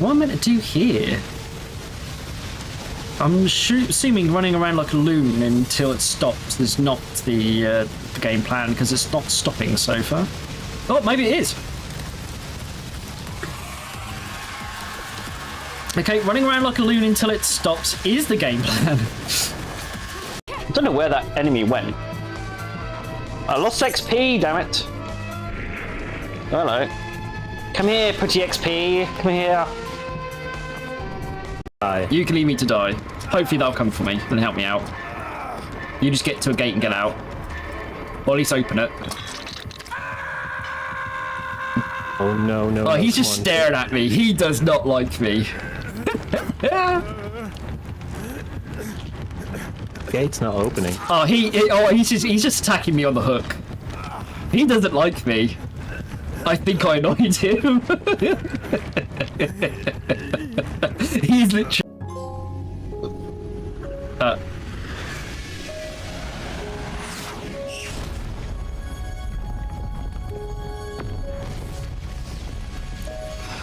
What am I meant to do here? I'm assuming running around like a loon until it stops is not the game plan, because it's not stopping so far. Oh, maybe it is. Okay, running around like a loon until it stops is the game plan. I don't know where that enemy went. I lost XP, damn it. Hello. Come here, pretty XP. Come here. You can leave me to die. Hopefully that'll come for me and help me out. You just get to a gate and get out. Or at least open it. Oh no, no. Oh, he's just staring at me. He does not like me. Gate's not opening. Oh, he's just attacking me on the hook. He doesn't like me. I think I annoyed him. He's literally.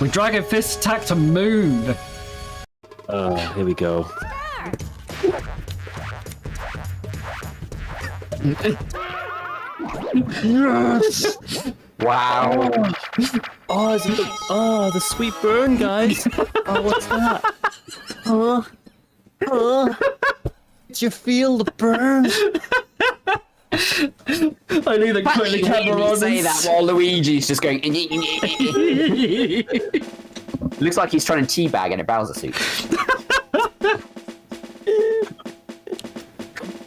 With Dragon Fist attack to Moon. Here we go. Yes! Wow. Oh, is it the sweet burn, guys. Oh, what's that? Did you feel the burn? I knew that putting the camera on. Say that while Luigi's just going. Looks like he's trying to teabag in a Bowser suit.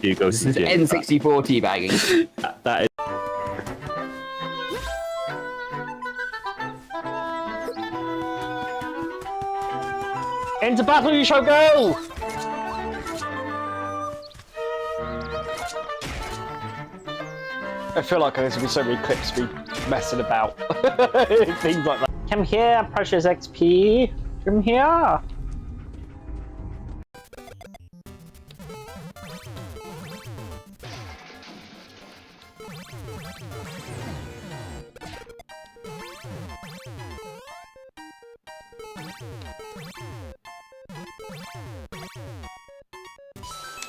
You go This is N64 teabagging. That is. Into battle you shall go! I feel like there's gonna be so many clips of me messing about. Things like that. Come here, precious XP. Come here.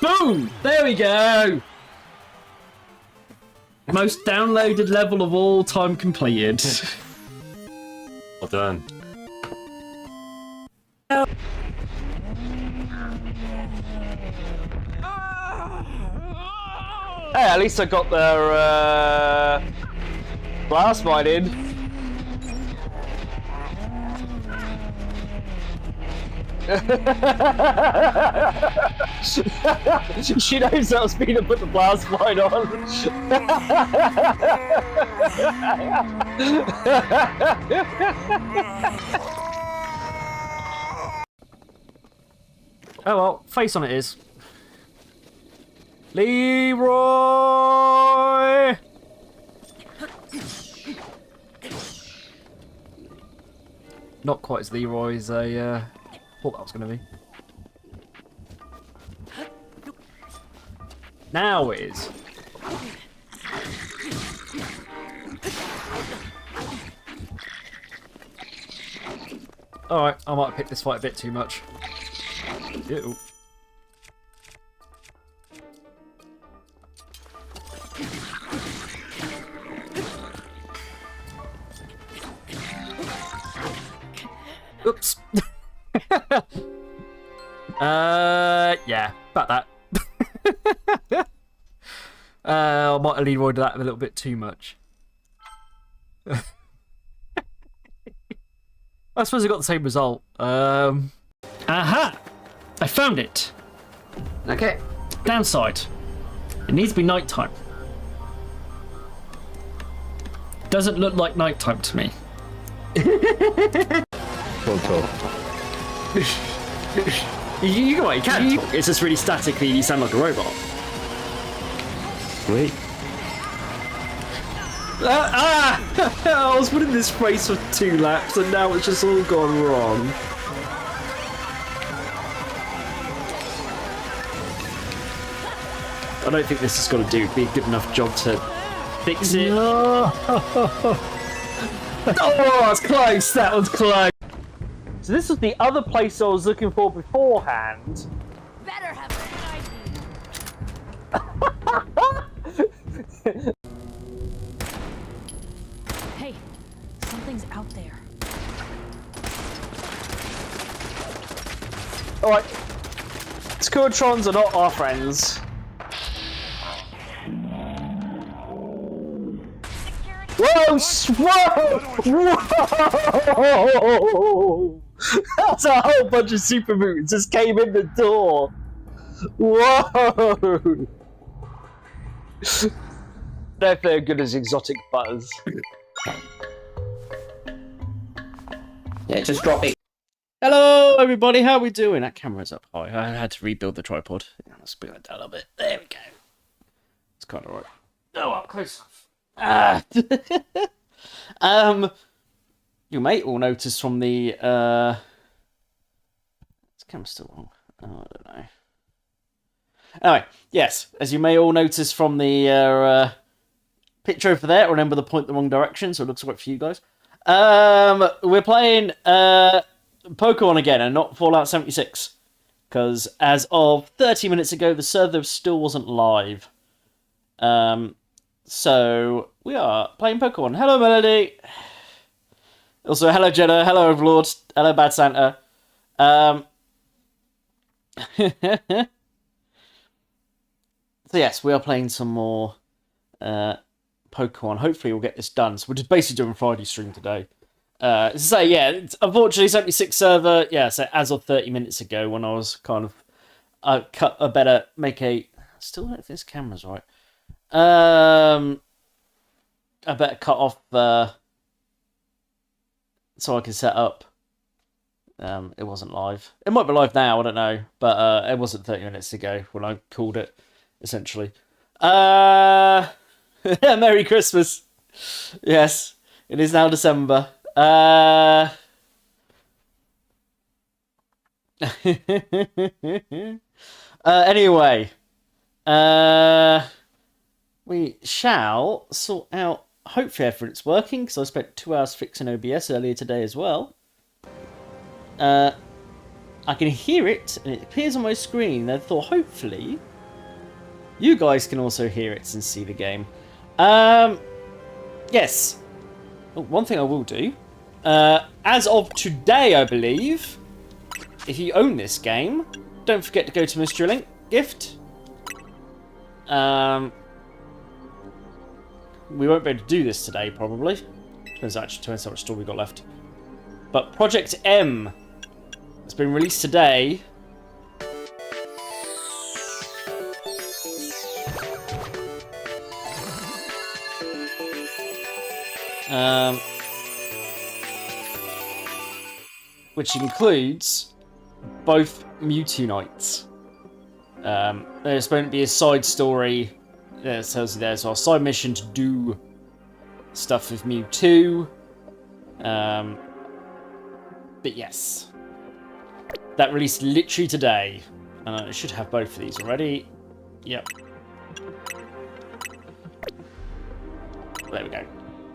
Boom! There we go! Most downloaded level of all time completed. Well done. Hey, at least I got their blast mine in. She knows that was me to put the blast mine on. Oh well, face on it is. Leroy! Not quite as Leroy as I thought that was going to be. Now it is. Alright, I might have picked this fight a bit too much. Ew. Oops. Yeah, about that. I might have Leroyed that a little bit too much. I suppose I got the same result. Aha! I found it. Okay. Downside. It needs to be nighttime. Doesn't look like nighttime to me. You can talk. It's just really statically and you sound like a robot. Wait. I was putting this phrase for 2 laps and now it's just all gone wrong. I don't think this is going to be a good enough job to fix it. No. Oh, it's close. That was close. So this was the other place I was looking for beforehand. Better have an ID. Hey, something's out there. Alright. Scourtrons are not our friends. Whoa! Whoa! Whoa! That's a whole bunch of super mutants just came in the door. Whoa! They're good as exotic buzz. Yeah, just drop it. Hello, everybody. How are we doing? That camera's up high. I had to rebuild the tripod. Yeah, let's bring that down a little bit. There we go. It's kind of right. Oh, up close enough. You may all notice from the this camera's still wrong. Oh, I don't know. Anyway, yes, as you may all notice from the picture over there, remember to point the wrong direction, so it looks right for you guys. We're playing Pokémon again, and not Fallout 76, because as of 30 minutes ago, the server still wasn't live. So we are playing Pokemon. Hello, Melody. Also, hello, Jenna. Hello, Overlord. Hello, Bad Santa. So yes, we are playing some more Pokemon. Hopefully, we'll get this done. So we're just basically doing Friday stream today. So yeah, it's, unfortunately, 76 server. Yeah, so as of 30 minutes ago, when I was kind of, I better make a. Still don't know if this camera's right. I better cut off so I can set up. It wasn't live. It might be live now, I don't know. But it wasn't 30 minutes ago when I called it, essentially. Merry Christmas. Yes, it is now December. Anyway. We shall sort out, hopefully everything's working, because I spent 2 hours fixing OBS earlier today as well. I can hear it, and it appears on my screen, and I thought hopefully you guys can also hear it and see the game. Yes. Oh, one thing I will do, as of today, I believe, if you own this game, don't forget to go to Mystery Link Gift. We won't be able to do this today, probably. Depends how much story we got left. But Project M has been released today. Which includes both Mewtwo Nights. There's going to be a side story. It tells you there's our side mission to do stuff with Mewtwo. But yes, that released literally today. I should have both of these already. Yep. There we go.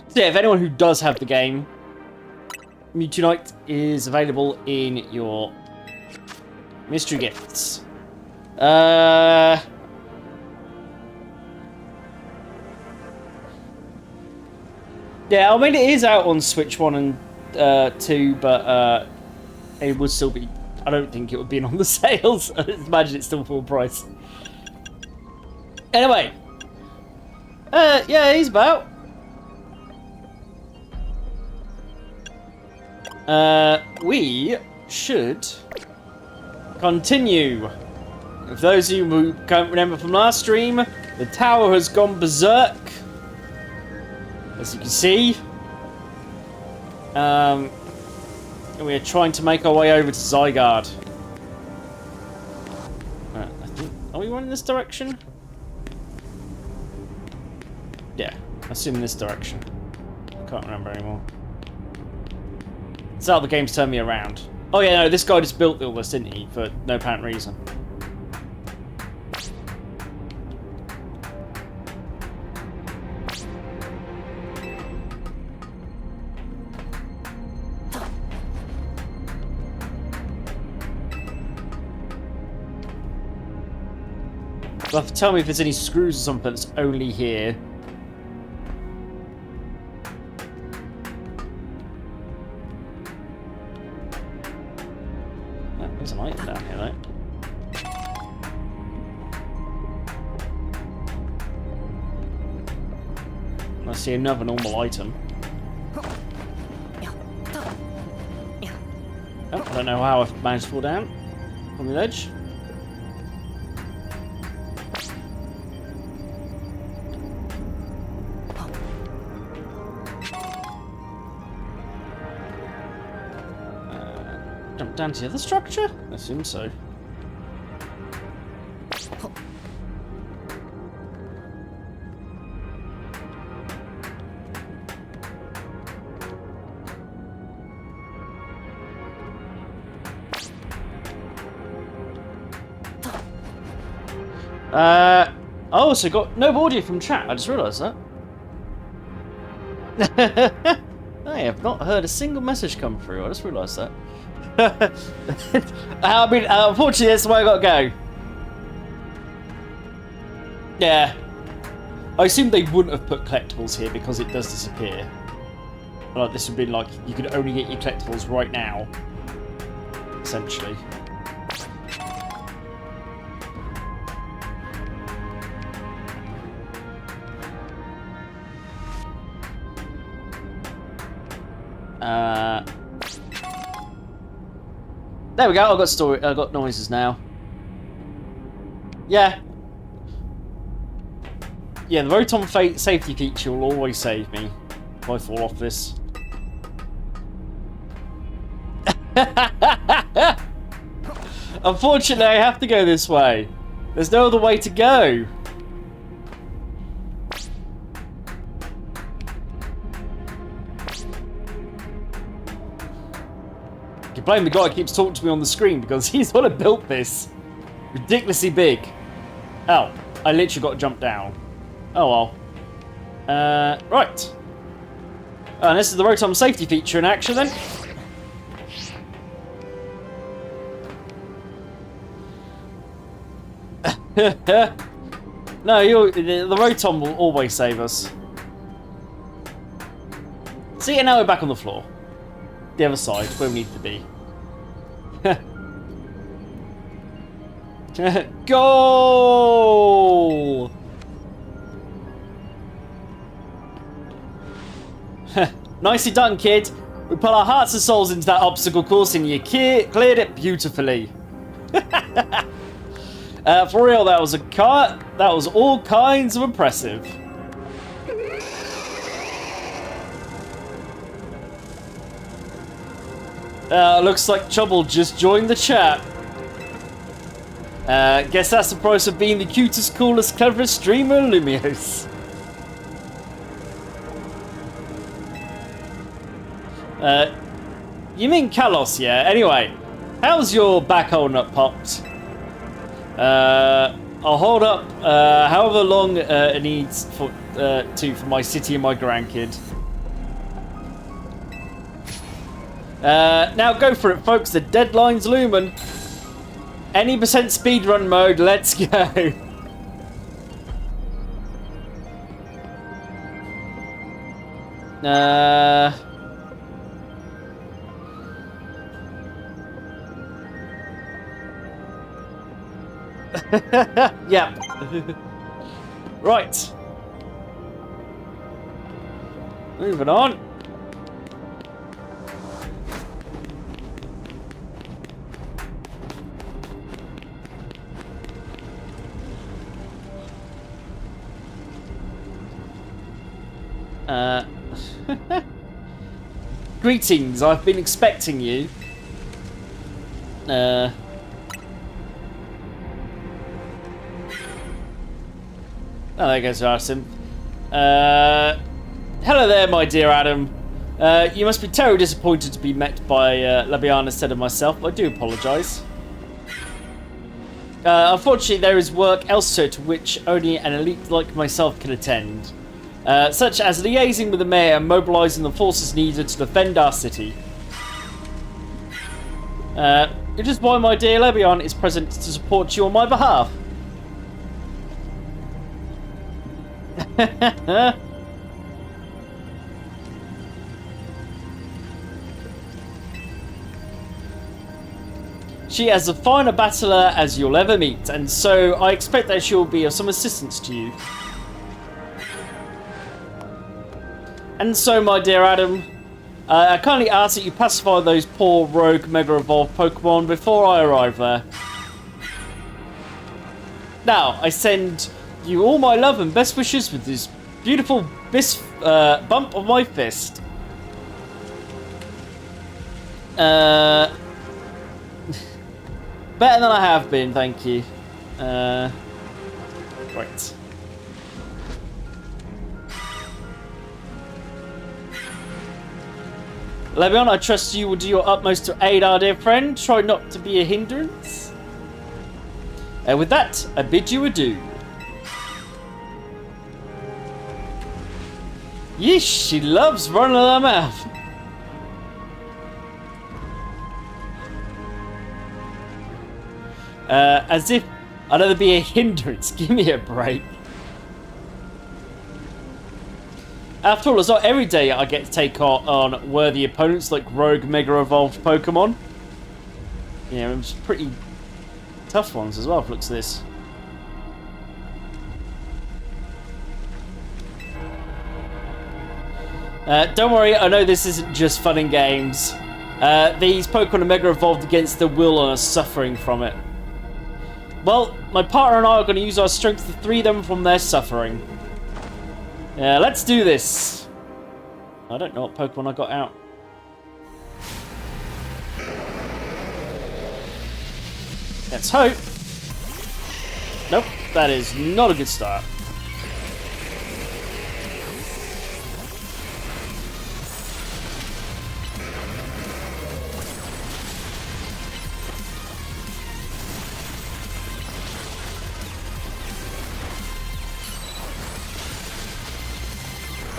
So yeah, if anyone who does have the game, Mewtwo Night is available in your mystery gifts. Yeah, I mean, it is out on Switch 1 and 2, but it would still be... I don't think it would be on the sales. I imagine it's still full price. Anyway. Yeah, he's about. We should continue. For those of you who can't remember from last stream, the tower has gone berserk. As you can see, we are trying to make our way over to Zygarde. I think, are we running this direction? Yeah, I assume in this direction. Can't remember anymore. It's how the game's turned me around. Oh yeah, no, this guy just built all this, didn't he? For no apparent reason. You'll have to tell me if there's any screws or something that's only here. Oh, there's an item down here, though. I see another normal item. Oh, I don't know how I've managed to fall down from the ledge. Jump down to the other structure? I assume so. Oh, so got no audio from chat. I just realised that. I have not heard a single message come through. I just realised that. I mean, unfortunately, that's the way I gotta go. Yeah. I assume they wouldn't have put collectibles here because it does disappear. Like, this would be like, you could only get your collectibles right now. Essentially. There we go. I've got story. I've got noises now. Yeah. Yeah, the Rotom safety feature will always save me if I fall off this. Unfortunately, I have to go this way. There's no other way to go. You blame the guy who keeps talking to me on the screen because he's the one who built this. Ridiculously big. Oh, I literally got to jump down. Oh well. Right. And this is the Rotom safety feature in action then. No, the Rotom will always save us. See, and now we're back on the floor. The other side, where we need to be. Goal! Nicely done, kid. We put our hearts and souls into that obstacle course and you cleared it beautifully. For real, that was that was all kinds of impressive. Looks like Trouble just joined the chat. Guess that's the price of being the cutest, coolest, cleverest streamer, Lumiose. You mean Kalos, yeah? Anyway, how's your back holding up, Pops? I'll hold up however long it needs for my city and my grandkid. Now go for it, folks. The deadline's looming. Any percent speedrun mode, let's go. Yeah. Right. Moving on. Greetings, I've been expecting you. Oh, there goes Arson. Hello there, my dear Adam. You must be terribly disappointed to be met by Labiana instead of myself. I do apologise. Unfortunately, there is work elsewhere to which only an elite like myself can attend. Such as liaising with the mayor and mobilising the forces needed to defend our city. It is why my dear Lebion is present to support you on my behalf. She is a finer battler as you'll ever meet, and so I expect that she'll be of some assistance to you. And so, my dear Adam, I kindly ask that you pacify those poor rogue Mega Evolved Pokemon before I arrive there. Now, I send you all my love and best wishes with this beautiful bump of my fist. Better than I have been, thank you. Right. Levion, I trust you will do your utmost to aid our dear friend. Try not to be a hindrance. With that, I bid you adieu. Yeesh, she loves running her mouth. As if I'd rather be a hindrance. Give me a break. After all, it's not every day I get to take on worthy opponents like rogue Mega Evolved Pokemon. Yeah, it's pretty tough ones as well, if it looks at this. Don't worry, I know this isn't just fun and games. These Pokemon are Mega Evolved against their will and are suffering from it. Well, my partner and I are going to use our strength to free them from their suffering. Let's do this. I don't know what Pokemon I got out. Let's hope. Nope, that is not a good start.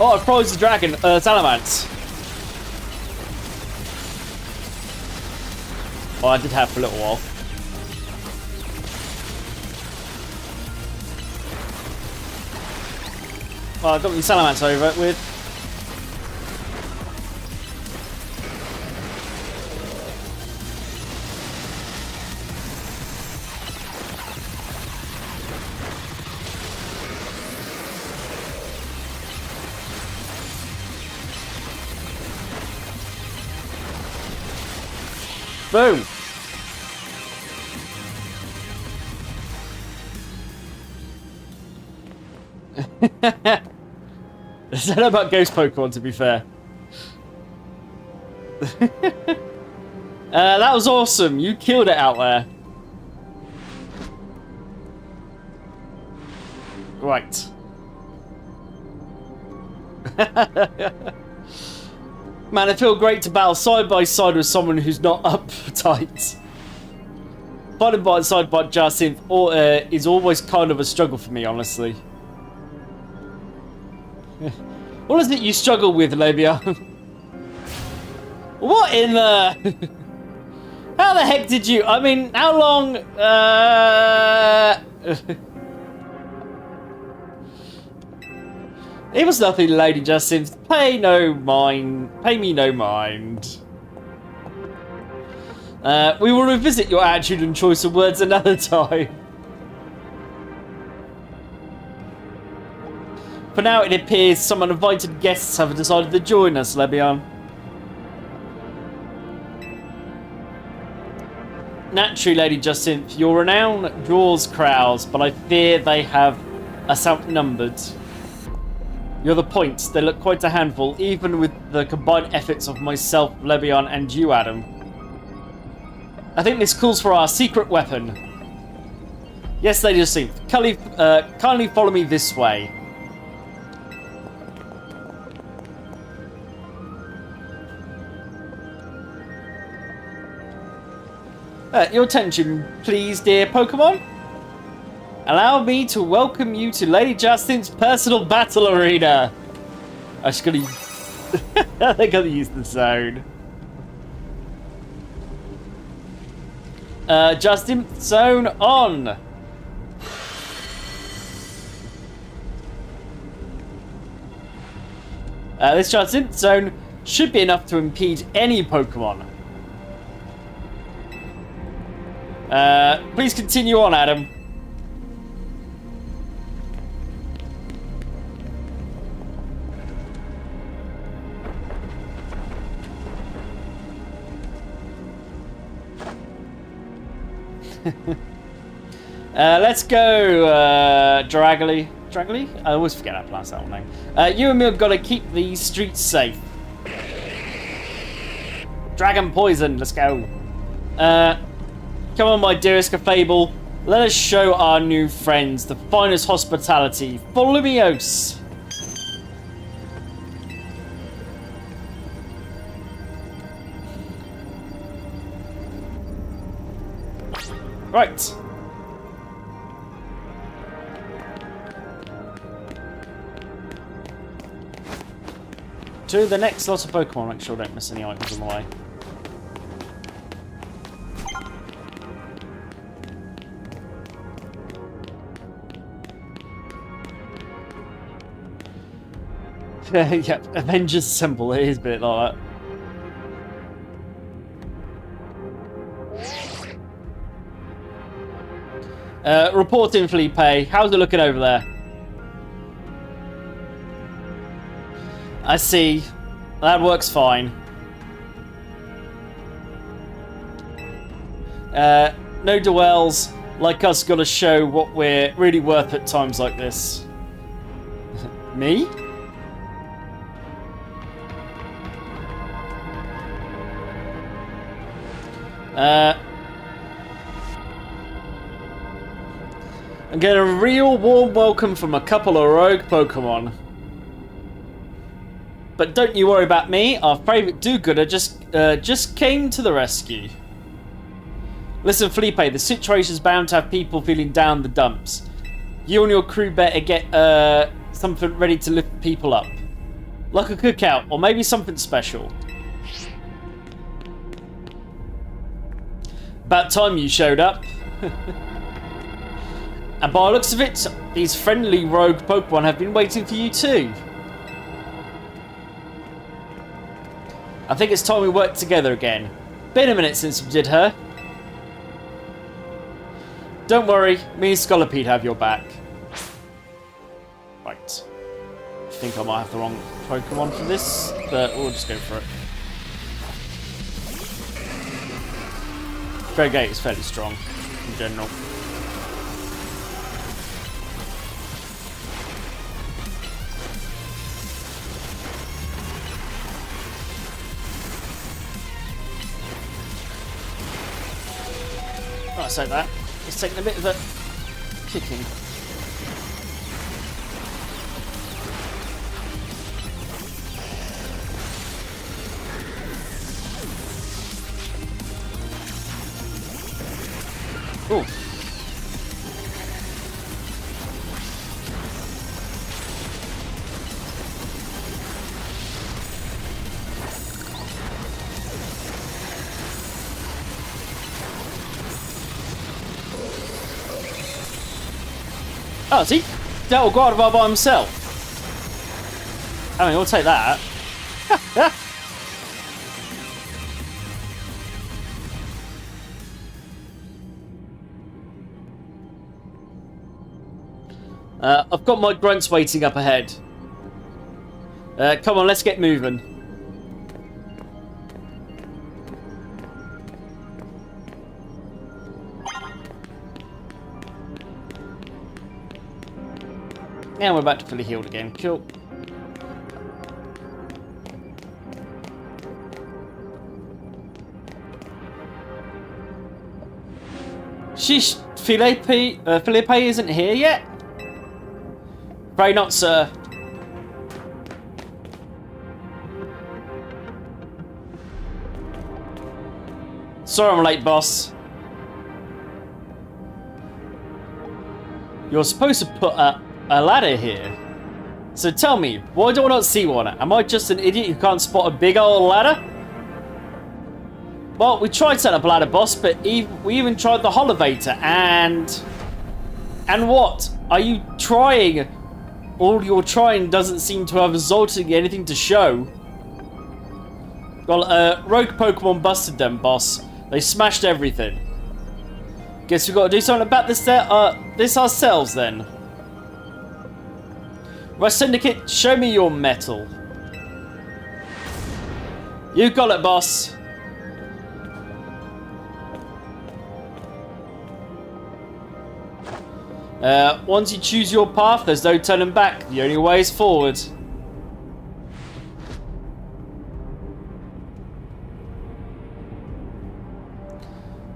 Oh, I froze the dragon, Salamence. Oh, I did have for a little while. Oh, I got the Salamence over it with. Boom! It's not about ghost Pokemon, to be fair. That was awesome. You killed it out there. Right. Man, I feel great to battle side by side with someone who's not uptight. Fighting side by Jacinth is always kind of a struggle for me, honestly. What is it you struggle with, Labia? What in the... How the heck did you... I mean, how long... It was nothing, Lady Jacinth. Pay me no mind. We will revisit your attitude and choice of words another time. For now, it appears some uninvited guests have decided to join us, Lebion. Naturally, Lady Jacinth, your renown draws crowds, but I fear they have us outnumbered. You're the point. They look quite a handful, even with the combined efforts of myself, Lebion, and you, Adam. I think this calls for our secret weapon. Yes, Lady Jacinth. Kindly follow me this way. Your attention, please, dear Pokemon. Allow me to welcome you to Lady Jacinth's personal battle arena. I just gotta... I gotta use the zone. Justin, zone on. This giant zone should be enough to impede any Pokemon. Please continue on, Adam. Let's go, Dragly. Dragly? I always forget how to pronounce that one name. You and me have got to keep these streets safe. Dragon poison, let's go. Come on, my dearest Cafable. Let us show our new friends the finest hospitality for Lumiose. Right. To the next lot of Pokemon. Make sure I don't miss any items on the way. Yep, Avengers Assemble. It is a bit like that. Reporting, Felipe. How's it looking over there? I see. That works fine. No duels like us gotta show what we're really worth at times like this. Me? I'm getting a real warm welcome from a couple of rogue Pokemon. But don't you worry about me. Our favourite do-gooder just came to the rescue. Listen, Felipe, the situation's bound to have people feeling down the dumps. You and your crew better get something ready to lift people up. Like a cookout, or maybe something special. About time you showed up. And by the looks of it, these friendly rogue Pokemon have been waiting for you too. I think it's time we work together again. Been a minute since we did her. Don't worry, me and Scolipede have your back. Right. I think I might have the wrong Pokemon for this, but we'll just go for it. Gate is fairly strong in general. I say that. It's taking a bit of a kicking. Ooh. Oh, see? That'll go out by himself. I mean, we'll take that. I've got my grunts waiting up ahead. Come on, let's get moving. And we're back to fully healed again. Cool. Sheesh, Felipe isn't here yet? Pray not, sir. Sorry I'm late, boss. You're supposed to put a ladder here. So tell me, why do I not see one? Am I just an idiot who can't spot a big old ladder? Well, we tried to set up a ladder, boss, but we even tried the Holovator, and what? Are you trying All your trying doesn't seem to have resulted in anything to show. Well, rogue Pokemon busted them, boss. They smashed everything. Guess we've got to do something about this ourselves, then. Rust Syndicate, show me your mettle. You got it, boss. Once you choose your path, there's no turning back. The only way is forward.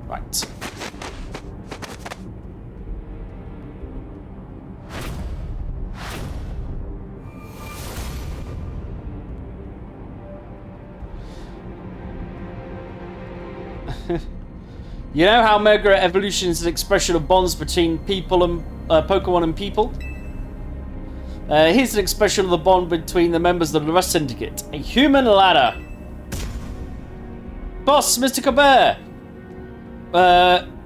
Right. You know how Mega Evolution is an expression of bonds between people and Pokemon and people? Here's an expression of the bond between the members of the Rust Syndicate. A human ladder. Boss, Mr. Colbert!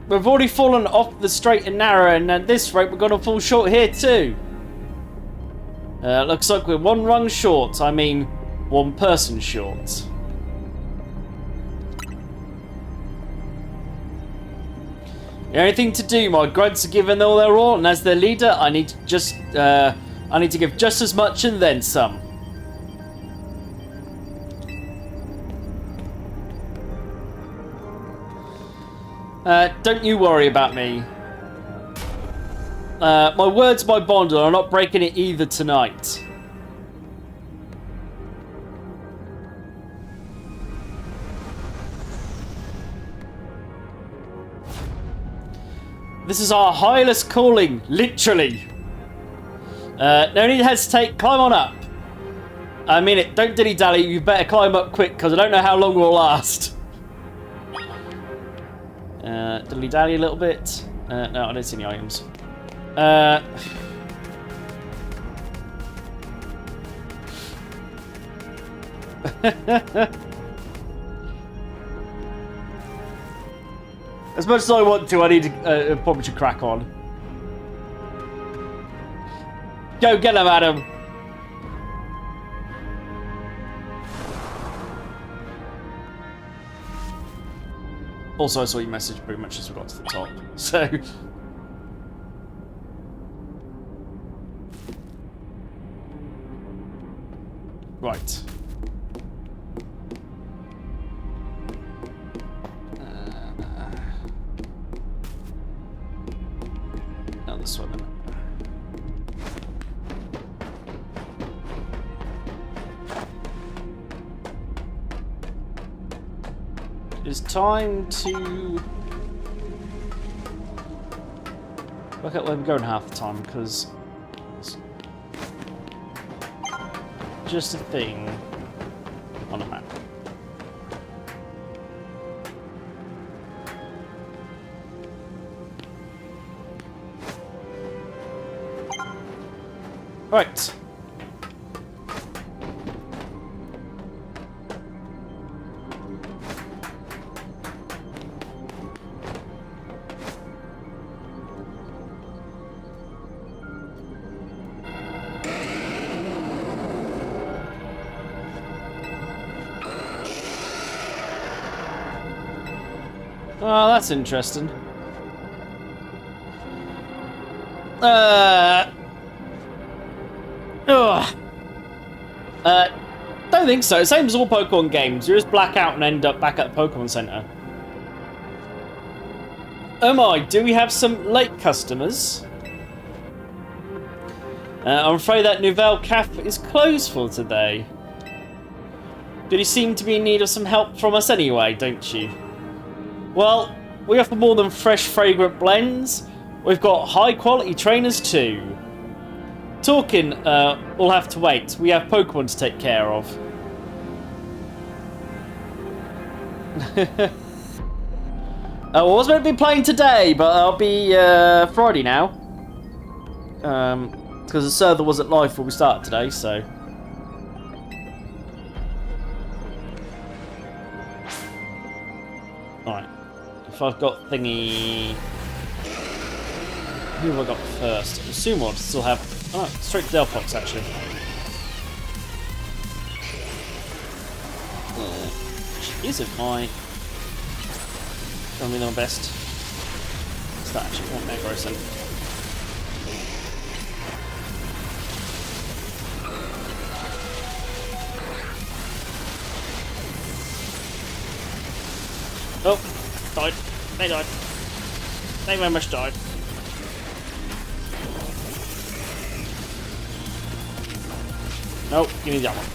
We've already fallen off the straight and narrow, and at this rate we're gonna fall short here too. Looks like we're one rung short. I mean, one person short. The only thing to do, my grunts are giving all their all, and as their leader, I need to give just as much and then some. Don't you worry about me. My word's my bond, and I'm not breaking it either tonight. This is our highest calling, literally. No need to hesitate, climb on up. I mean it, don't dilly-dally, you better climb up quick, because I don't know how long we'll last. Dilly-dally a little bit. No, I don't see any items. As much as I want to, I need to probably should crack on. Go get him, Adam. Also, I saw your message pretty much as we got to the top. So, right. Now this one. It's time to work out where we're going half the time, because it's just a thing on a map. Right. Oh, that's interesting. Don't think so. Same as all Pokemon games. You just black out and end up back at the Pokemon Center. Oh my, do we have some late customers? I'm afraid that Nouvelle Cafe is closed for today. But you seem to be in need of some help from us anyway, don't you? Well, we offer more than fresh, fragrant blends. We've got high-quality trainers too. Talking, we'll have to wait. We have Pokemon to take care of. I was meant to be playing today, but I'll be Friday now. Because the server wasn't live before we started today, so. Alright. If I've got thingy. Who have I got first? I assume I'll still have. Oh, straight to Delphox, actually. Which isn't my... Don't my best. What's that actually? What Megros then? Oh, died. They died. They very much died. No, give me that one.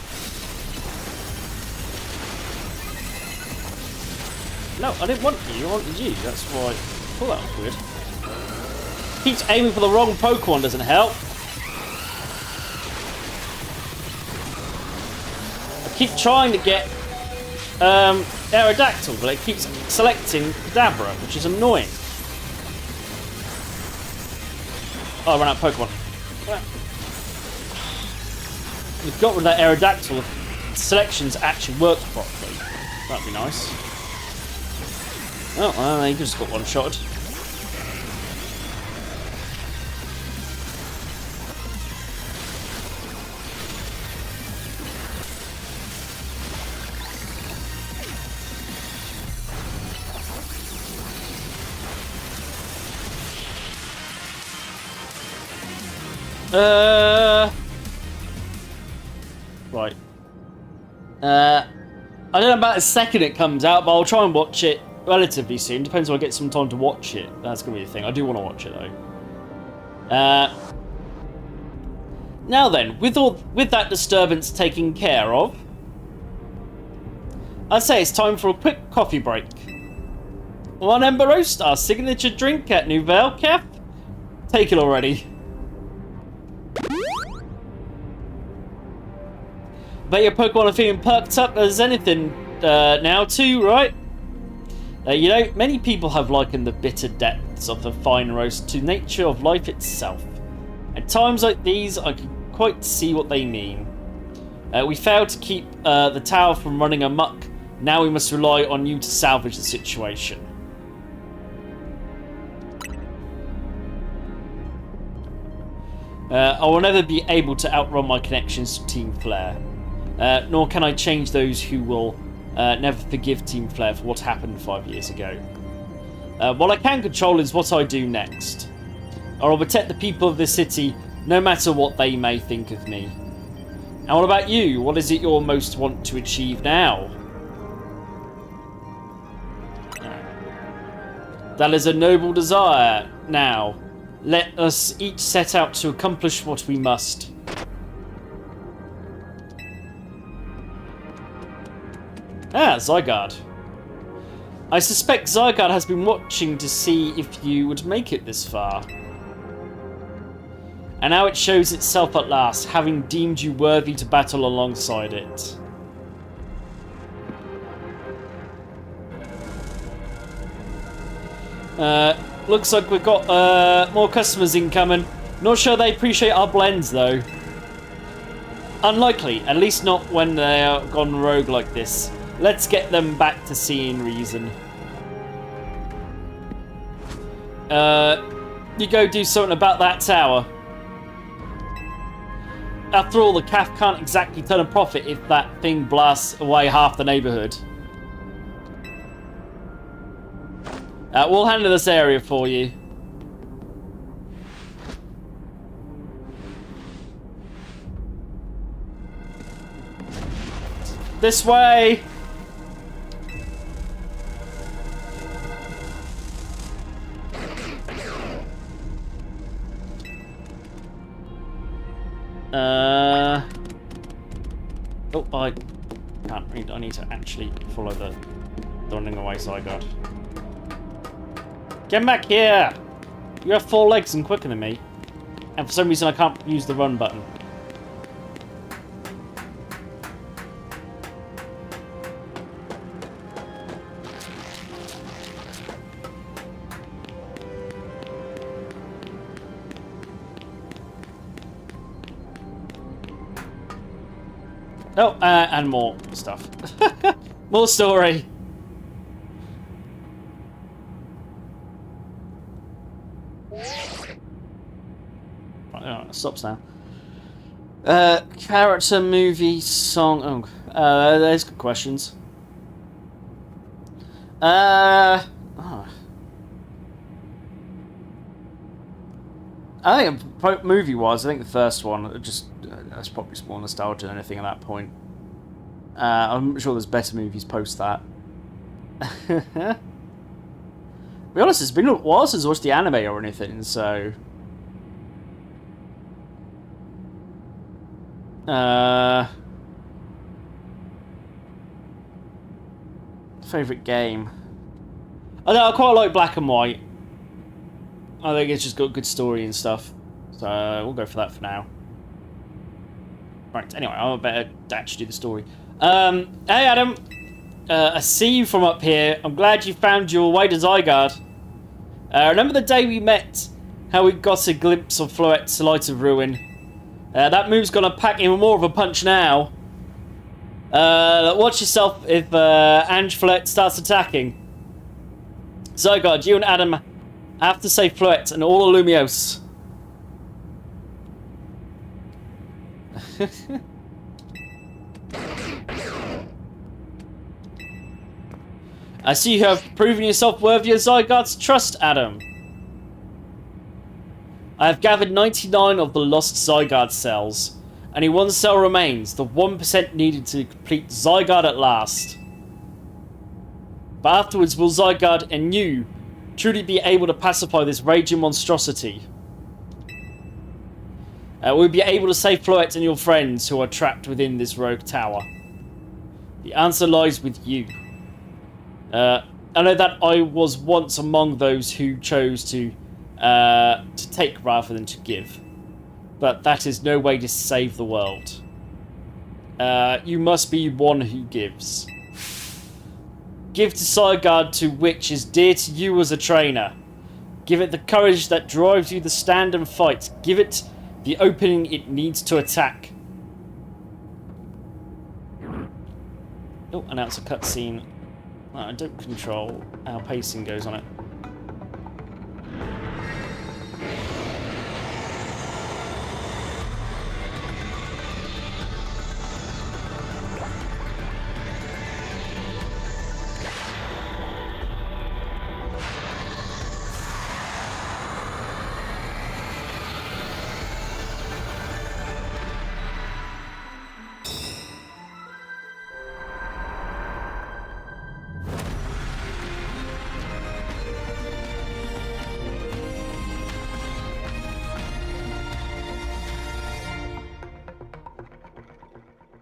No, I didn't want you. I wanted you. That's why. Oh, that was weird. Keeps aiming for the wrong Pokemon doesn't help. I keep trying to get Aerodactyl, but it keeps selecting Kadabra, which is annoying. Oh, I ran out of Pokemon. We've got rid of that Aerodactyl if selections actually worked properly. That'd be nice. Oh, you just got one-shotted. Right. I don't know about the second it comes out, but I'll try and watch it relatively soon. Depends if I get some time to watch it. That's going to be the thing. I do want to watch it, though. Now then, with that disturbance taken care of, I'd say it's time for a quick coffee break. One Ember Roast, our signature drink at Nouvelle Caf. Take it already. Bet your Pokemon are feeling perked up as anything now too, right? You know, many people have likened the bitter depths of the fine roast to nature of life itself. At times like these, I can quite see what they mean. We failed to keep the tower from running amok. Now we must rely on you to salvage the situation. I will never be able to outrun my connections to Team Flare. Nor can I change those who will never forgive Team Flare for what happened 5 years ago. What I can control is what I do next. I will protect the people of this city, no matter what they may think of me. And what about you? What is it you most want to achieve now? That is a noble desire. Now, let us each set out to accomplish what we must. Ah, Zygarde. I suspect Zygarde has been watching to see if you would make it this far. And now it shows itself at last, having deemed you worthy to battle alongside it. Looks like we've got more customers incoming. Not sure they appreciate our blends though. Unlikely, at least not when they are gone rogue like this. Let's get them back to seeing reason. You go do something about that tower. After all, the CAF can't exactly turn a profit if that thing blasts away half the neighbourhood. We'll handle this area for you. This way! Oh, I can't read. I need to actually follow the running away Zygarde. Get back here! You have 4 legs and quicker than me. And for some reason I can't use the run button. Oh, and more stuff. More story. Right, Oh, it stops now. Character, movie, song. There's good questions. I think movie-wise, I think the first one just that's probably more nostalgia than anything at that point. I'm sure there's better movies post that. To be honest, it's been a while since I watched the anime or anything, so. Favorite game? I know I quite like Black and White. I think it's just got good story and stuff, so we'll go for that for now. Right. Anyway, I better actually do the story. Hey Adam, I see you from up here. I'm glad you found your way to Zygarde. Remember the day we met? How we got a glimpse of Floette's Light of Ruin? That move's gonna pack even more of a punch now. Watch yourself if Ange Floette starts attacking. Zygarde, you and Adam have to save Floette and all of Lumiose. I see you have proven yourself worthy of Zygarde's trust, Adam. I have gathered 99 of the lost Zygarde cells. Only one cell remains, the 1% needed to complete Zygarde at last. But afterwards, will Zygarde and you truly be able to pacify this raging monstrosity? We'll be able to save Floette and your friends who are trapped within this rogue tower. The answer lies with you. I know that I was once among those who chose to take rather than to give. But that is no way to save the world. You must be one who gives. Give to Zygarde to which is dear to you as a trainer. Give it the courage that drives you to stand and fight. Give it the opening it needs to attack. Oh, and that's a cutscene. I don't control how pacing goes on it.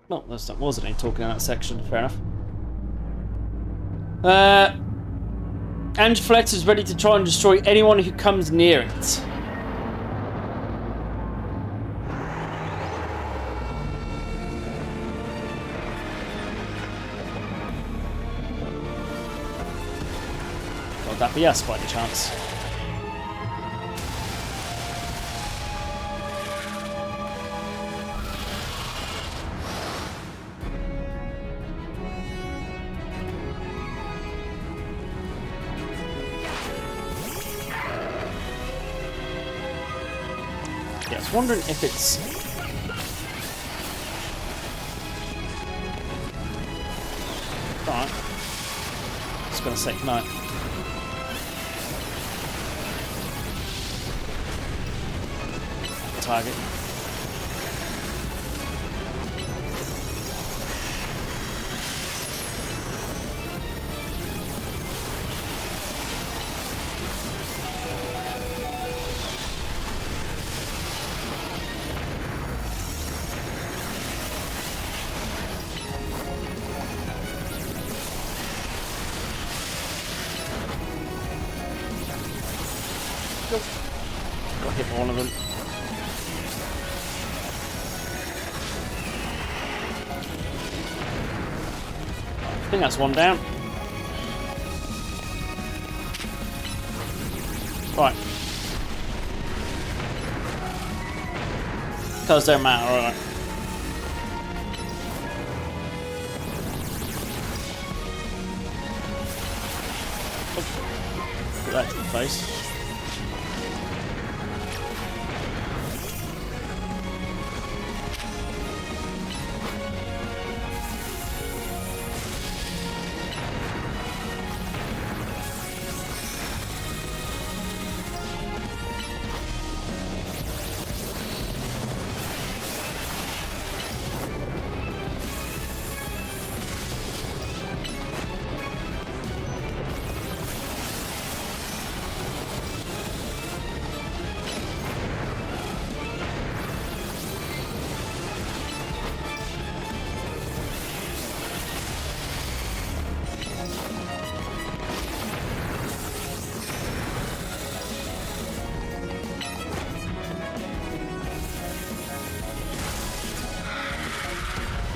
Well, there wasn't any talking in that section, fair enough. Ange Floette is ready to try and destroy anyone who comes near it. Would that be us by any chance? Yeah, I was wondering if it's... Alright. Just gonna say goodnight. Target. Got hit by one of them. I think that's one down. Right. Colours don't matter, alright. Put that to the face.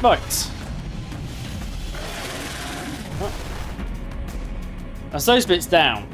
Right. As those bits down.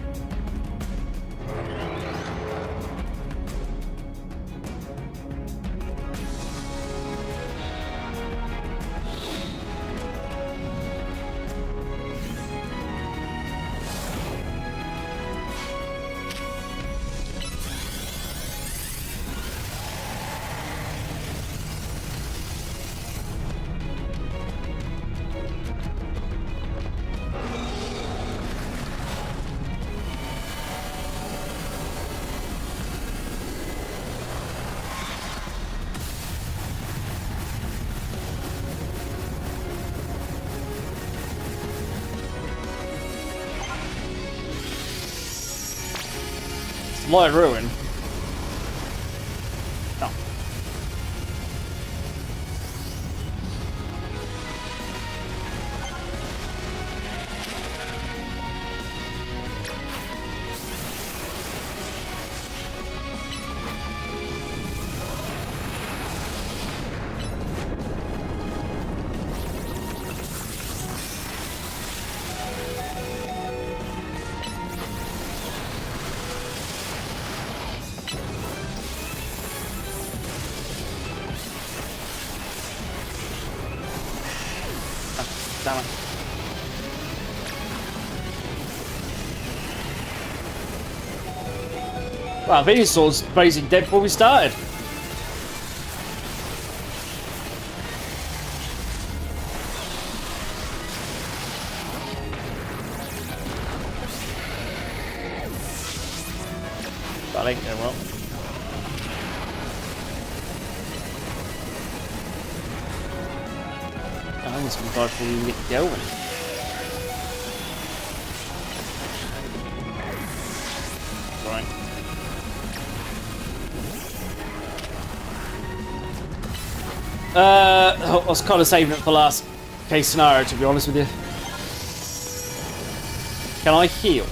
Light ruin. Oh. Damn it. Wow, Venusaur's basically dead before we started. That ain't going well. I need some guy before we get going. Right. I was kind of saving it for last case scenario, to be honest with you. Can I heal?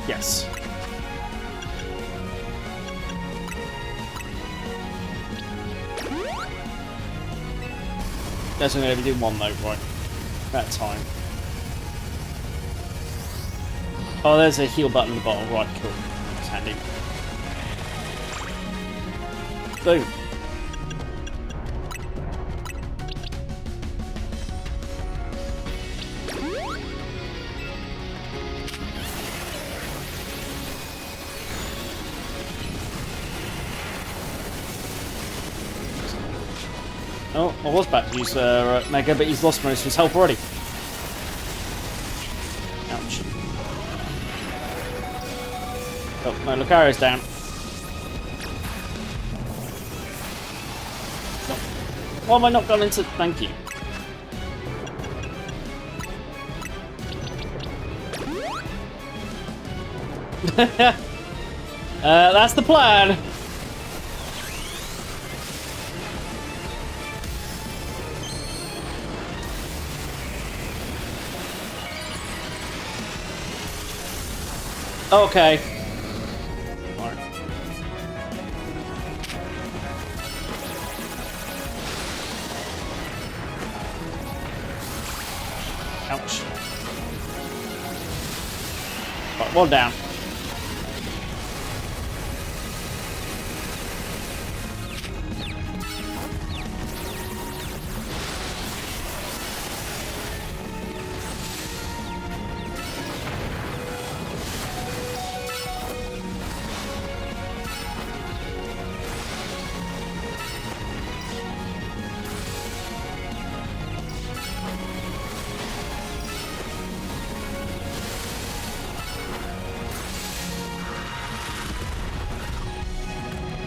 Yes. That's only going to do one though, right? That time. Oh, there's a heal button at the bottom. Right, cool. That's handy. Boom. Oh, I was about to use Mega, but he's lost most of his health already. Ouch. Oh, no, Lucario's down. No. Why am I not gone into... Thank you. That's the plan. Okay. Alright. Ouch. Right, one down.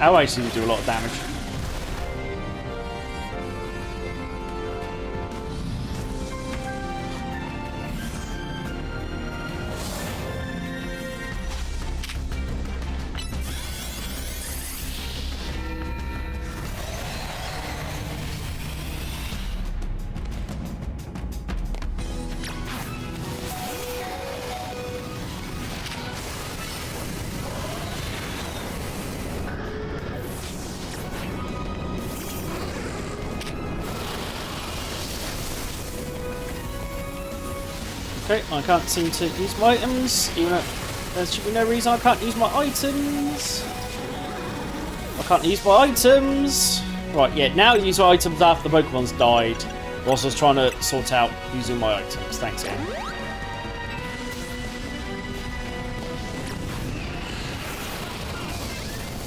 Alloy seems to do a lot of damage. Okay, I can't seem to use my items, even though there should be no reason I can't use my items. I can't use my items. Right, yeah, now use my items after the Pokemon's died, whilst I was trying to sort out using my items. Thanks, game.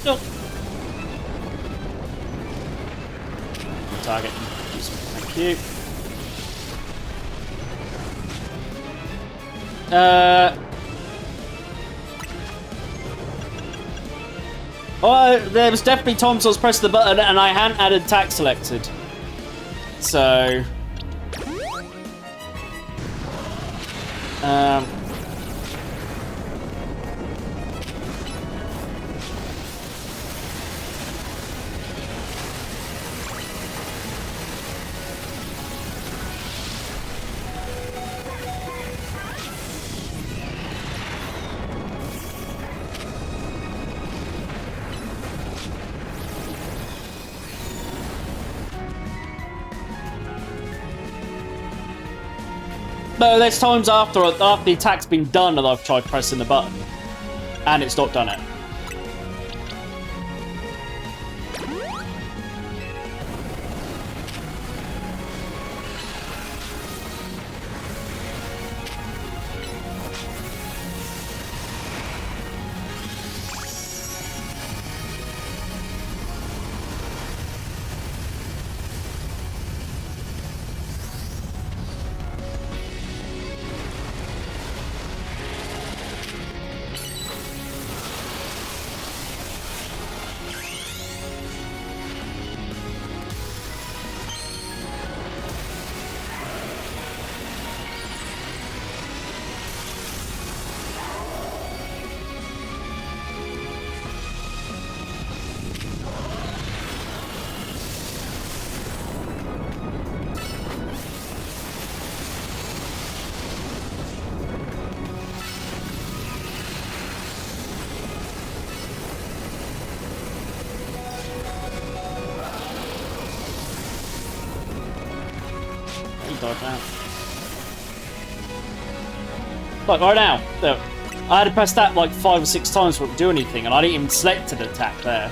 Nope. Target. Thank you. Oh, there was definitely times I was pressing the button and I hadn't had attack selected. So... No, there's times after the attack's been done that I've tried pressing the button, and it's not done it. Like right now, look, I had to press that like 5 or 6 times for it to do anything, and I didn't even select an attack there.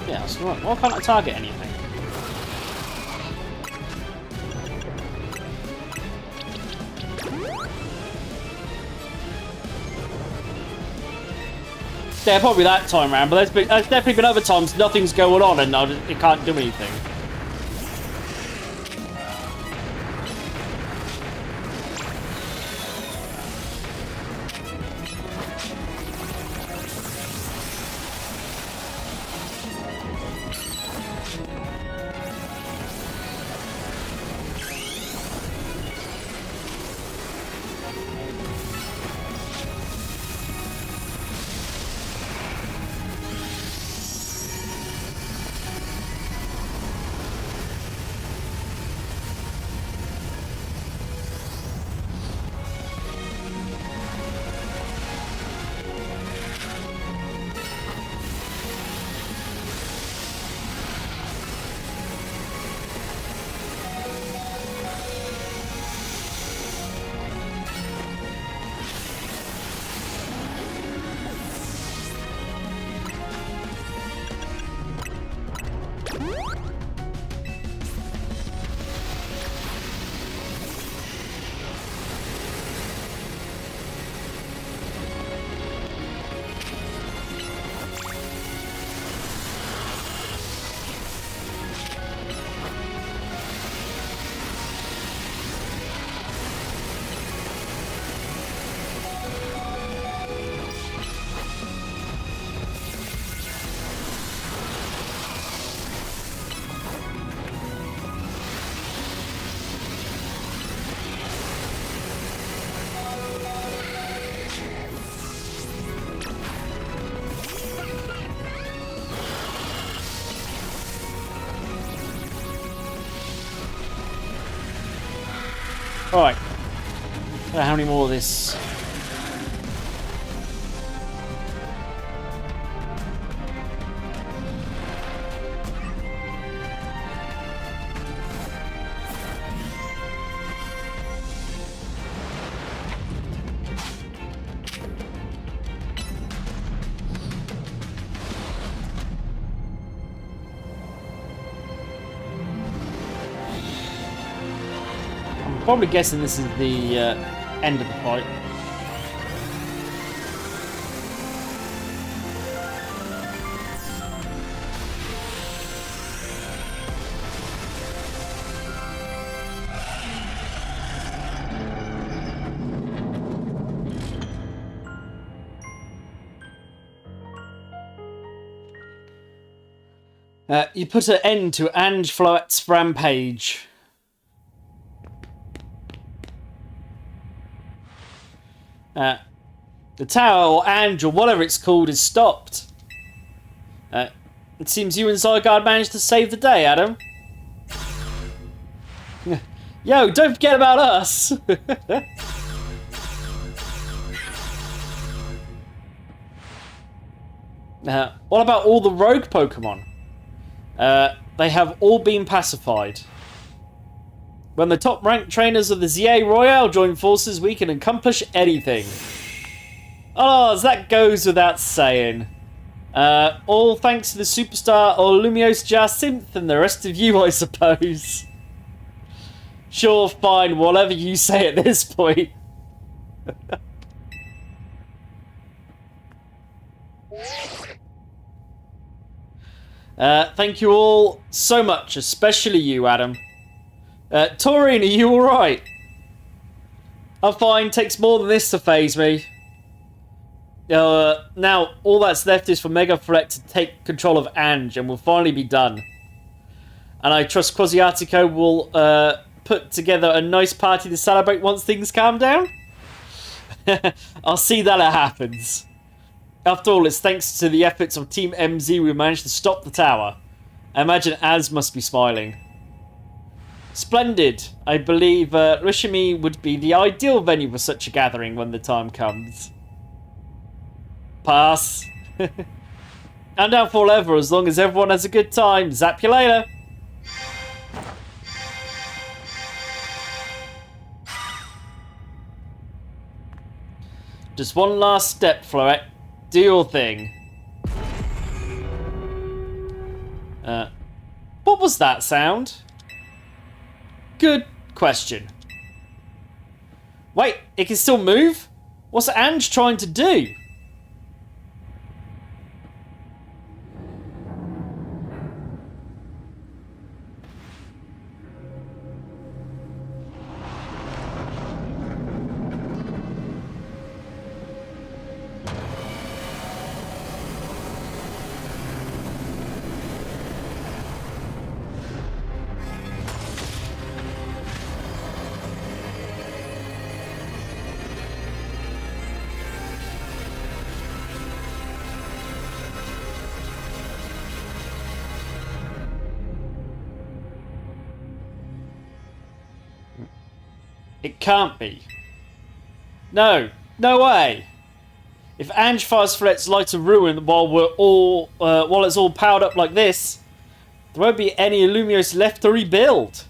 Yeah, so why can't I target anything? Yeah, probably that time round, but there's definitely been other times nothing's going on and it can't do anything. Alright. How many more of this? Probably guessing this is the end of the fight. You put an end to Ange Floet's rampage. The tower, or Ange, or whatever it's called, is stopped. It seems you and Zygarde managed to save the day, Adam. Yo, don't forget about us! What about all the rogue Pokemon? They have all been pacified. When the top-ranked trainers of the Z-A Royale join forces, we can accomplish anything. Oh, that goes without saying. All thanks to the superstar or Lumiose City and the rest of you, I suppose. Sure, fine, whatever you say at this point. Thank you all so much, especially you, Adam. Taurine, are you alright? I'm fine, takes more than this to faze me. Now, all that's left is for Mega Threat to take control of Ange, and we'll finally be done. And I trust Quasiatico will put together a nice party to celebrate once things calm down. I'll see that it happens. After all, it's thanks to the efforts of Team MZ we managed to stop the tower. I imagine Az must be smiling. Splendid. I believe Rishimi would be the ideal venue for such a gathering when the time comes. Pass. And down forever as long as everyone has a good time. Zap you later. Just one last step, Floette. Do your thing. What was that sound? Good question. Wait, it can still move? What's Ange trying to do? It can't be. No, no way. If Ange fires threats light a ruin while it's all powered up like this, there won't be any Lumiose left to rebuild.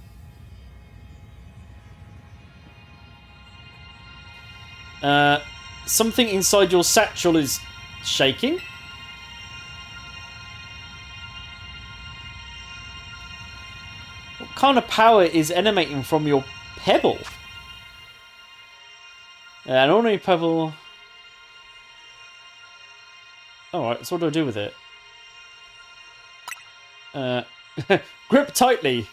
Something inside your satchel is shaking. What kind of power is emanating from your pebble? An ordinary pebble. Alright, so what do I do with it? Grip tightly.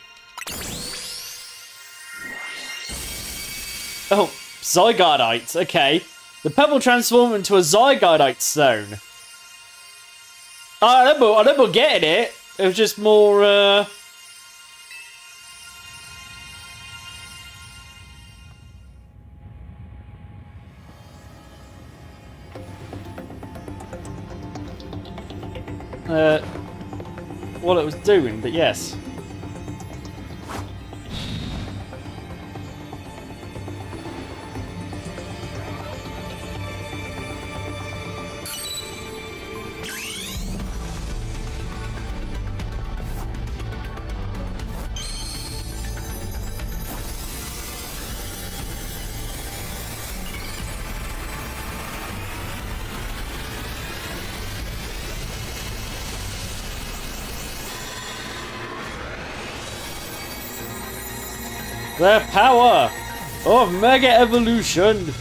Oh, Zygardeite. Okay. The pebble transformed into a Zygardeite stone. I remember getting it. It was just more, what it was doing, but yes. Their power! of Mega Evolution.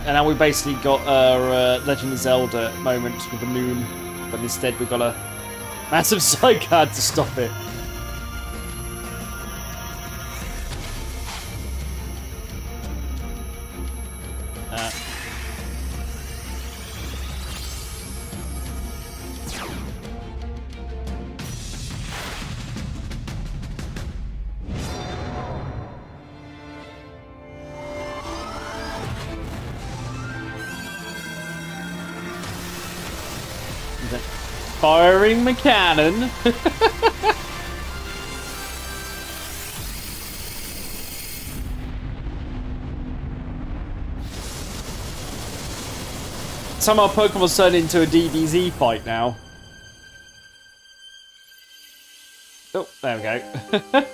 And now we basically got our Legend of Zelda moment with the moon, but instead we've got a massive side card to stop it. Firing my cannon. Somehow Pokemon's turned into a DBZ fight now. Oh, there we go.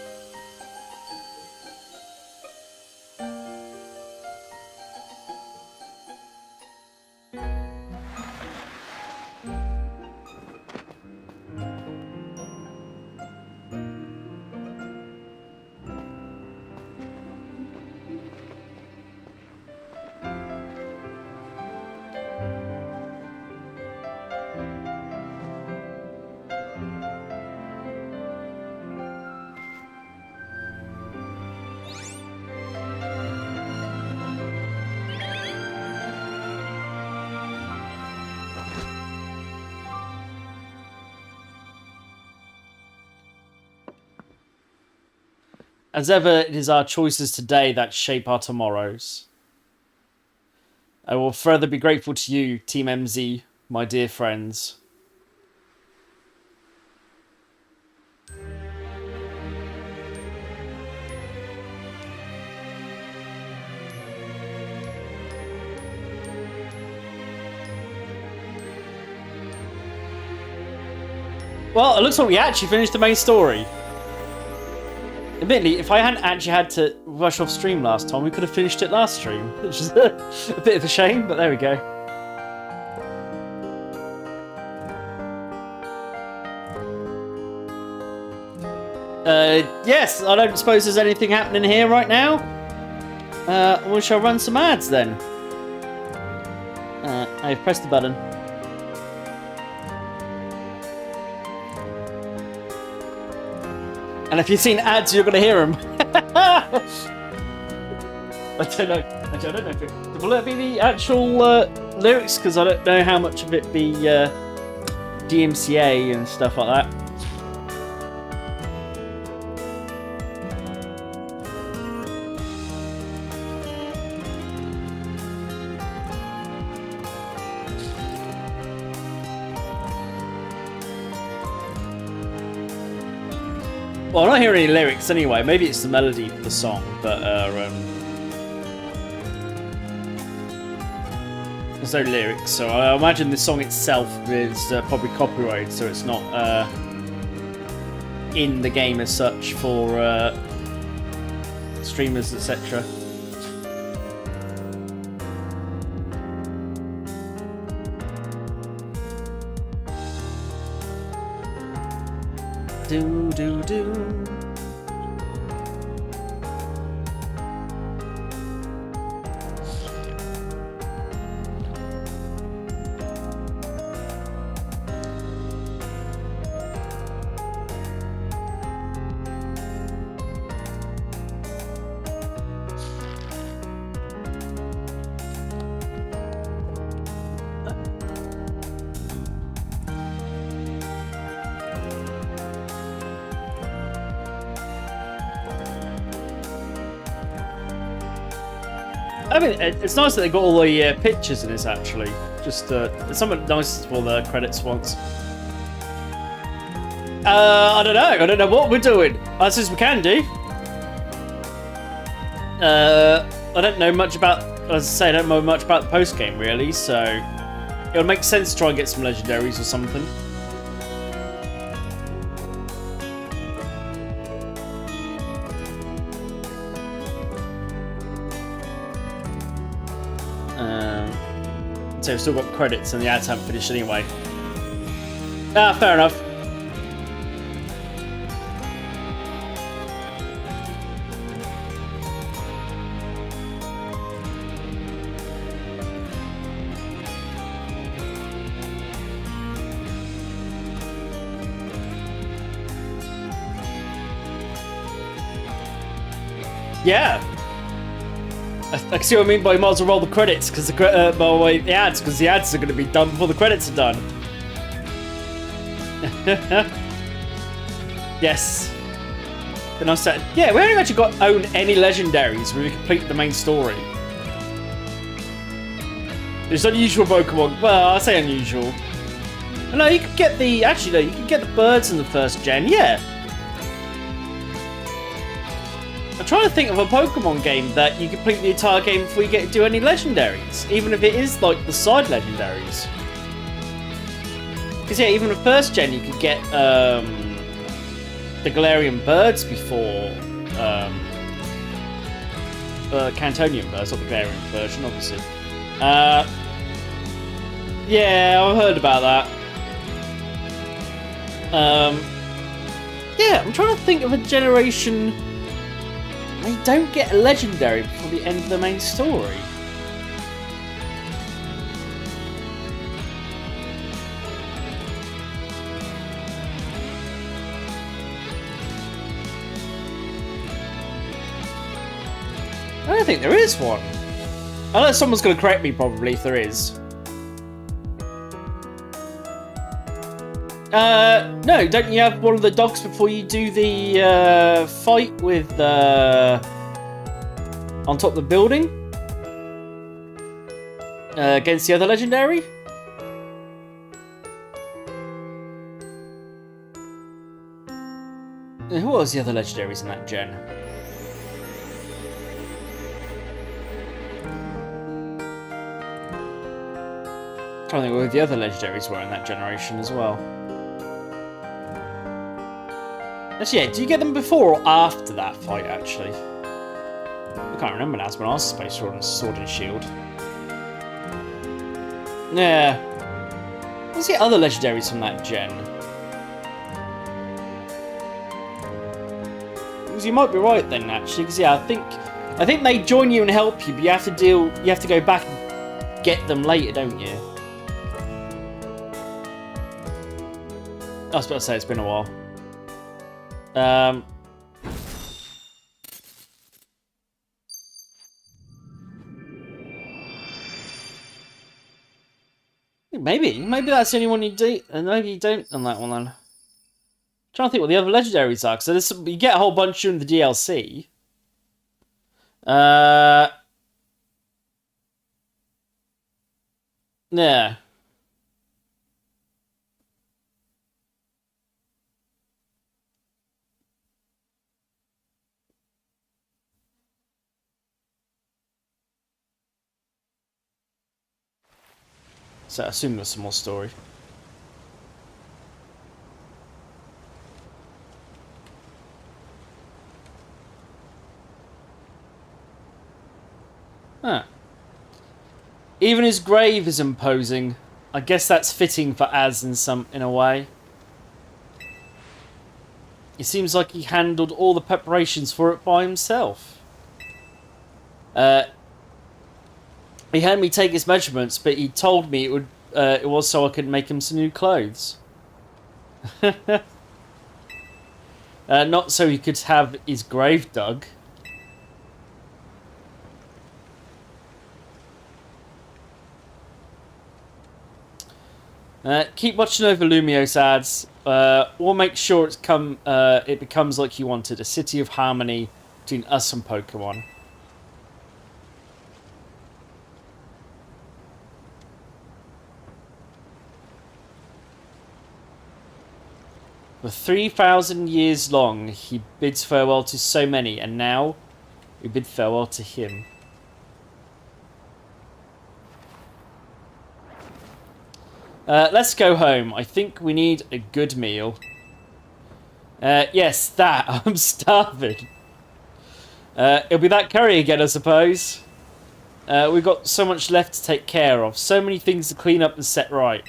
As ever, it is our choices today that shape our tomorrows. I will further be grateful to you, Team MZ, my dear friends. Well, it looks like we actually finished the main story. Admittedly, if I hadn't actually had to rush off stream last time, we could have finished it last stream, which is a bit of a shame, but there we go. Yes, I don't suppose there's anything happening here right now. We shall run some ads then. I've pressed the button. And if you've seen ads, you're going to hear them. I don't know. Actually, I don't know if it... Will it be the actual lyrics? Because I don't know how much of it be DMCA and stuff like that. Well, I'm not hearing any lyrics anyway. Maybe it's the melody for the song, but there's no lyrics. So I imagine the song itself is probably copyrighted, so it's not in the game as such for streamers, etc. Do do do. I mean, it's nice that they got all the pictures in this, actually. Just, it's something nice for the credits once. I don't know what we're doing. That's as we can do. I don't know much about, as I say, I don't know much about the post game really, so it would make sense to try and get some legendaries or something. So we've still got credits and the ads haven't finished anyway. Ah, fair enough. Yeah. I see what I mean by you might as well roll the credits because the ads, because the ads are going to be done before the credits are done. Yes. Then I said, yeah, we haven't actually got own any legendaries when we complete the main story. It's unusual Pokemon. Well, I say unusual. No, you could get the you could get the birds in the first gen. Yeah. I'm trying to think of a Pokemon game that you complete the entire game before you get to do any legendaries, even if it is like the side legendaries. Because yeah, even the first gen you could get the Galarian birds before Cantonian birds, not the Galarian version, obviously. Yeah, I've heard about that. Yeah, I'm trying to think of a generation. They don't get a legendary before the end of the main story. I don't think there is one. Unless someone's going to correct me, probably, if there is. No, don't you have one of the dogs before you do the fight with on top of the building against the other legendary? Who was the other legendaries in that gen? I'm trying to think who the other legendaries were in that generation as well. Actually, yeah, do you get them before or after that fight, actually? I can't remember now, it's when I was Space Sword and Shield. Yeah. What's the other legendaries from that gen? Because you might be right then, actually, because yeah, I think they join you and help you, but you have to go back and get them later, don't you? I was about to say, it's been a while. Maybe that's the only one you do, and maybe you don't on that one then. I'm trying to think what the other legendaries are, because you get a whole bunch during the DLC. Yeah. So I assume there's some more story. Huh. Even his grave is imposing. I guess that's fitting for Az in a way. It seems like he handled all the preparations for it by himself. He had me take his measurements, but he told me it was so I could make him some new clothes. Not so he could have his grave dug. Keep watching over Lumiose ads. We'll make sure it becomes like you wanted, a city of harmony between us and Pokemon. For 3,000 years long, he bids farewell to so many, and now we bid farewell to him. Let's go home. I think we need a good meal. Yes, that. I'm starving. It'll be that curry again, I suppose. We've got so much left to take care of. So many things to clean up and set right.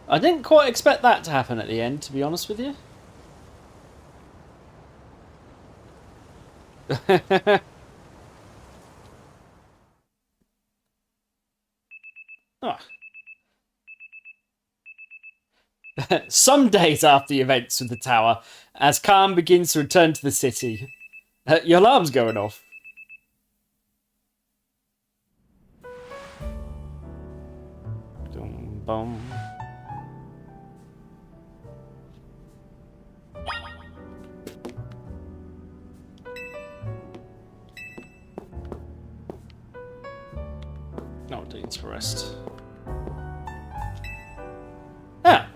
I didn't quite expect that to happen at the end, to be honest with you. Oh. Some days after the events with the tower, as calm begins to return to the city, your alarm's going off. Dum, bum. No, Dean's for rest. Ah!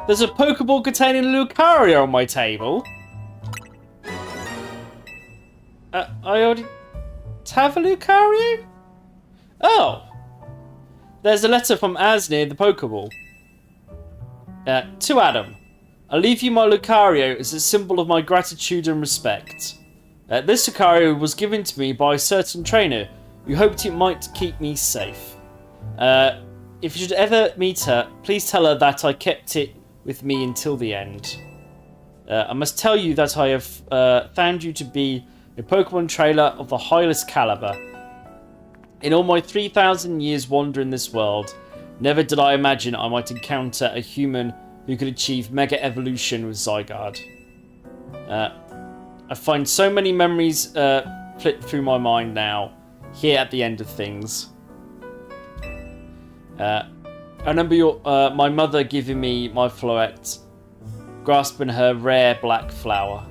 There's a Pokeball containing Lucario on my table. I already have a Lucario? Oh! There's a letter from Az near the Pokeball. To Adam. I leave you my Lucario as a symbol of my gratitude and respect. This Lucario was given to me by a certain trainer who hoped it might keep me safe. If you should ever meet her, please tell her that I kept it with me until the end. I must tell you that I have found you to be a Pokemon trainer of the highest caliber. In all my 3,000 years wandering this world, never did I imagine I might encounter a human who could achieve Mega Evolution with Zygarde. I find so many memories flit through my mind now, here at the end of things. I remember my mother giving me my floret, grasping her rare black flower.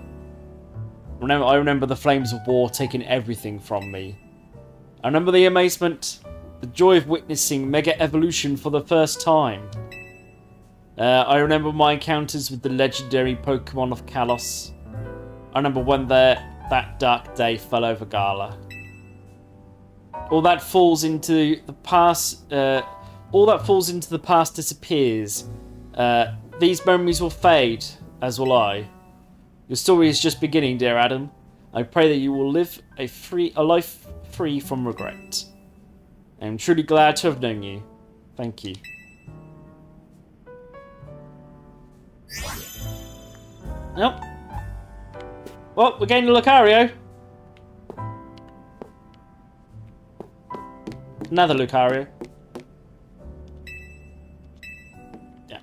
I remember the flames of war taking everything from me. I remember the amazement, the joy of witnessing Mega Evolution for the first time. I remember my encounters with the legendary Pokemon of Kalos. I remember when that dark day fell over Gala. All that falls into the past. All that falls into the past disappears. These memories will fade, as will I. Your story is just beginning, dear Adam. I pray that you will live a life free from regret. I am truly glad to have known you. Thank you. Nope. Well, we're getting to Lucario. Another Lucario. Yeah.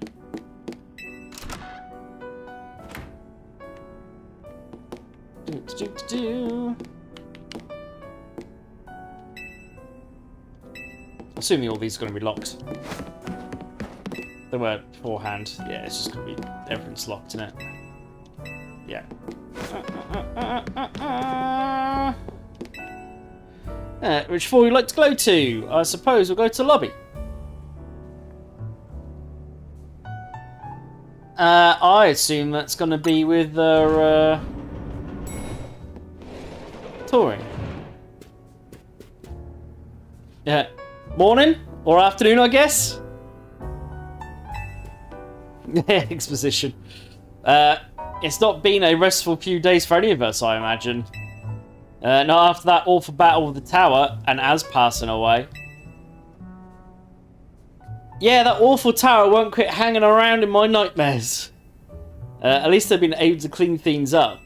Assuming all these are going to be locked. They were beforehand. Yeah, it's just going to be everything's locked, isn't it? Yeah. Which floor would you like to go to? I suppose we'll go to the lobby. I assume that's going to be with touring. Yeah. Morning or afternoon, I guess. Exposition. It's not been a restful few days for any of us, I imagine. Not after that awful battle with the tower and Az passing away. Yeah, that awful tower won't quit hanging around in my nightmares. At least they've been able to clean things up.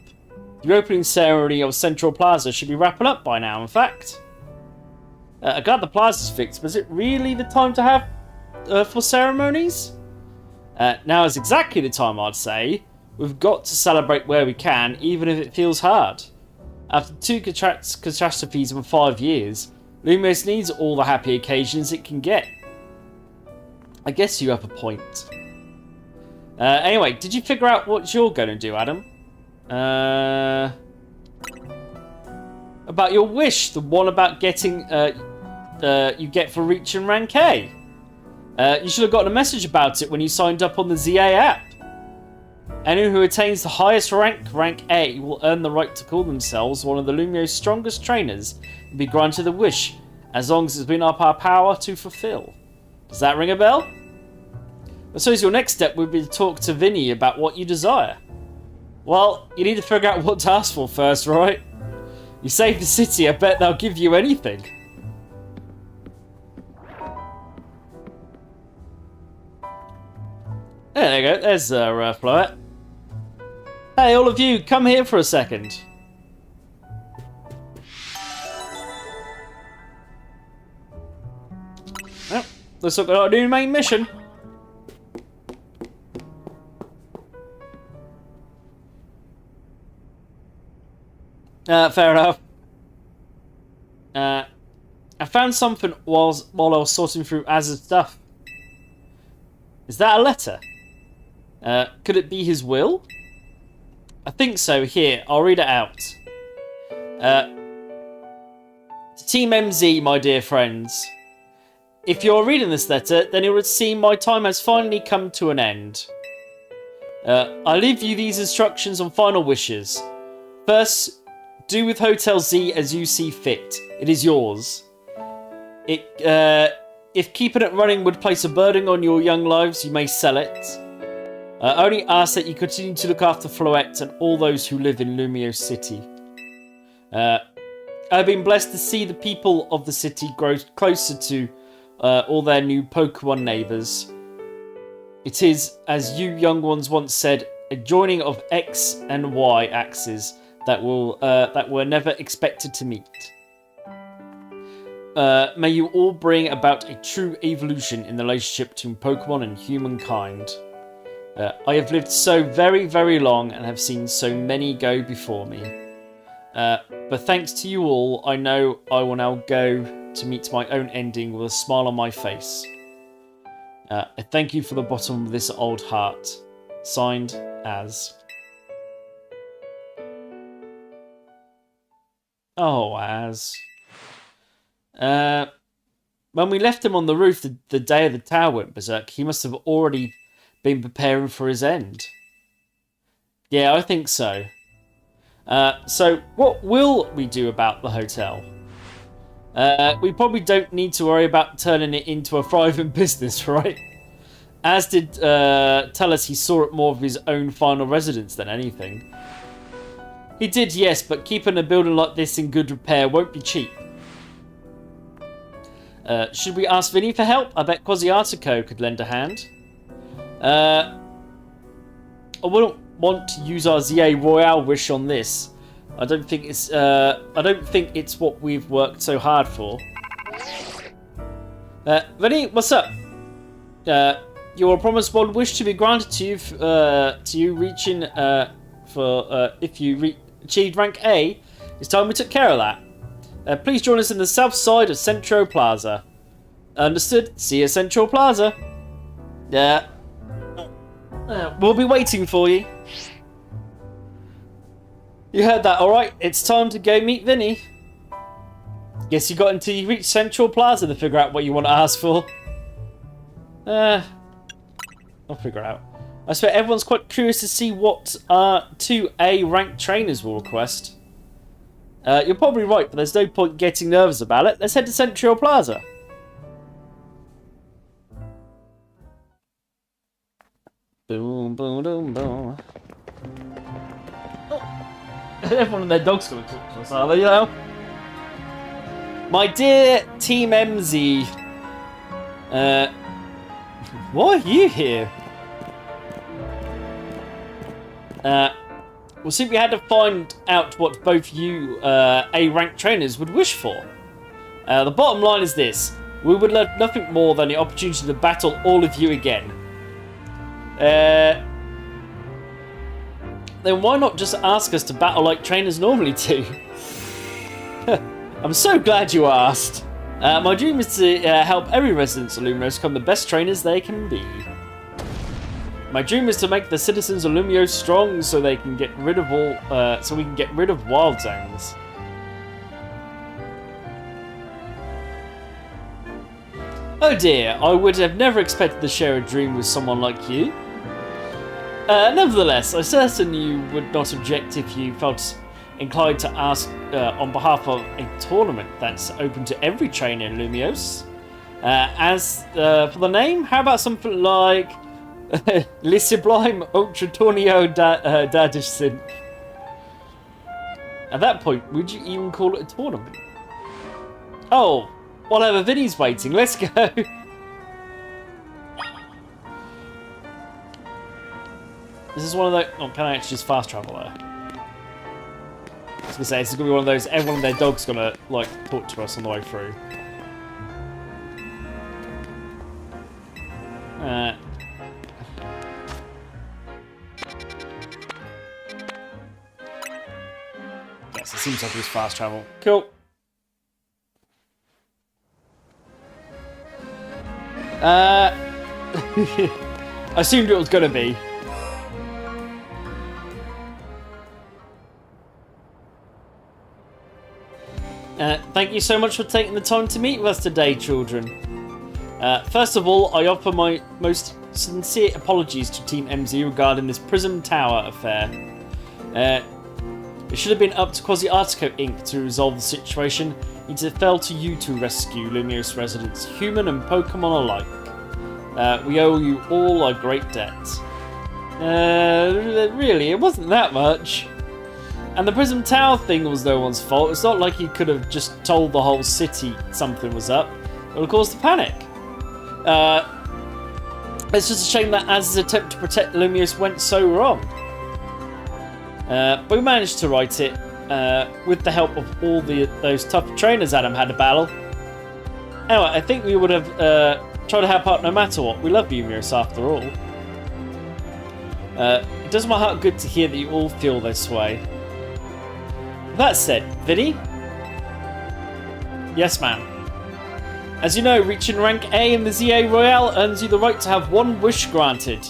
The opening ceremony of Central Plaza should be wrapping up by now, in fact. I'm glad the plaza's fixed, but is it really the time to have for ceremonies? Now is exactly the time, I'd say. We've got to celebrate where we can, even if it feels hard. After 2 catastrophes in 5 years, Lumiose needs all the happy occasions it can get. I guess you have a point. Anyway, did you figure out what you're going to do, Adam? About your wish, the one about getting you get for reaching rank A. You should have gotten a message about it when you signed up on the Z-A app. Anyone who attains the highest rank A, will earn the right to call themselves one of the Lumiose's strongest trainers and be granted the wish, as long as it's been up our power to fulfill. Does that ring a bell? I suppose your next step would be to talk to Vinny about what you desire. Well, you need to figure out what to ask for first, right? You save the city, I bet they'll give you anything. There you go, there's Floette. Hey, all of you, come here for a second. Well, looks like we've got a new main mission. Fair enough. I found something while I was sorting through Az's stuff. Is that a letter? Could it be his will? I think so. Here, I'll read it out. To Team MZ, my dear friends. If you're reading this letter, then it would seem my time has finally come to an end. I leave you these instructions on final wishes. First, do with Hotel Z as you see fit. It is yours. If keeping it running would place a burden on your young lives, you may sell it. I only ask that you continue to look after Floette and all those who live in Lumiose City. I've been blessed to see the people of the city grow closer to all their new Pokémon neighbours. It is, as you young ones once said, a joining of X and Y axes that were never expected to meet. May you all bring about a true evolution in the relationship between Pokemon and humankind. I have lived so very, very long and have seen so many go before me. But thanks to you all, I know I will now go to meet my own ending with a smile on my face. I thank you from the bottom of this old heart. Signed, Az. Oh, Az. When we left him on the roof the day of the tower went berserk, he must have already been preparing for his end. Yeah, I think so. So, what will we do about the hotel? We probably don't need to worry about turning it into a thriving business, right? Az did tell us he saw it more of his own final residence than anything. He did, yes, but keeping a building like this in good repair won't be cheap. Should we ask Vinny for help? I bet Quasiartico could lend a hand. I wouldn't want to use our Z-A Royale wish on this. I don't think it's what we've worked so hard for. Vinny, what's up? You were promised one wish to be granted to you, reaching if you achieved rank A. It's time we took care of that. Please join us in the south side of Central Plaza. Understood. See you at Central Plaza. Yeah. We'll be waiting for you. You heard that, alright? It's time to go meet Vinny. Guess you got until you reach Central Plaza to figure out what you want to ask for. I'll figure out. I swear everyone's quite curious to see what our 2A ranked trainers will request. You're probably right, but there's no point getting nervous about it. Let's head to Central Plaza. Boom, boom, boom, boom. Oh. Everyone and their dog's going to talk to us, are they, you know? My dear Team MZ, Why are you here? Well, see, we had to find out what both you A-rank trainers would wish for. The bottom line is this. We would love nothing more than the opportunity to battle all of you again. Then why not just ask us to battle like trainers normally do? I'm so glad you asked. My dream is to help every resident of Lumiose become the best trainers they can be. My dream is to make the citizens of Lumiose strong so they can get rid of all, so we can get rid of wild zones. Oh dear, I would have never expected to share a dream with someone like you. Nevertheless, I certainly would not object if you felt inclined to ask on behalf of a tournament that's open to every trainer in Lumiose. As for the name, how about something like Le Sublime Ultra Torneo Dadishsin? At that point, would you even call it a tournament? Oh, whatever, Vinny's waiting, let's go! This is one of the... Oh, can I actually just fast travel there? I was going to say, this is going to be one of those... Everyone and their dog's going to, like, talk to us on the way through. Yes, it seems like it was fast travel. Cool. I assumed it was going to be. Thank you so much for taking the time to meet with us today, children. First of all, I offer my most sincere apologies to Team MZ regarding this Prism Tower affair. It should have been up to Quasi-Artico Inc. to resolve the situation. It fell to you to rescue Lumiose residents, human and Pokemon alike. We owe you all a great debt. Really, it wasn't that much. And the Prism Tower thing was no one's fault. It's not like he could have just told the whole city something was up. It would have caused a panic. It's just a shame that Az's attempt to protect Lumiose went so wrong. But we managed to right it with the help of all those tough trainers Adam had to battle. Anyway, I think we would have tried to help out no matter what. We love Lumiose after all. It does my heart good to hear that you all feel this way. That said, Vinny? Yes, ma'am. As you know, reaching rank A in the Z-A Royale earns you the right to have one wish granted.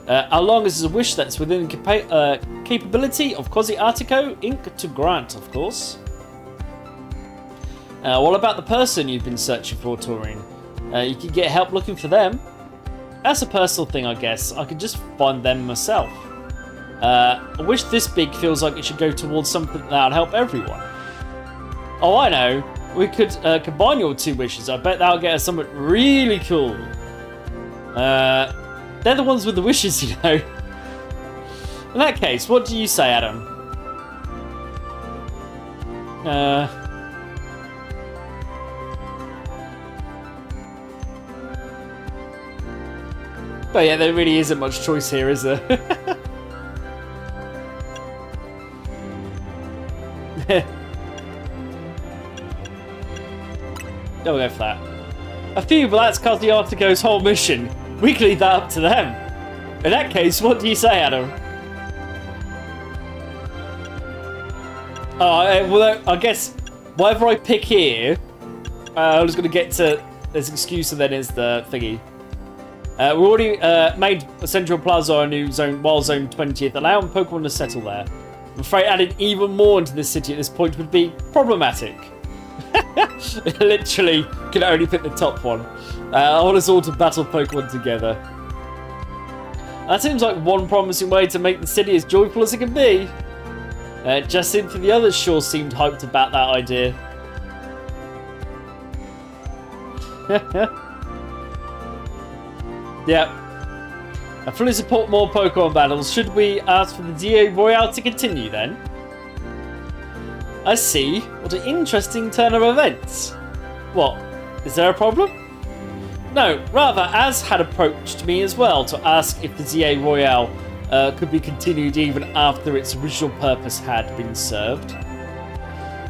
As long as it's a wish that's within the capability of Quasi-Artico Inc. to grant, of course. What about the person you've been searching for, Taurine? You could get help looking for them. That's a personal thing, I guess. I could just find them myself. A wish this big feels like it should go towards something that would help everyone. Oh, I know. We could combine your two wishes. I bet that'll get us something really cool. They're the ones with the wishes, you know. In that case, what do you say, Adam? But yeah, there really isn't much choice here, is there? Don't go for that. A few, but that's Quasi-Artico's whole mission. We can leave that up to them. In that case, what do you say, Adam? Well, I guess whatever I pick here, I was going to get to this excuse, and then is the thingy. We already made Central Plaza a new zone, Wild Zone 20th, allowing Pokemon to settle there. I'm afraid adding even more into this city at this point would be problematic. Literally, can only pick the top one. I want us all to battle Pokemon together. That seems like one promising way to make the city as joyful as it can be. Jacinth and the others sure seemed hyped about that idea. Yeah. I fully support more Pokemon battles. Should we ask for the Z-A Royale to continue then? I see. What an interesting turn of events. What? Is there a problem? No, rather, Az had approached me as well to ask if the ZA Royale could be continued even after its original purpose had been served.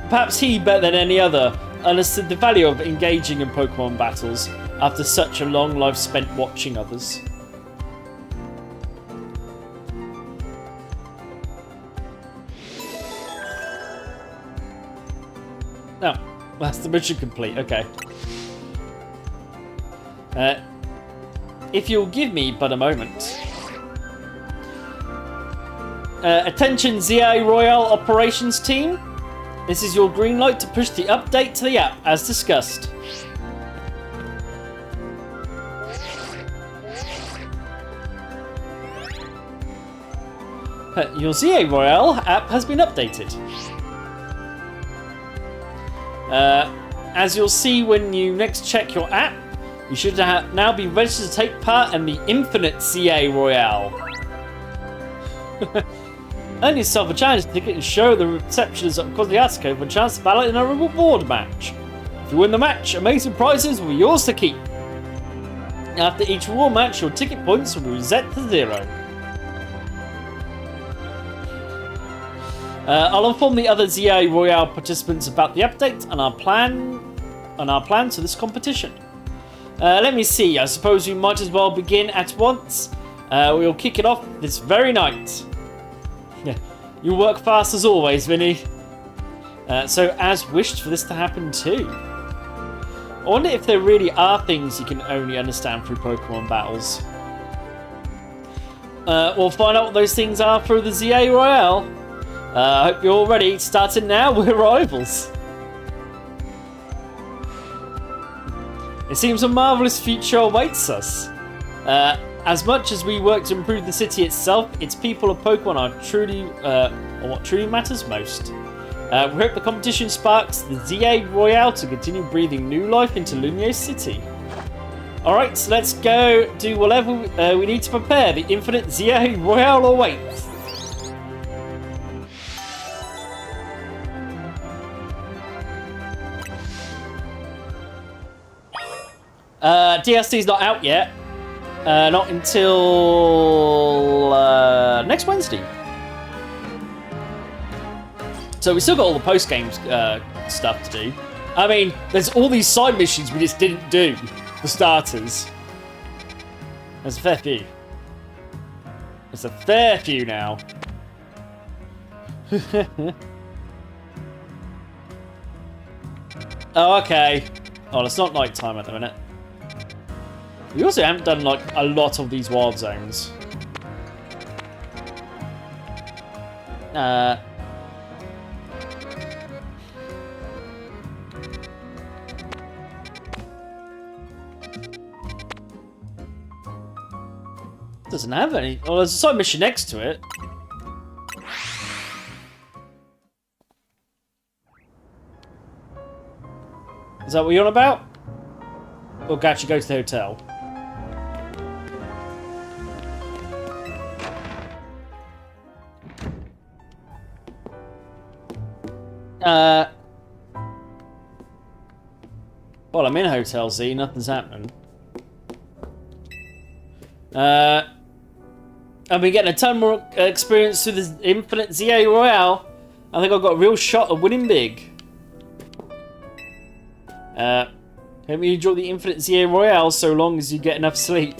Perhaps he, better than any other, understood the value of engaging in Pokemon battles after such a long life spent watching others. No, that's the mission complete, okay. If you'll give me but a moment. Attention ZA Royale Operations Team. This is your green light to push the update to the app, as discussed. Your ZA Royale app has been updated. As you'll see when you next check your app, you should now be registered to take part in the Infinite ZA Royale. Earn yourself a challenge ticket and show the receptionist at Cosmiatico for a chance to ballot in a reward match. If you win the match, amazing prizes will be yours to keep. After each reward match, your ticket points will be reset to 0. I'll inform the other ZA Royale participants about the update and our plans for this competition. Let me see. I suppose we might as well begin at once. We'll kick it off this very night. You work fast as always, Vinny. So as wished for this to happen too. I wonder if there really are things you can only understand through Pokemon battles. We'll find out what those things are through the ZA Royale. I hope you're all ready. Starting now, we're rivals. It seems a marvellous future awaits us. As much as we work to improve the city itself, its people of Pokemon are what truly matters most. We hope the competition sparks the ZA Royale to continue breathing new life into Lumiose City. Alright, so let's go do whatever we need to prepare. The Infinite ZA Royale awaits. DLC's not out yet. Not until next Wednesday. So we still got all the post-game stuff to do. I mean, there's all these side missions we just didn't do, for starters. There's a fair few. There's a fair few now. Oh, okay. Oh, it's not night time at the minute. We also haven't done like a lot of these wild zones. Doesn't have any. Oh, there's a side mission next to it. Is that what you're on about? We'll actually go to the hotel. Well, I'm in Hotel Z, nothing's happening. I've been getting a ton more experience through the Infinite ZA Royale. I think I've got a real shot of winning big. Hope you enjoy the Infinite ZA Royale so long as you get enough sleep.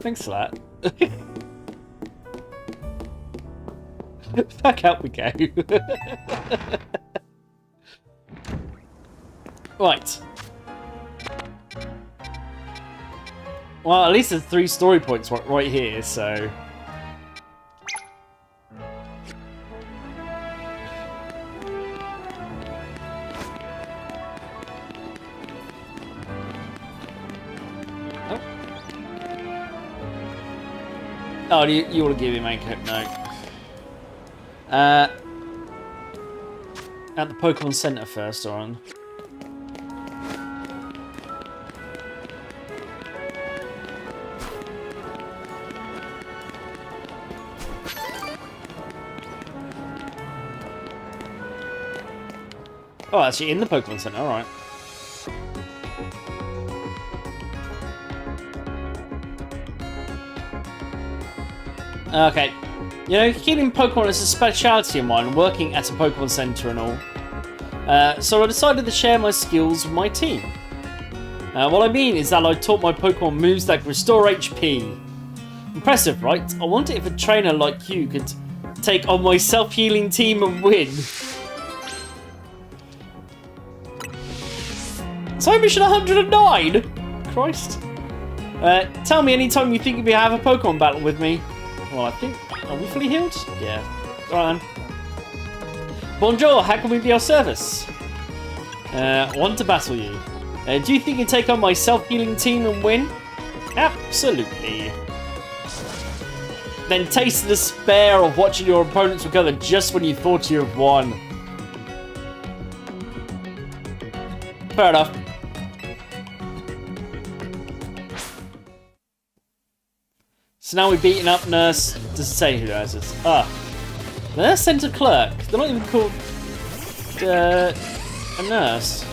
Thanks for that. Back out we go. Right. Well, at least there's 3 story points right here, so... Oh, you want to give him a no. At the Pokemon Center first, on. Oh, actually, in the Pokemon Center. All right. Okay. You know, healing Pokemon is a speciality of mine, working at a Pokemon Center and all. So I decided to share my skills with my team. What I mean is that I taught my Pokemon moves that restore HP. Impressive, right? I wonder if a trainer like you could take on my self-healing team and win. So mission 109! Christ. Tell me anytime you think you have a Pokemon battle with me. Well, I think... Are we fully healed? Yeah. Alright then. Bonjour, how can we be of service? Want to battle you. Do you think you can take on my self-healing team and win? Absolutely. Then taste the despair of watching your opponents recover just when you thought you have won. Fair enough. So now we've beaten up Nurse. Does it say who Nurse is? Ah. The Nurse Centre Clerk. They're not even called a nurse.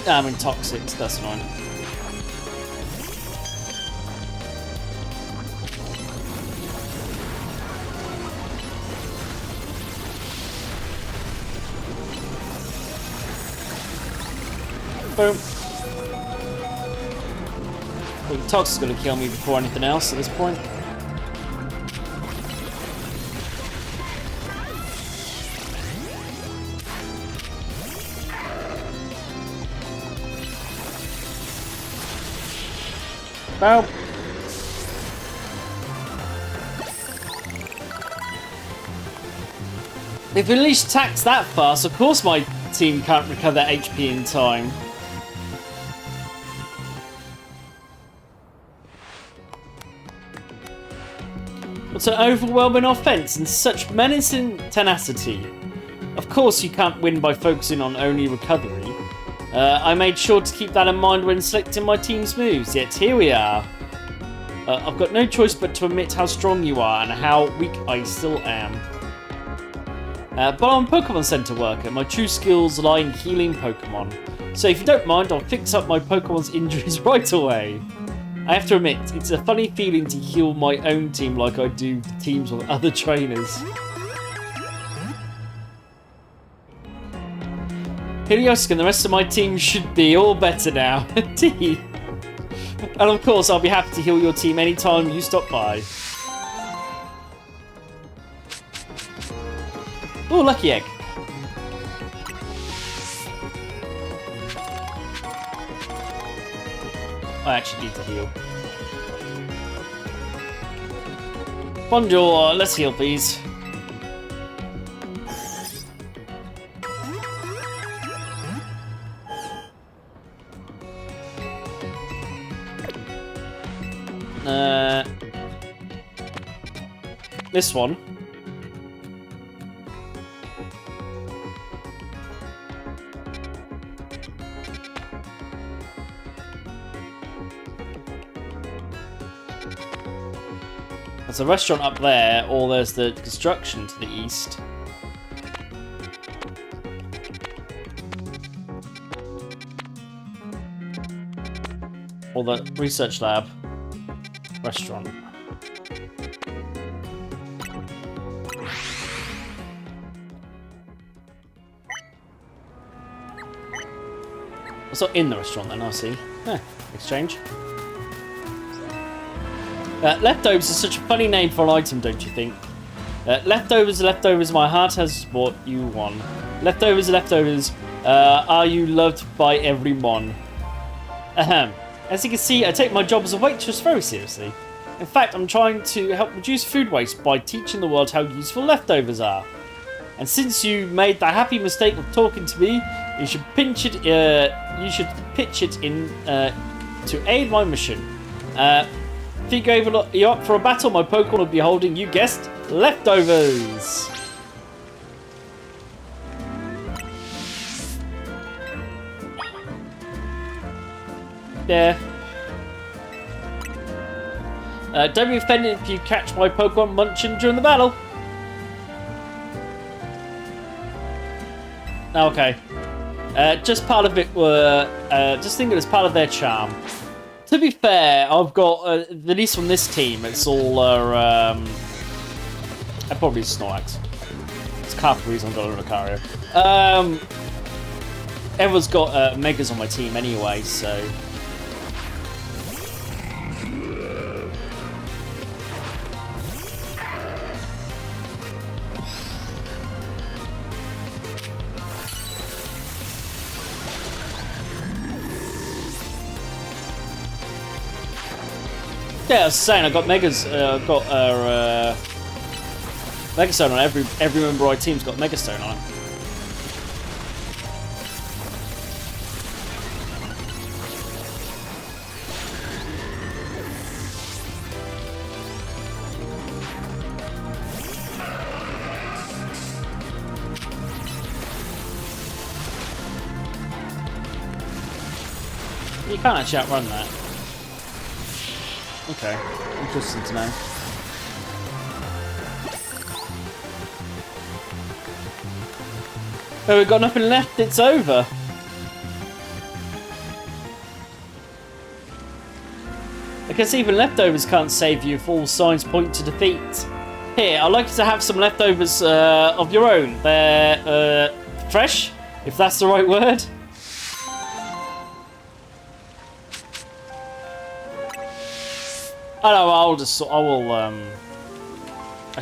I'm in toxics, that's fine. Boom. Well, the toxic's gonna kill me before anything else at this point. Bow. If at least attacks that fast, of course my team can't recover HP in time. What's an overwhelming offense and such menacing tenacity? Of course you can't win by focusing on only recovery. I made sure to keep that in mind when selecting my team's moves, yet here we are. I've got no choice but to admit how strong you are and how weak I still am. But I'm a Pokemon Center worker. My true skills lie in healing Pokemon. So if you don't mind, I'll fix up my Pokemon's injuries right away. I have to admit, it's a funny feeling to heal my own team like I do teams of other trainers. Helios and the rest of my team should be all better now. Indeed. And of course, I'll be happy to heal your team anytime you stop by. Oh, lucky egg. I actually need to heal. Bonjour, let's heal, please. This one. There's a restaurant up there, or there's the construction to the east. Or the research lab. Restaurant. It's not in the restaurant then, I see. Exchange. Leftovers is such a funny name for an item, don't you think? Leftovers, leftovers, my heart has brought you one. Leftovers, leftovers, are you loved by everyone? Ahem. As you can see, I take my job as a waitress very seriously. In fact, I'm trying to help reduce food waste by teaching the world how useful leftovers are. And since you made the happy mistake of talking to me, you should pitch it in to aid my mission. If you're up for a battle, my Pokemon will be holding, you guessed, leftovers. Yeah. Don't be offended if you catch my Pokemon munching during the battle. Okay. Just part of it were... just think it was part of their charm. To be fair, I've got... at least from this team, it's all... probably Snorlax. It's half the reason I've got a Lucario. Everyone's got Megas on my team anyway, so... Yeah, I was saying, I got Megas. I've got Megastone on every member of my team's got Megastone on it. You can't actually outrun that. Okay, interesting to know. Oh, we've got nothing left, it's over. I guess even leftovers can't save you if all signs point to defeat. Here, I'd like you to have some leftovers of your own. They're fresh, if that's the right word. I know, that's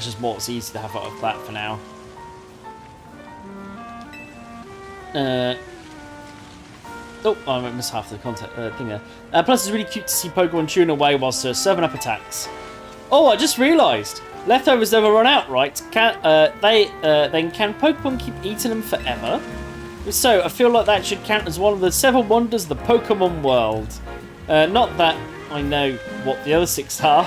just more, it's easy to have out of that for now. Oh, I missed half the content thing there. Plus, it's really cute to see Pokemon chewing away whilst serving up attacks. Oh, I just realised. Leftovers never run out, right? Then can Pokemon keep eating them forever? If so, I feel like that should count as one of the 7 wonders of the Pokemon world. Not that I know what the other 6 are.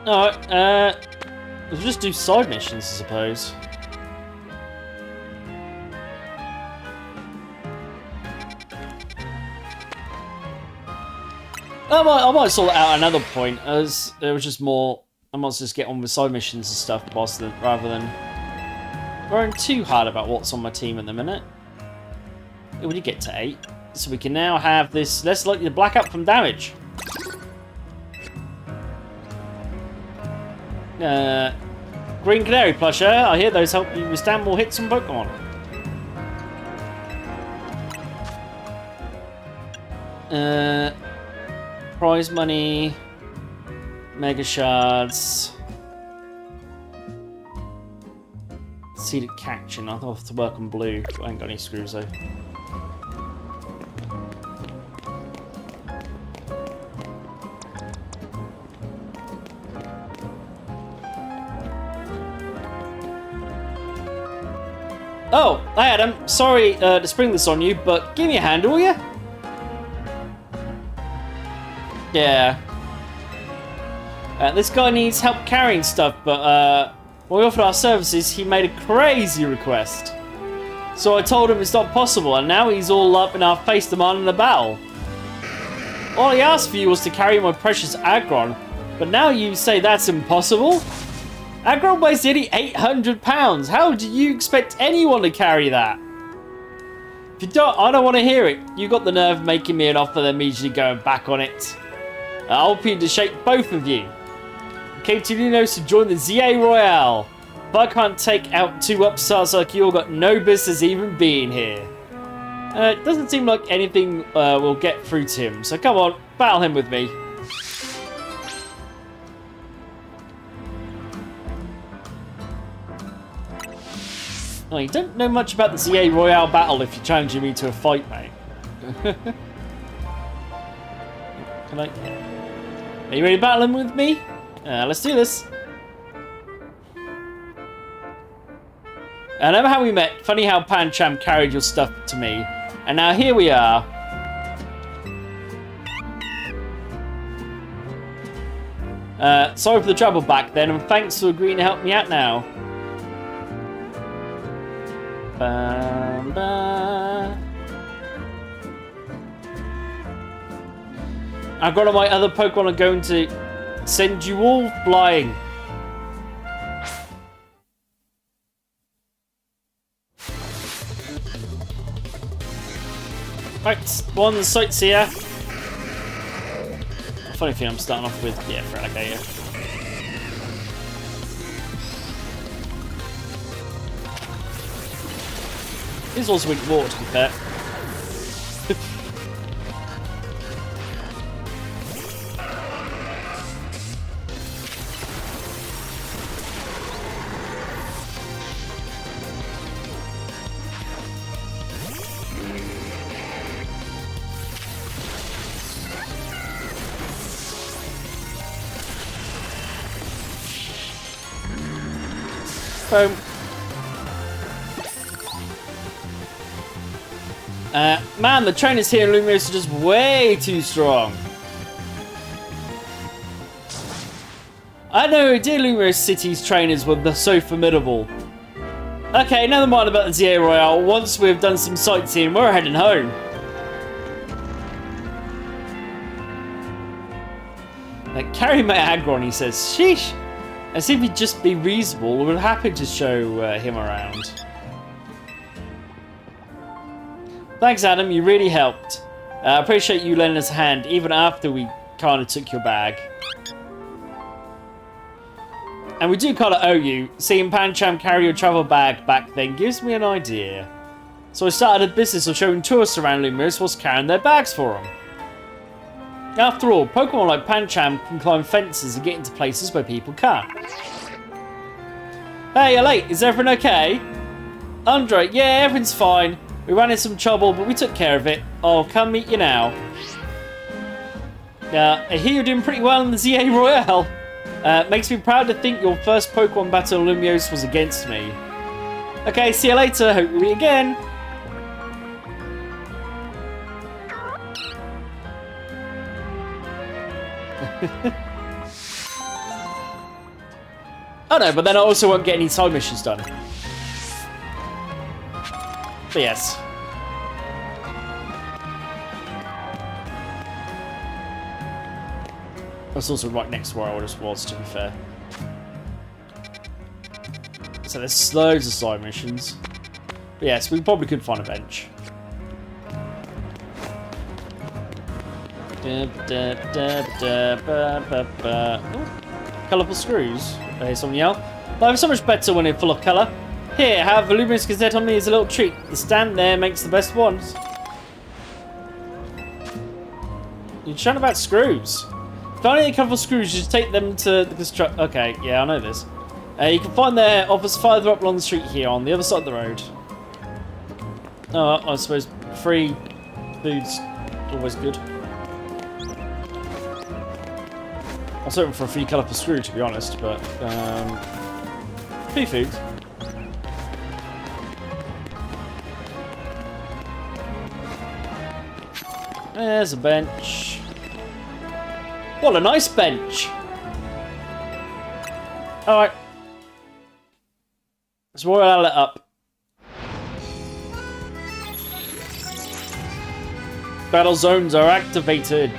Alright, we'll just do side missions, I suppose. I might sort it out at another point, as there was just more. I might just get on with side missions and stuff, rather than worrying too hard about what's on my team at the minute. We did get to 8, so we can now have this less likely to black out from damage. Green Canary plushie. I hear those help you withstand more hits from Pokemon. Prize money, Mega Shards, Seeded Catching. I'll have to work on blue. I ain't got any screws though. Oh, hey Adam, sorry to spring this on you, but give me a hand, will you? Yeah. This guy needs help carrying stuff, but when we offered our services, he made a crazy request. So I told him it's not possible, and now he's all up in our face demanding a battle. All he asked for you was to carry my precious Aggron, but now you say that's impossible? Aggron weighs nearly 800 pounds. How do you expect anyone to carry that? If you don't, I don't want to hear it. You got the nerve making me an offer, then immediately going back on it. I'll be to shake both of you. I came to Lumiose to join the Z-A Royale. If I can't take out 2 upstarts like you, all got no business even being here. It doesn't seem like anything will get through to him, so come on, battle him with me. Oh, you don't know much about the Z-A Royale battle if you're challenging me to a fight, mate. Can I? Are you ready to battle him with me? Let's do this. I remember how we met. Funny how Pancham carried your stuff to me. And now here we are. Sorry for the trouble back then, and thanks for agreeing to help me out now. Bam, bam. I've got all my other Pokemon are going to send you all flying. Right, one sightseer. Funny thing, I'm starting off with, yeah, Feraligatr. He's also weak to water, to be fair. Boom. Man, the trainers here in Lumiose are just way too strong. I know, dear Lumiose City's trainers were so formidable. Okay, never mind about the Z-A Royale. Once we've done some sightseeing, we're heading home. Carry my Agron, he says. Sheesh. As if he'd just be reasonable, we're happy to show him around. Thanks, Adam. You really helped. I appreciate you lending us a hand, even after we kind of took your bag. And we do kind of owe you. Seeing Pancham carry your travel bag back then gives me an idea. So I started a business of showing tourists around Lumiose whilst carrying their bags for them. After all, Pokemon like Pancham can climb fences and get into places where people can't. Hey, you're late. Is everything okay? Andre, yeah, everything's fine. We ran into some trouble, but we took care of it. I'll come meet you now. I hear you're doing pretty well in the Z-A Royale. Makes me proud to think your first Pokemon battle in Lumiose was against me. Okay, see you later. Hope we meet again. Oh no, but then I also won't get any side missions done. But yes. That's also right next to where I just was, to be fair. So there's loads of side missions. But yes, we probably could find a bench. Colourful screws. I hear someone yell. Life is so much better when it's full of colour. Here, have a Lumiose Gazette on me as a little treat. The stand there makes the best ones. You're chatting about screws. If only any colourful screws, you just take them to the construct. Okay, yeah, I know this. You can find their office farther up along the street here, on the other side of the road. Oh, I suppose free food's always good. I was hoping for a free colourful screw, to be honest, but free food. There's a bench. What a nice bench! Alright. Let's royal it up. Battle zones are activated.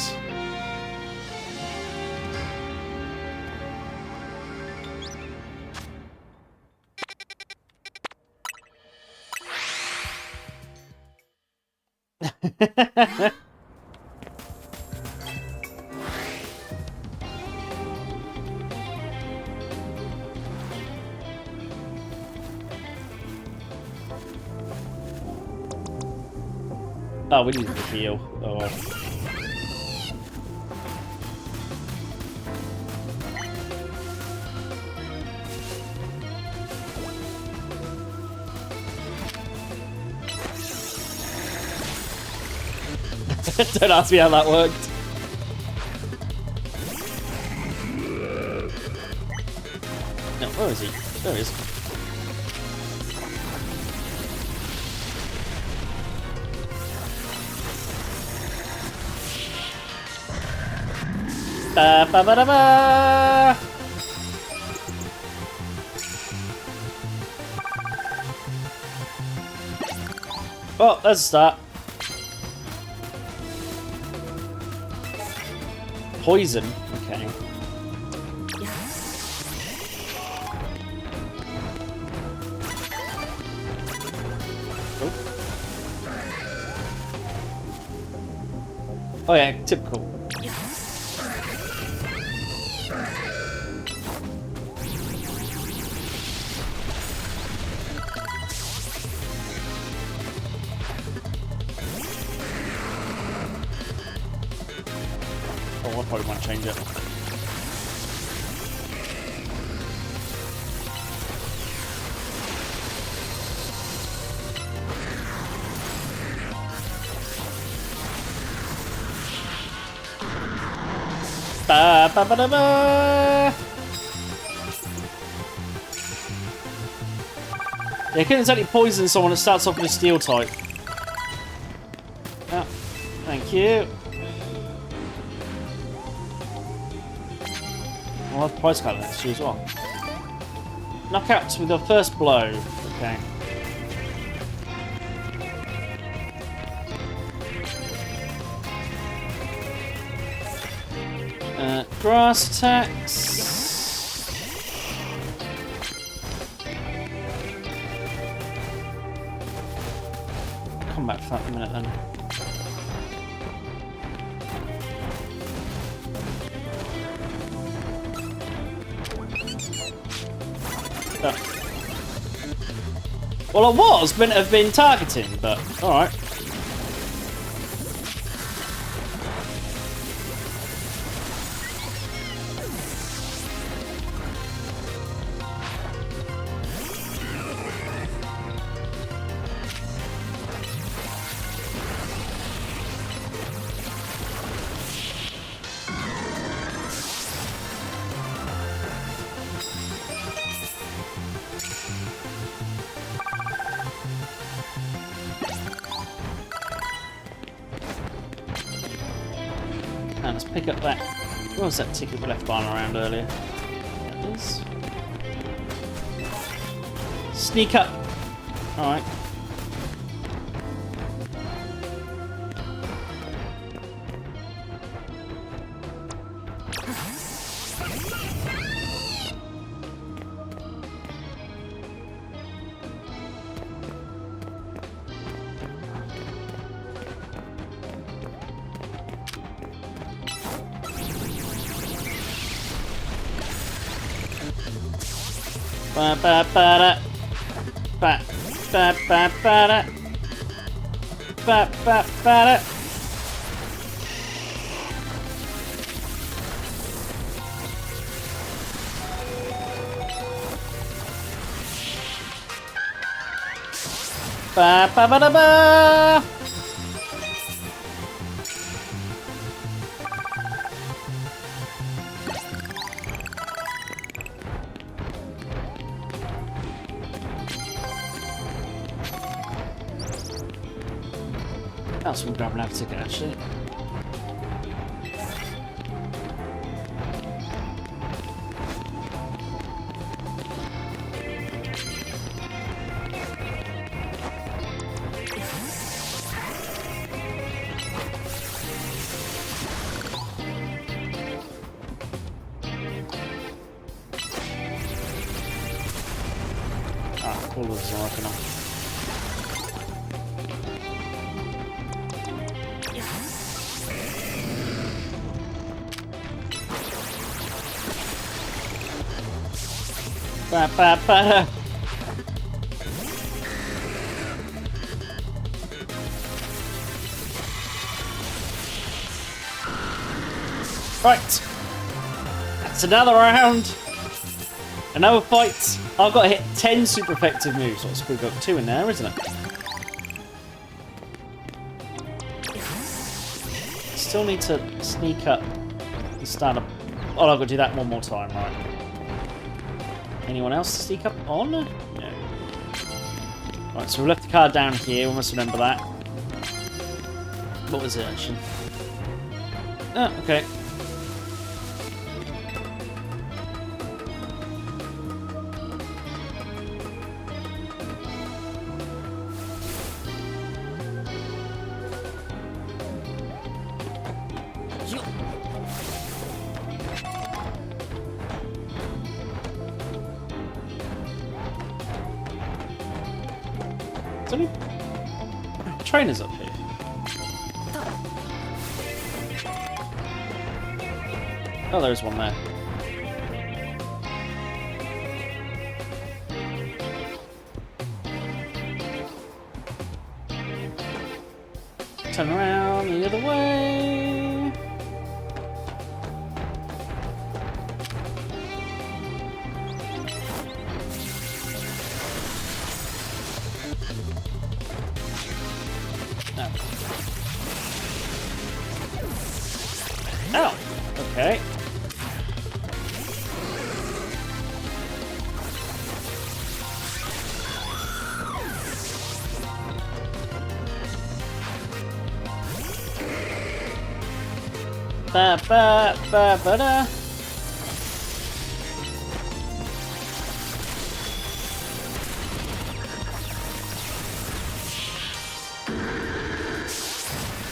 Oh, we need to heal. Oh well. Don't ask me how that worked. Where is he? There he is. Ba ba ba da ba. Oh, there's a start. Poison. Okay. Oh yeah, typical. Oh, I probably want to change it. Ba ba ba da ba. Yeah, you couldn't exactly poison someone that starts off with a steel type. Oh, thank you. I'll have price card next to you as well. Knockouts with the first blow. Okay. Grass attacks. Come back for that in a minute then. Well, I was meant to have been targeting, but alright. And let's pick up that. What was that ticket we left lying around earlier? There it is. Sneak up. Alright. Ba ba ba da. Ba ba ba ba da. Ba ba ba da. Ba ba ba da ba. That's from grabbing that ticket actually. Ah, all of this is working on. Ba ba ba. Right. That's another round. Another fight. I've got to hit 10 super effective moves. What's we've got 2 in there, isn't it? Still need to sneak up and stand up. Oh, I've got to do that one more time, right? Anyone else to sneak up on? No. Right, so we left the card down here. We must remember that. What was it, actually? Oh, okay. Is there any trainers up here? Oh, there's one there. Turn around the other way. Oh. Ow. Okay. Ba ba ba ba da.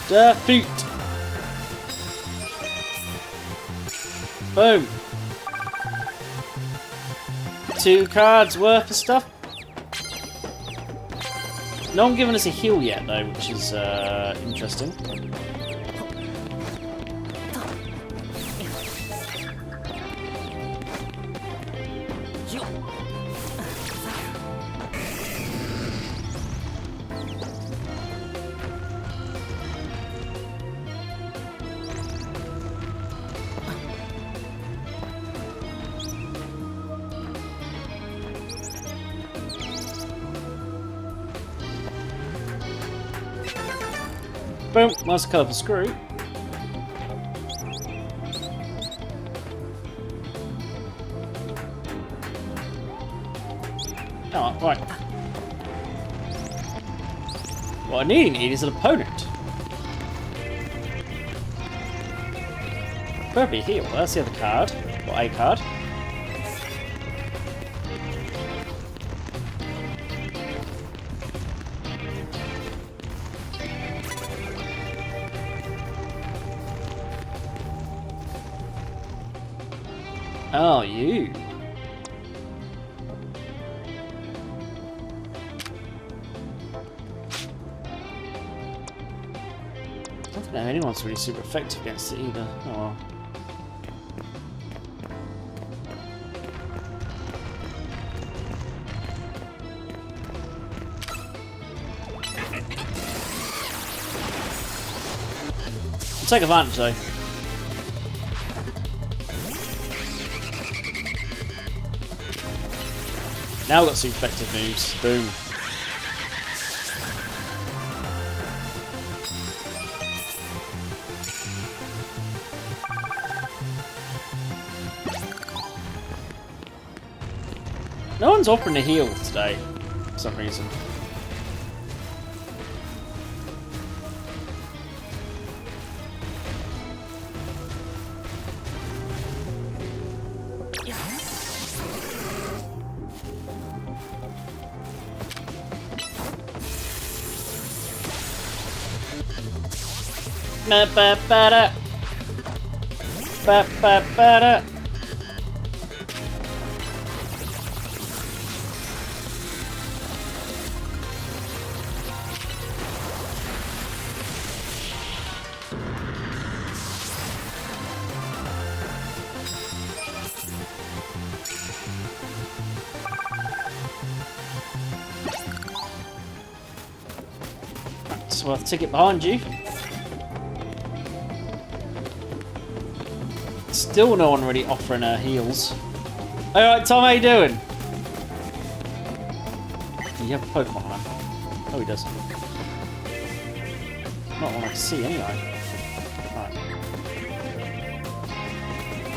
Defeat. Boom. 2 cards worth of stuff. No one giving us a heal yet though, which is interesting. Boom, nice colourful screw. Oh, right. What I need is an opponent. Better be heal. That's the other card. Or a card. Oh, you. I don't think anyone's really super effective against it either. Oh well. I'll take advantage though. Now we've got some effective moves. Boom. No one's offering a heal today, for some reason. Ba ba ba da. Ba ba ba da. So I'll have to take it behind you. Still no one really offering heals. Alright, Tom, how you doing? You have a Pokemon, man. Oh, he does. Not one I can see, anyway.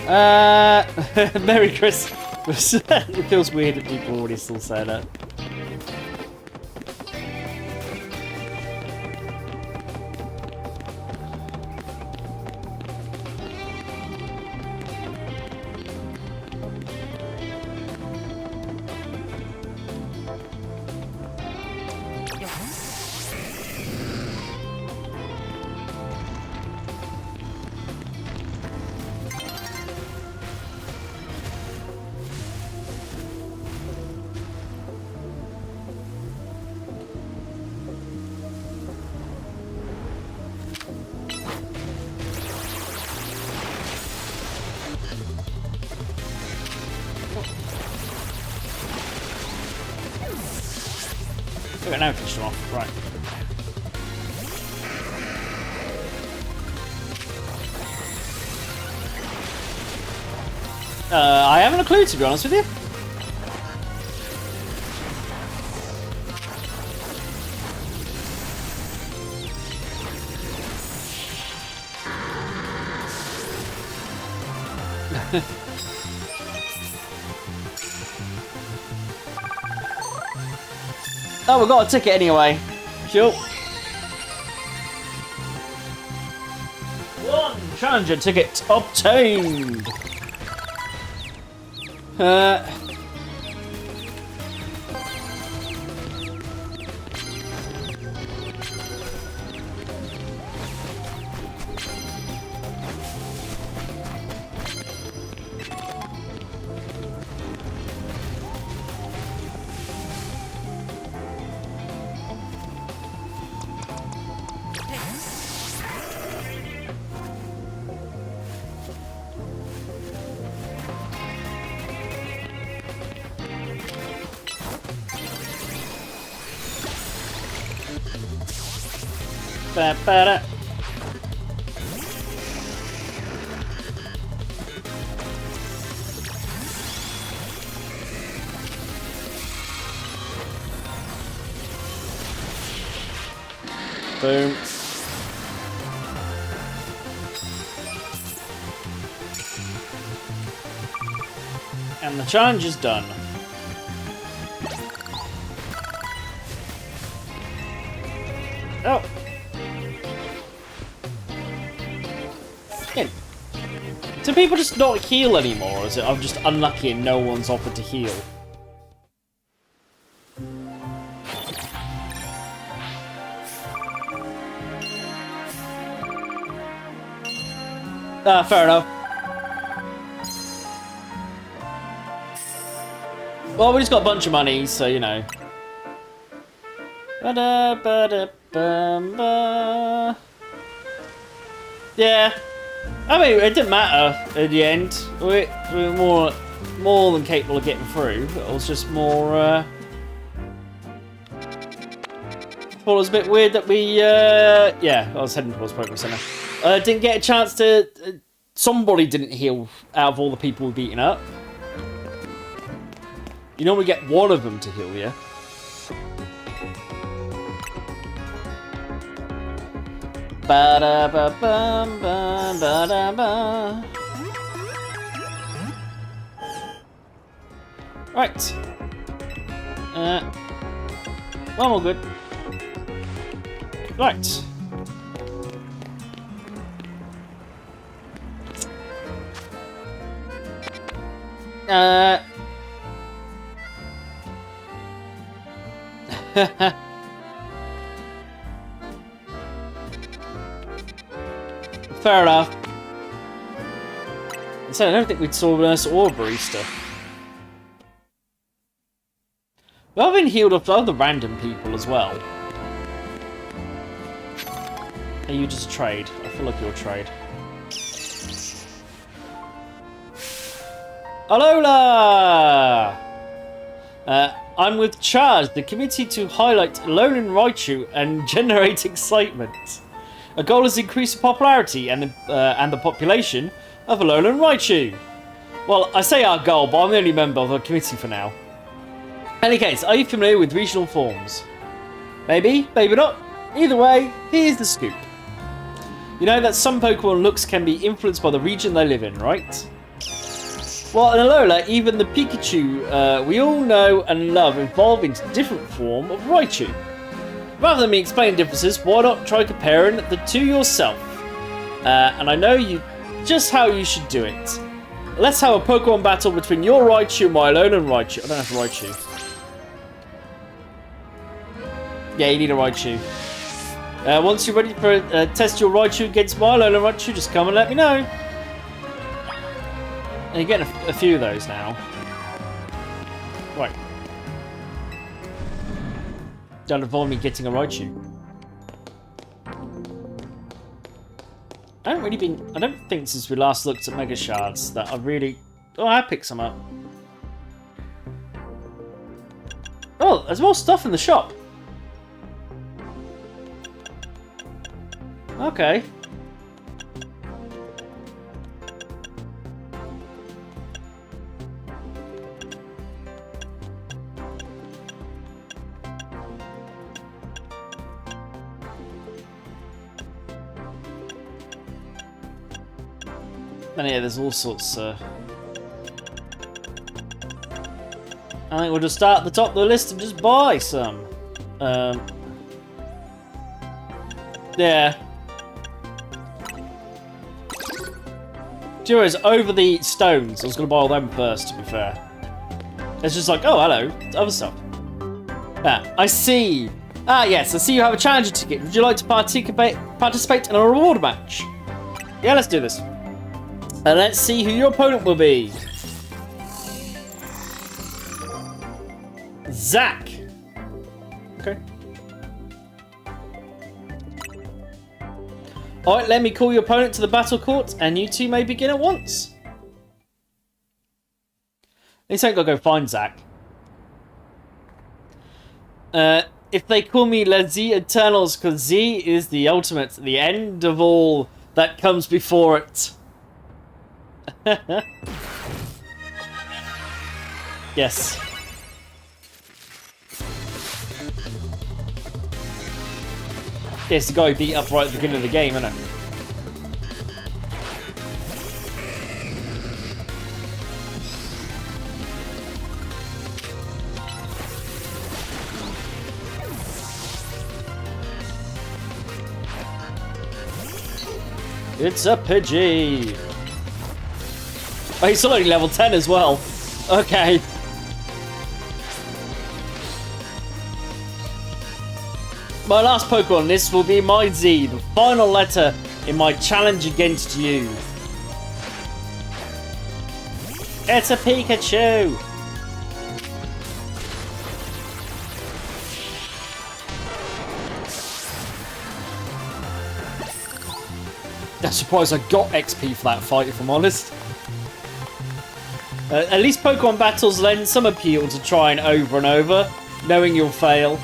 Right. Merry Christmas. It feels weird that people already still say that. Okay, now finish them off. Right. I haven't a clue, to be honest with you. Oh, we got a ticket anyway. Cool. One challenger ticket obtained. Ba-ba-da. Boom. And the challenge is done. Oh. Yeah. Do people just not heal anymore, or is it I'm just unlucky and no one's offered to heal? Fair enough. Well, we just got a bunch of money, so you know. Ba-da-ba-da-bum-ba. Yeah. I mean, it didn't matter at the end. We were more than capable of getting through. It was just more. I thought it was a bit weird that we. Yeah, I was heading towards Pokémon Center. Didn't get a chance to. Somebody didn't heal out of all the people we've beaten up. You normally get one of them to heal you. Ba-da-ba-bum-bum-ba-da-ba. Right. One more good. Right. Fair enough. So I don't think we saw Nurse or Barista. Well, I've been healed up other random people as well. Are you just a trade? I feel like you're a trade. Alola! I'm with Charge, the committee to highlight Alolan Raichu and generate excitement. Our goal is to increase the popularity and the population of Alolan Raichu. Well, I say our goal, but I'm the only member of the committee for now. In any case, are you familiar with regional forms? Maybe, maybe not. Either way, here's the scoop. You know that some Pokemon looks can be influenced by the region they live in, right? Well, in Alola, even the Pikachu we all know and love evolve into different form of Raichu. Rather than me explaining differences, why not try comparing the two yourself? And I know you just how you should do it. Let's have a Pokemon battle between your Raichu and my Alolan Raichu. I don't have Raichu. Yeah, you need a Raichu. Once you're ready for test your Raichu against my Alolan Raichu, just come and let me know. And you're getting a few of those now. Right. Don't involve me getting a Raichu. I don't think since we last looked at Mega Shards that I really... Oh, I picked some up. Oh, there's more stuff in the shop. Okay. And yeah, there's all sorts. I think we'll just start at the top of the list and just buy some. Yeah. Duro's over the stones. I was going to buy all them first, to be fair. It's just like, oh, hello. Other stuff. Ah, I see. Ah, yes, I see you have a challenger ticket. Would you like to participate in a reward match? Yeah, let's do this. And let's see who your opponent will be. Zach. Okay. Alright, let me call your opponent to the battle court, and you two may begin at once. At least I ain't gotta go find Zach. If they call me La Z Eternals, because Z is the ultimate, the end of all that comes before it. Yes. Yes, the guy who beat up right at the beginning of the game, isn't it? It's a Pidgey. Oh, he's only level 10 as well. Okay. My last Pokemon, this will be my Z, the final letter in my challenge against you. It's a Pikachu! I'm surprised I got XP for that fight, if I'm honest. At least Pokemon battles lend some appeal to trying over and over, knowing you'll fail.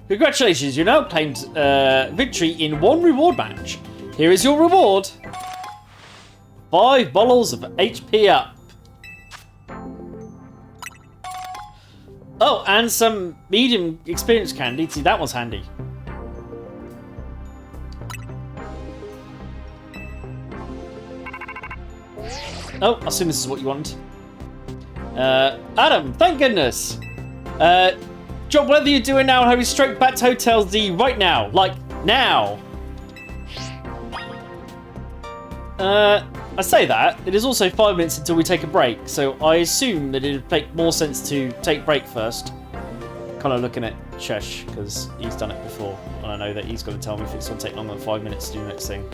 Congratulations, you now claimed victory in one reward match. Here is your reward. 5 bottles of HP up. Oh, and some medium experience candy. See, that was handy. Oh, I assume this is what you want. Adam, thank goodness. Drop whatever you're doing now and hurry straight back to Hotel Z right now. Like, now. I say that. It is also 5 minutes until we take a break, so I assume that it would make more sense to take break first. Kind of looking at Chesh, because he's done it before, and I know that he's going to tell me if it's going to take longer than 5 minutes to do the next thing.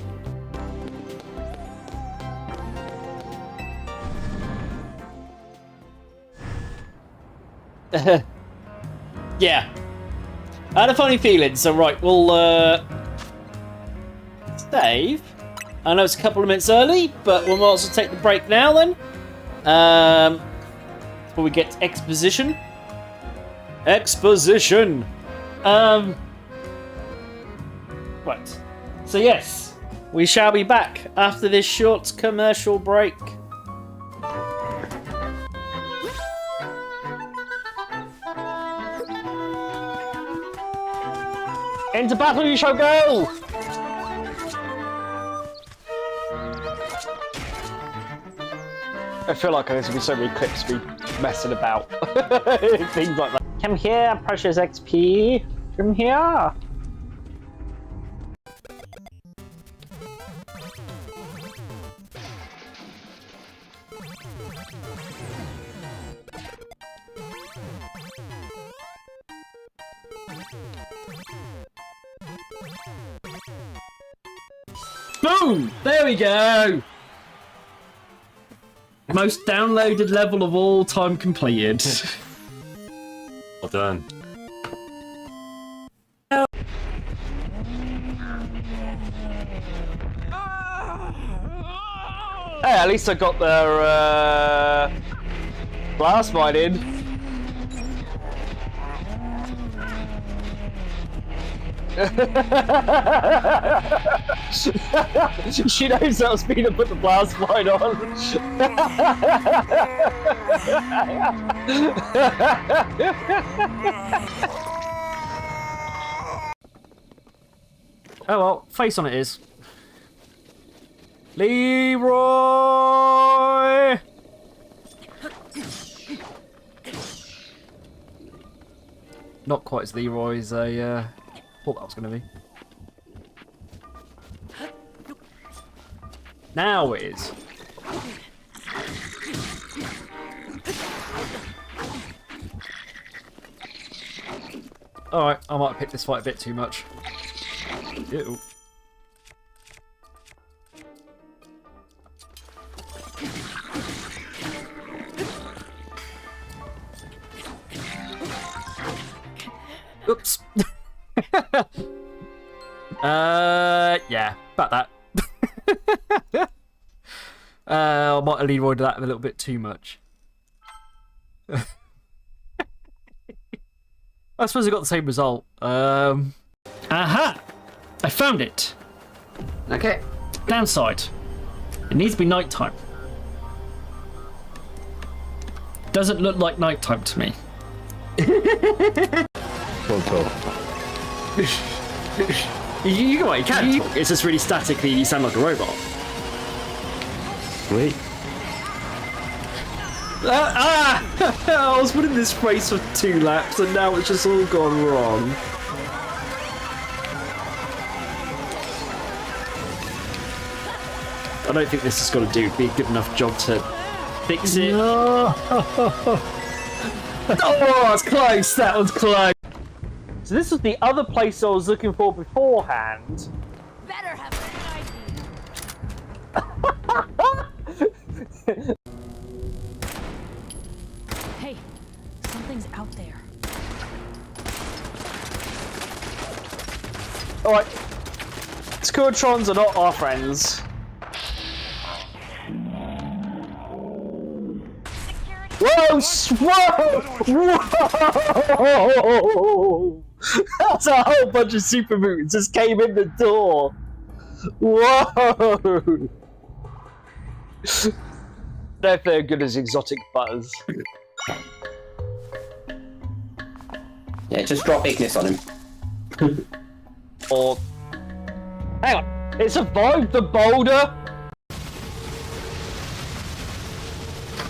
Yeah. I had a funny feeling, so right, we'll save. I know it's a couple of minutes early, but we'll also take the break now then. Before we get to exposition. Exposition! Right. So yes, we shall be back after this short commercial break. Into battle you shall go! I feel like there's gonna be so many clips of me messing about. Things like that. Come here, precious XP. Come here. Boom! There we go! Most downloaded level of all time completed. Well done. Hey, at least I got their blast mine in. She knows that was me to put the blast mine on. Oh well, face on it is. Leroy! Not quite as Leroy as I thought that was going to be. Now it is. Alright, I might have picked this fight a bit too much. Ew. Oops. Yeah, about that. I might have Leroyed that a little bit too much. I suppose I got the same result. Aha! I found it. Okay. Downside. It needs to be nighttime. Doesn't look like nighttime to me. You can talk. It's just really statically. You sound like a robot. Wait. I was putting this phrase for 2 laps and now it's just all gone wrong. I don't think this has got to be a good enough job to fix it. No. Oh, that's close. That was close. So this was the other place I was looking for beforehand. Better have an ID. Hey, something's out there. Alright. Scourtrons are not our friends. Whoa! Whoa! Whoa! That's a whole bunch of super mutants just came in the door. Whoa! They're good as exotic butters. Yeah, just drop Ignis on him. Or... Hang on! It survived the boulder!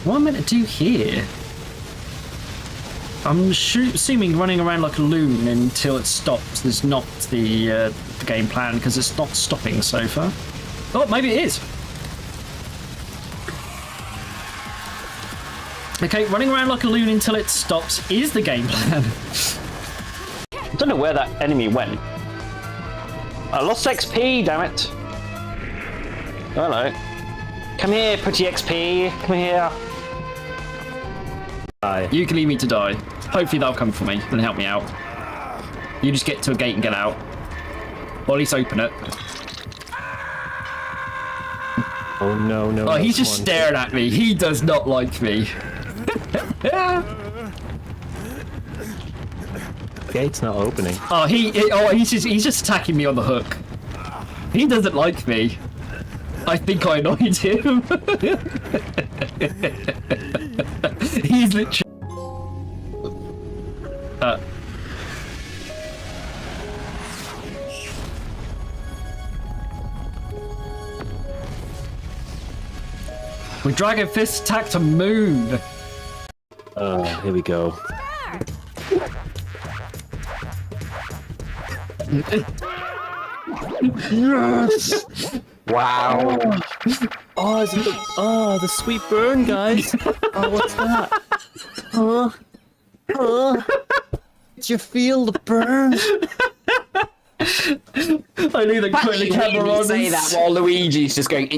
What am I meant to do here? I'm assuming running around like a loon until it stops is not the game plan because it's not stopping so far. Oh, maybe it is. Okay, running around like a loon until it stops is the game plan. I don't know where that enemy went. I lost XP, damn it. Hello. Come here, pretty XP. Come here. You can leave me to die. Hopefully that'll come for me and help me out. You just get to a gate and get out. Or at least open it. Oh no, no. Oh, he's just staring at me. He does not like me. Gate's not opening. Oh, he's just attacking me on the hook. He doesn't like me. I think I annoyed him. He's literally. With Dragon Fist attack to moon. Here we go. Yes! Wow. Oh, the sweet burn, guys. Oh, what's that? Did you feel the burn? I need to put the camera on. Say that while Luigi's just going.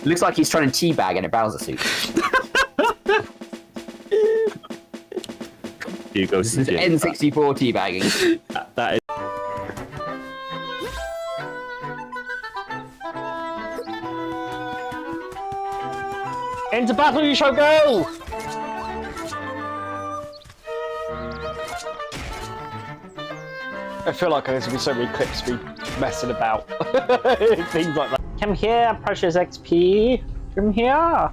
Looks like he's trying to teabag in a Bowser suit. Here you go, CJ. N64 teabagging. That is. Into battle you shall go! I feel like there's gonna be so many clips of me messing about. Things like that. Come here, precious XP. Come here.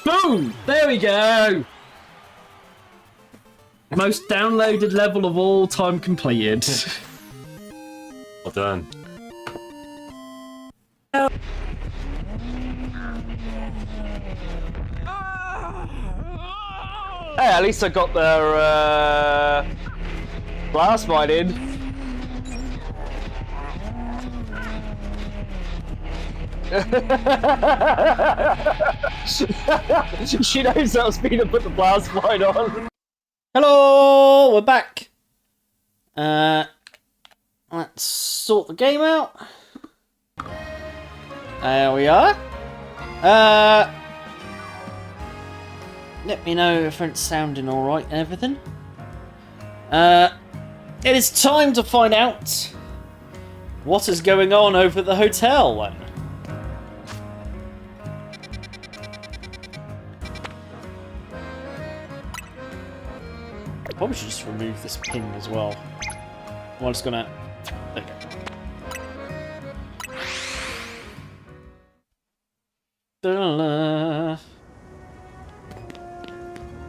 Boom! There we go! Most downloaded level of all time completed. Well done. Hey, at least I got their blast mine in. She knows that was me to put the blast mine on. Hello, we're back. Let's sort the game out. There we are. Let me know if it's sounding alright and everything. It is time to find out what is going on over at the hotel then. Probably should just remove this pin as well. I'm just gonna. There you go. Da-la-la.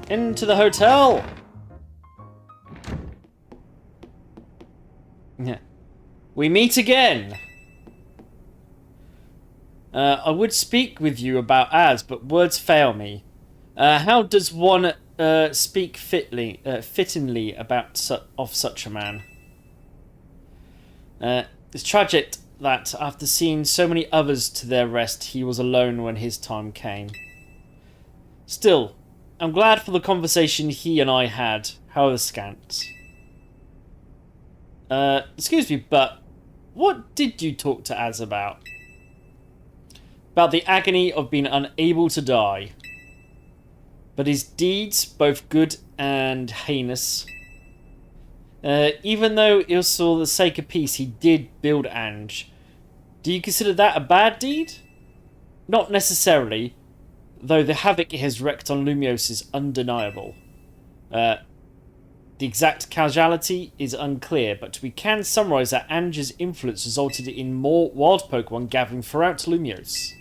Into the hotel. Yeah. We meet again. I would speak with you about Az, but words fail me. How does one speak fittingly about such a man? It's tragic that after seeing so many others to their rest, he was alone when his time came. Still, I'm glad for the conversation he and I had, however scant. Excuse me, but what did you talk to Az about? About the agony of being unable to die. But his deeds, both good and heinous. Even though it was for the sake of peace, he did build Ange. Do you consider that a bad deed? Not necessarily, though the havoc it has wreaked on Lumiose is undeniable. The exact causality is unclear, but we can summarise that Ange's influence resulted in more wild Pokemon gathering throughout Lumiose.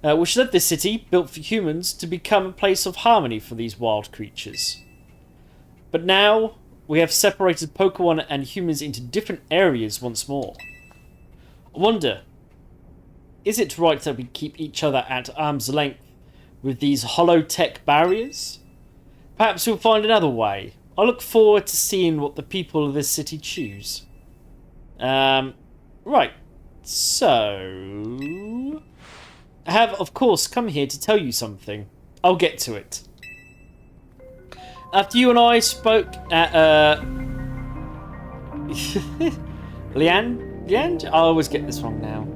Which led this city, built for humans, to become a place of harmony for these wild creatures. But now, we have separated Pokemon and humans into different areas once more. I wonder, is it right that we keep each other at arm's length with these hollow-tech barriers? Perhaps we'll find another way. I look forward to seeing what the people of this city choose. Right. So... I have, of course, come here to tell you something. I'll get to it. After you and I spoke at, Leand? I always get this wrong now.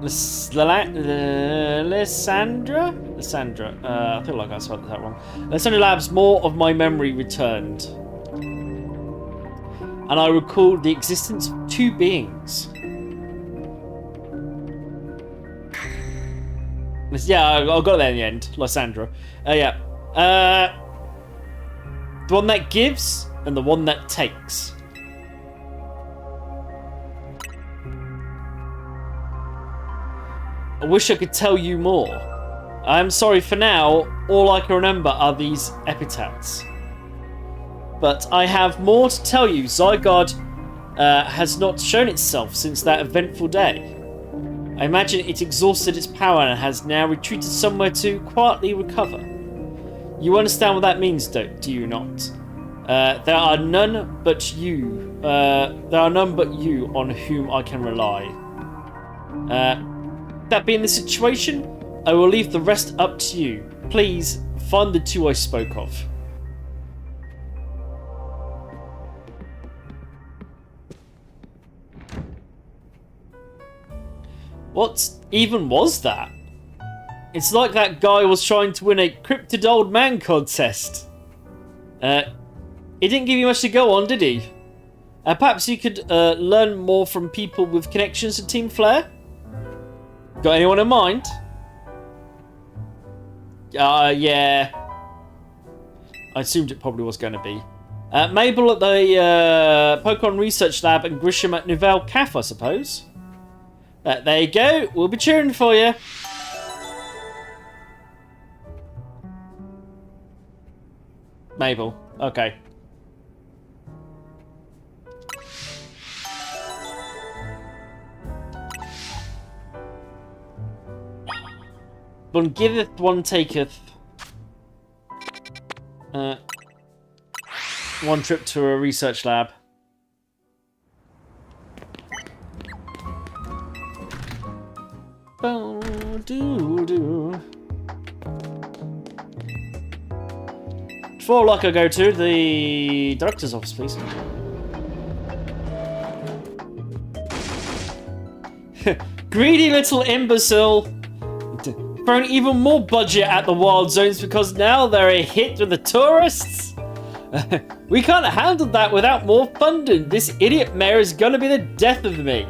Lysandra? I feel like I spelled that wrong. Lysandra Labs, more of my memory returned. And I recalled the existence of two beings. Yeah, I got it there in the end. Lysandra. Yeah. The one that gives and the one that takes. I wish I could tell you more. I am sorry for now, all I can remember are these epithets. But I have more to tell you. Zygarde has not shown itself since that eventful day. I imagine it exhausted its power and has now retreated somewhere to quietly recover. You understand what that means, do you not? There are none but you. There are none but you on whom I can rely. That being the situation, I will leave the rest up to you. Please find the two I spoke of. What even was that? It's like that guy was trying to win a cryptid old man contest. He didn't give you much to go on, did he? Perhaps you could learn more from people with connections to Team Flare? Got anyone in mind? Yeah. I assumed it probably was going to be. Mabel at the Pokemon Research Lab and Grisham at Nouvelle Caf, I suppose. There you go. We'll be cheering for you. Mabel. Okay. One giveth, one taketh. One trip to a research lab. Before like I go to the director's office, please. Greedy little imbecile. Thrown even more budget at the wild zones because now they're a hit with the tourists. We can't handle that without more funding. This idiot mayor is gonna be the death of me.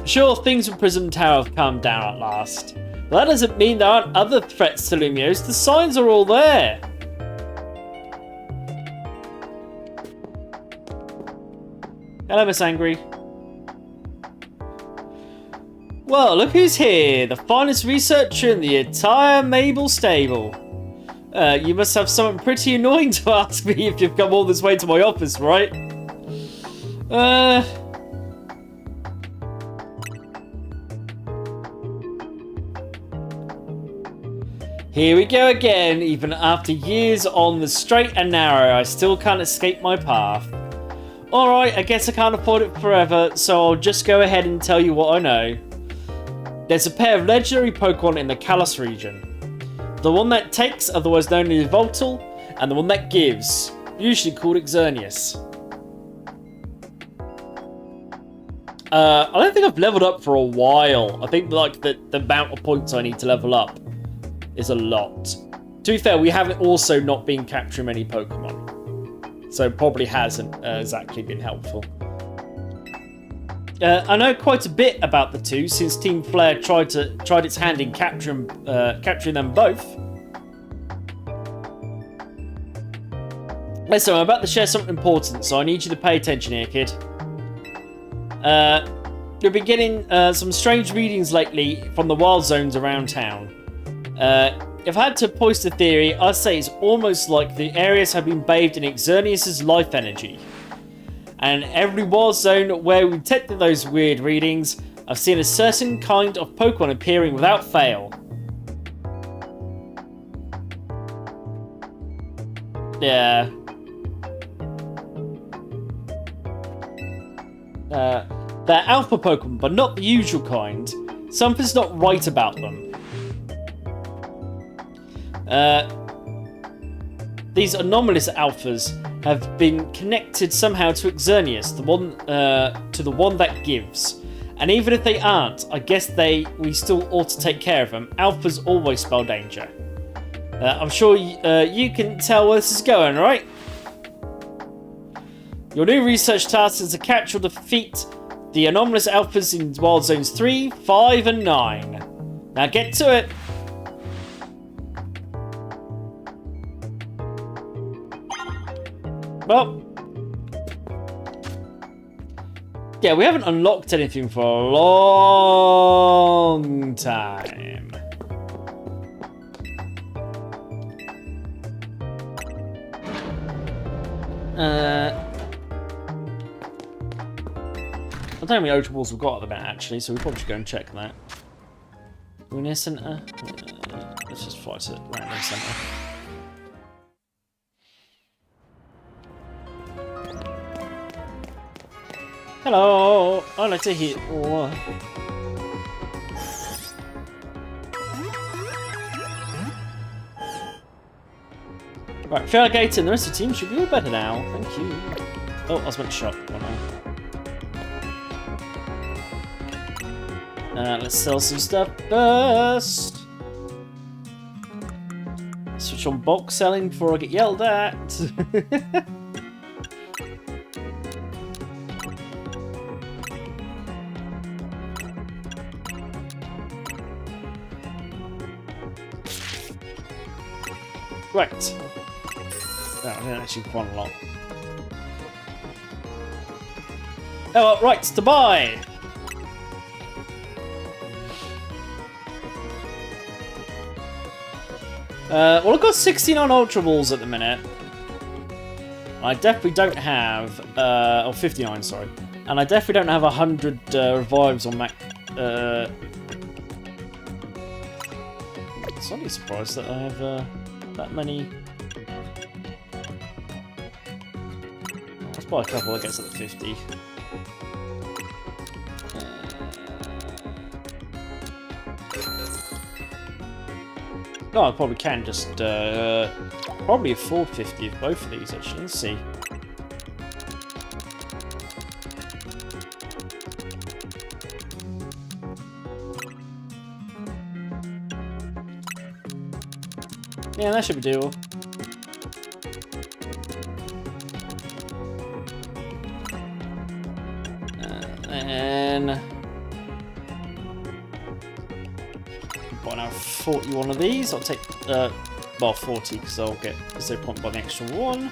Sure, things with Prism Tower have calmed down at last. But that doesn't mean there aren't other threats to Lumiose. The signs are all there. Hello, Miss Angry. Well, look who's here. The finest researcher in the entire Mabel stable. You must have something pretty annoying to ask me if you've come all this way to my office, right? Here we go again. Even after years on the straight and narrow, I still can't escape my path. Alright, I guess I can't afford it forever, so I'll just go ahead and tell you what I know. There's a pair of legendary Pokemon in the Kalos region. The one that takes, otherwise known as Voltal, and the one that gives, usually called Xerneas. I don't think I've leveled up for a while. I think like the amount of points I need to level up is a lot. To be fair, we haven't also not been capturing many Pokemon, so it probably hasn't exactly been helpful. I know quite a bit about the two since Team Flare tried its hand in capturing them both. So I'm about to share something important, so I need you to pay attention here, kid. You've been getting some strange readings lately from the wild zones around town. If I had to post a theory, I'd say it's almost like the areas have been bathed in Xerneas' life energy. And every wild zone where we detected those weird readings, I've seen a certain kind of Pokemon appearing without fail. Yeah. They're alpha Pokemon, but not the usual kind. Something's not right about them. These anomalous alphas have been connected somehow to Xerneas, the one that gives. And even if they aren't, I guess we still ought to take care of them. Alphas always spell danger. I'm sure you can tell where this is going, right? Your new research task is to capture or defeat the anomalous alphas in Wild Zones 3, 5, and 9. Now get to it! Well, Yeah, we haven't unlocked anything for a long time. I don't know how many Ultra Balls we've got at the minute, actually, so we probably should go and check that. Lumiose Center? Let's just fight at random center. Hello! I'd like to hit. Oh. Right, Alligator and the rest of the team should be all better now. Thank you. Oh, I was meant to shop. Let's sell some stuff first. Switch on box selling before I get yelled at. Right. No, I didn't actually find a lot. Oh, right, to buy! Well, I've got 69 Ultra Balls at the minute. I definitely don't have... or 59, sorry. And I definitely don't have 100 revives on Mac... Slightly surprised that I have that many... Let's buy a couple that gets at the 50. No, I probably can just probably afford 50 of both of these actually. Let's see. Yeah, that should be doable. And got now 41 of these. I'll take well 40 because I'll get 0 point by the extra one.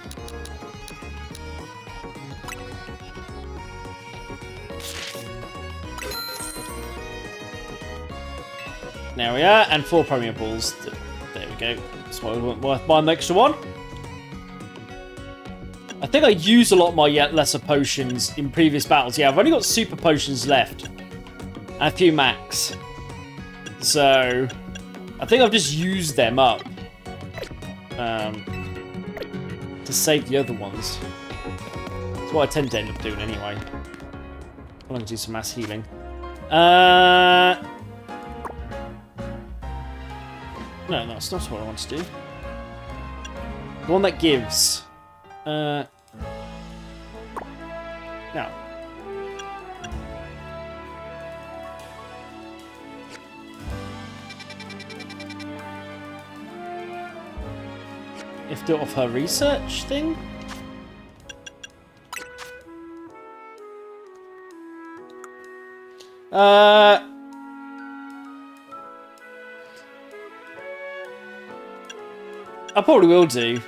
There we are, and 4 Premier Balls. There we go. That's why we weren't worth buying the extra one. I think I used a lot of my lesser potions in previous battles. Yeah, I've only got super potions left. And a few max. So, I think I've just used them up. To save the other ones. That's what I tend to end up doing anyway. I'm going to do some mass healing. No, that's not what I want to do. The one that gives. No. If do it off her research thing? I probably will do.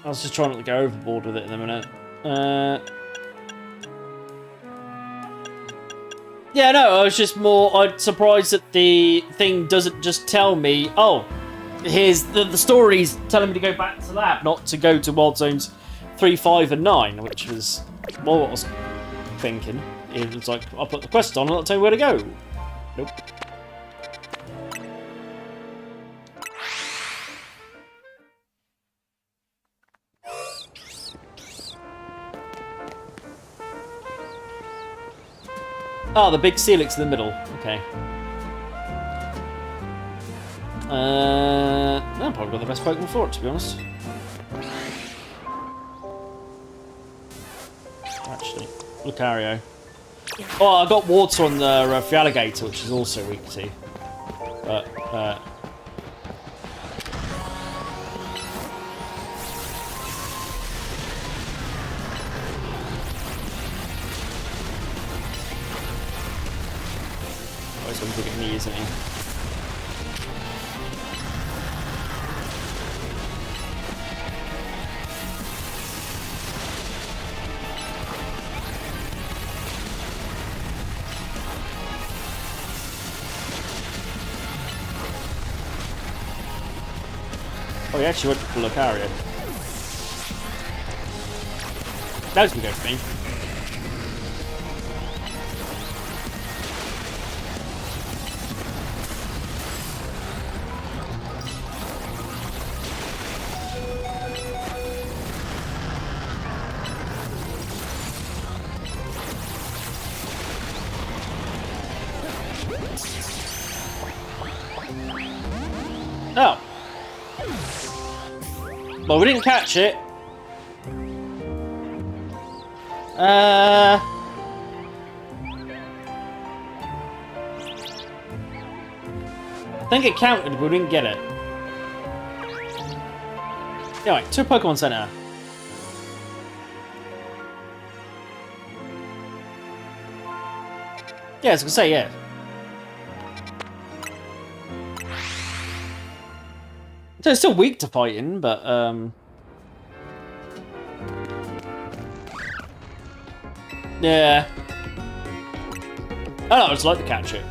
I was just trying not to go overboard with it in a minute. Yeah, no, I was just I'm surprised that the thing doesn't just tell me, oh, here's the story's telling me to go back to the lab, not to go to Wild Zones 3, 5, and 9, which was more what I was thinking. It was like, I'll put the quest on and I'll tell you where to go. Nope. Oh, the big Celix in the middle. Okay. I've probably got the best Pokemon for it, to be honest. Actually, Lucario. Oh, I got water on the Alligator, which is also weak to. But, he's going to look at me, isn't he? Oh, he actually went for Lucario. That was gonna go for me. Oh. Well, we didn't catch it. I think it counted, but we didn't get it. Anyway, to Pokemon Center. Yeah, I was gonna say, yeah. So it's still weak to fighting, but yeah. Oh no, I just like to catch it.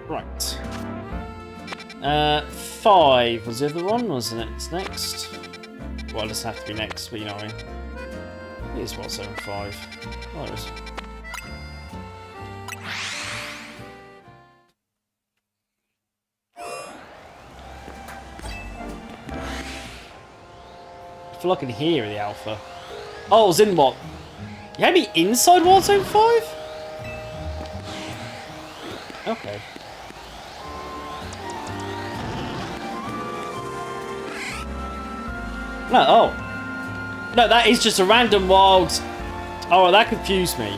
Right. 5 was the other one, wasn't it? It's next. Well, it doesn't have to be next, but you know what I mean. It is what, 7, 5. Oh, there it is. I feel like I can hear the alpha. Oh, it was in what? You had me inside Wild Zone 5? Okay. No, oh. No, that is just a random wild... Oh, that confused me.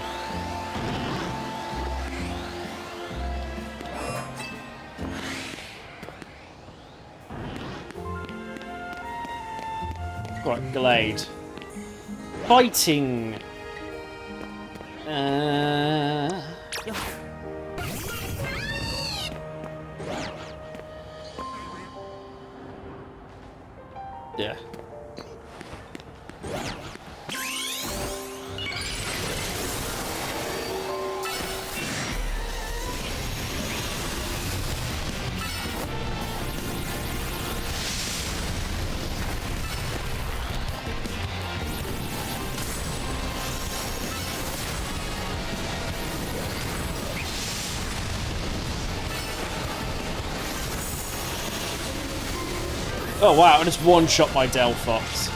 Right, Glade. Fighting. Yeah. Oh wow, I just one-shot my Delphox.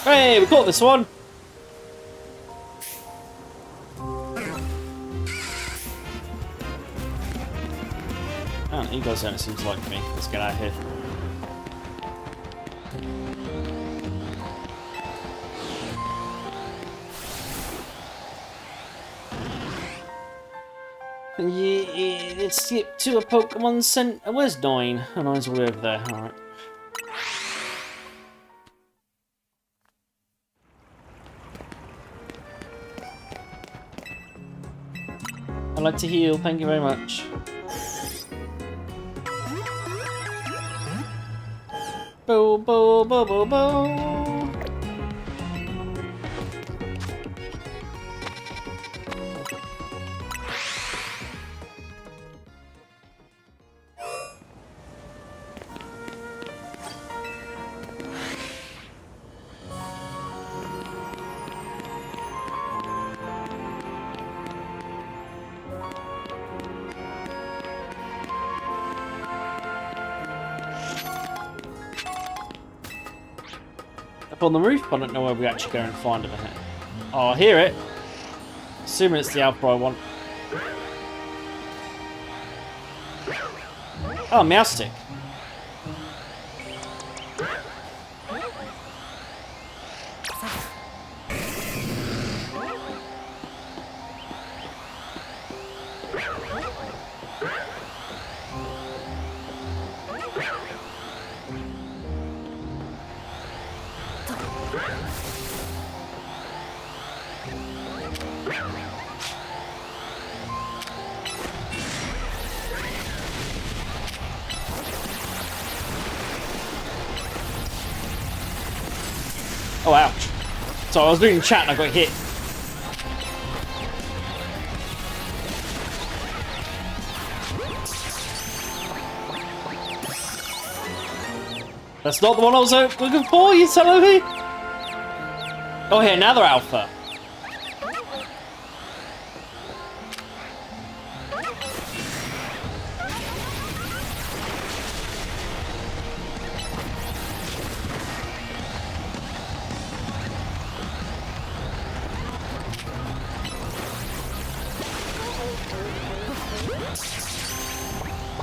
Hey, we caught this one! Oh, you guys don't seem to like me. Let's get out of here. Yeah, let's skip to a Pokemon Center. Where's 9? Oh, 9's all the way over there. Alright. I'd like to heal, thank you very much. Bo bo bo bo bo. Up on the roof, but I don't know where we actually go and find him. Oh, I hear it. Assuming it's the alpha I want. Oh, Meowstic. Oh, ouch. So I was doing chat and I got hit. That's not the one I was looking for, you telling me? Oh, here, another alpha.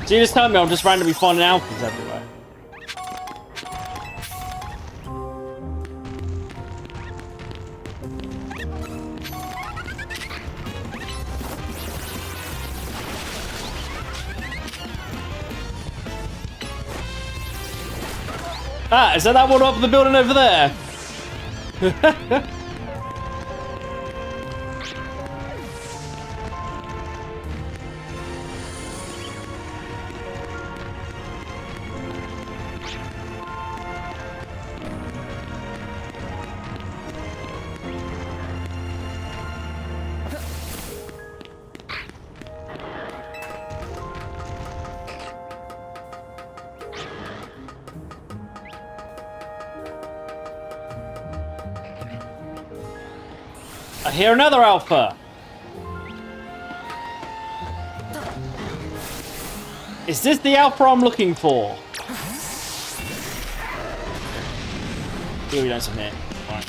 So you just tell me I'm just randomly finding alphas everywhere. Ah, is that one up in the building over there? I hear another alpha. Is this the alpha I'm looking for? Here we don't submit. Right.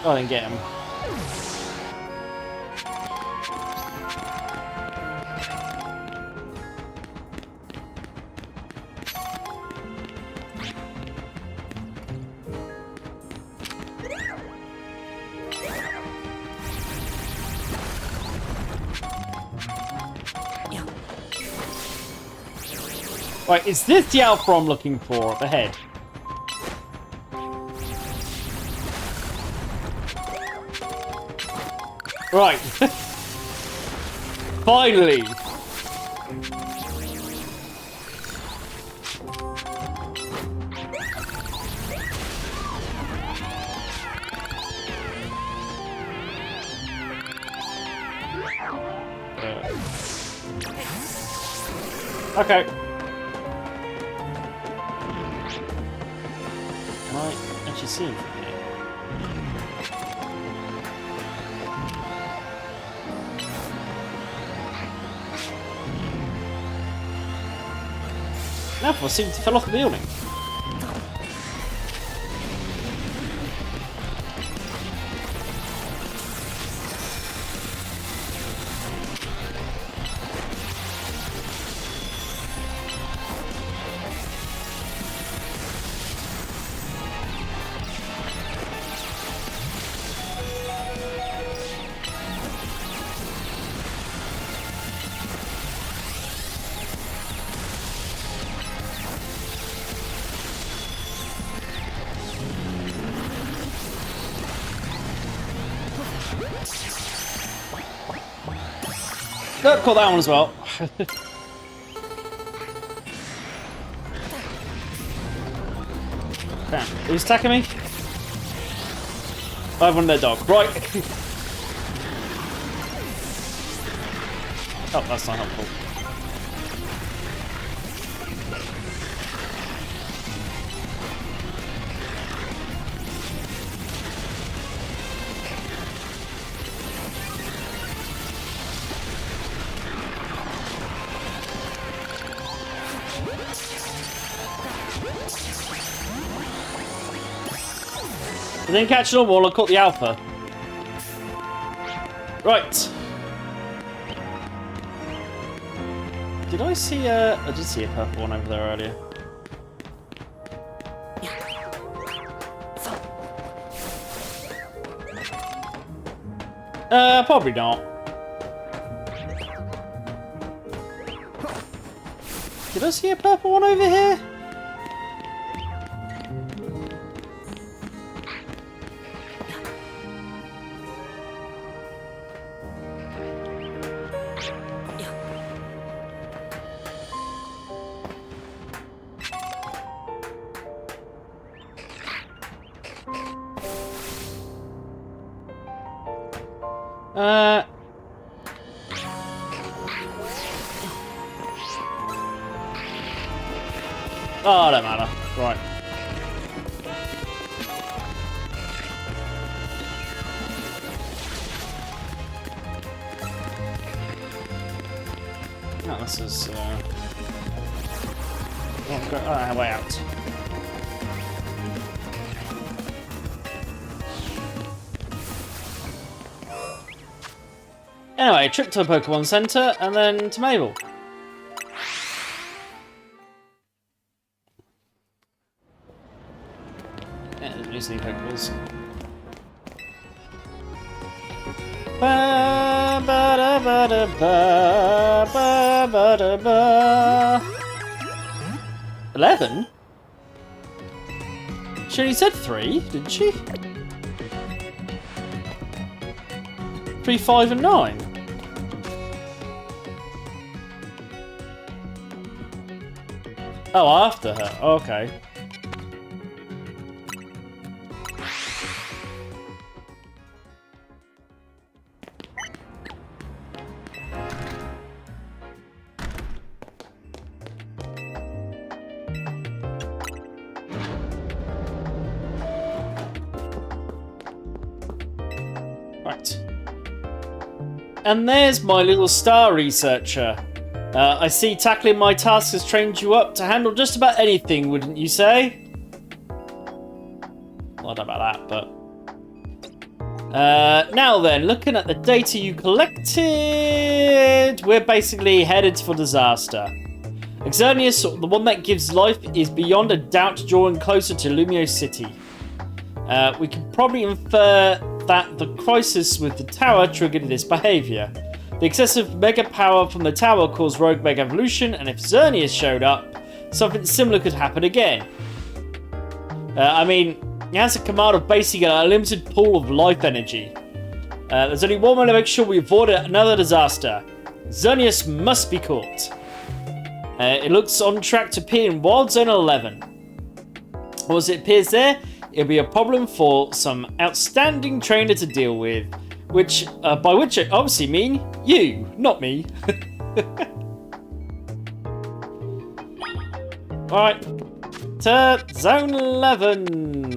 Oh, I didn't get him. Right, is this the alpha I'm looking for up ahead? Right. Finally. Okay. Can I actually see him from here? No, I seem to fell off the building. No, caught that one as well. Damn, who's attacking me? I have one of their dog. Right. Oh, that's not helpful. I didn't catch them all, I caught the alpha. Right. Did I see I did see a purple one over there earlier. Probably not. Did I see a purple one over here? Oh, don't matter. Right. Oh, this is, way out. Anyway, trip to a Pokemon Center, and then to Mabel. Yeah, there's new Sneak Pokeballs. Ba ba da ba da ba ba ba da ba. 11? She only said 3, didn't she? 3, 5, and 9. Oh, after her. Okay. Right. And there's my little star researcher. I see tackling my task has trained you up to handle just about anything, wouldn't you say? Well, I don't know about that, but... now then, looking at the data you collected, we're basically headed for disaster. Xerneas, the one that gives life, is beyond a doubt drawing closer to Lumiose City. We can probably infer that the crisis with the tower triggered this behaviour. The excessive mega power from the tower caused rogue mega evolution, and if Xerneas showed up, something similar could happen again. I mean, he has a command of basically a limited pool of life energy. There's only one way to make sure we avoid another disaster. Xerneas must be caught. It looks on track to appear in Wild Zone 11. Once it appears there, it'll be a problem for some outstanding trainer to deal with. Which, by which I obviously mean you, not me. Alright, to Zone 11.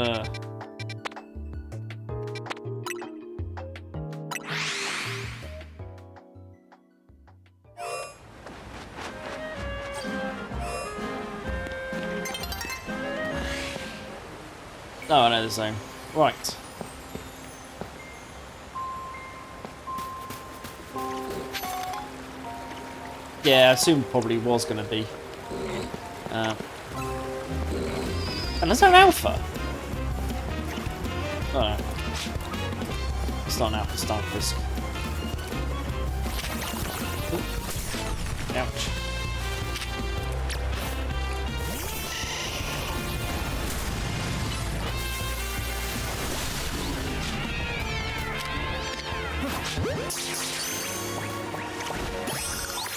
Oh, I know the zone. Right. Yeah, I assumed probably was going to be. And is that an alpha? Oh no. It's not an alpha, it's not a risk. Ouch.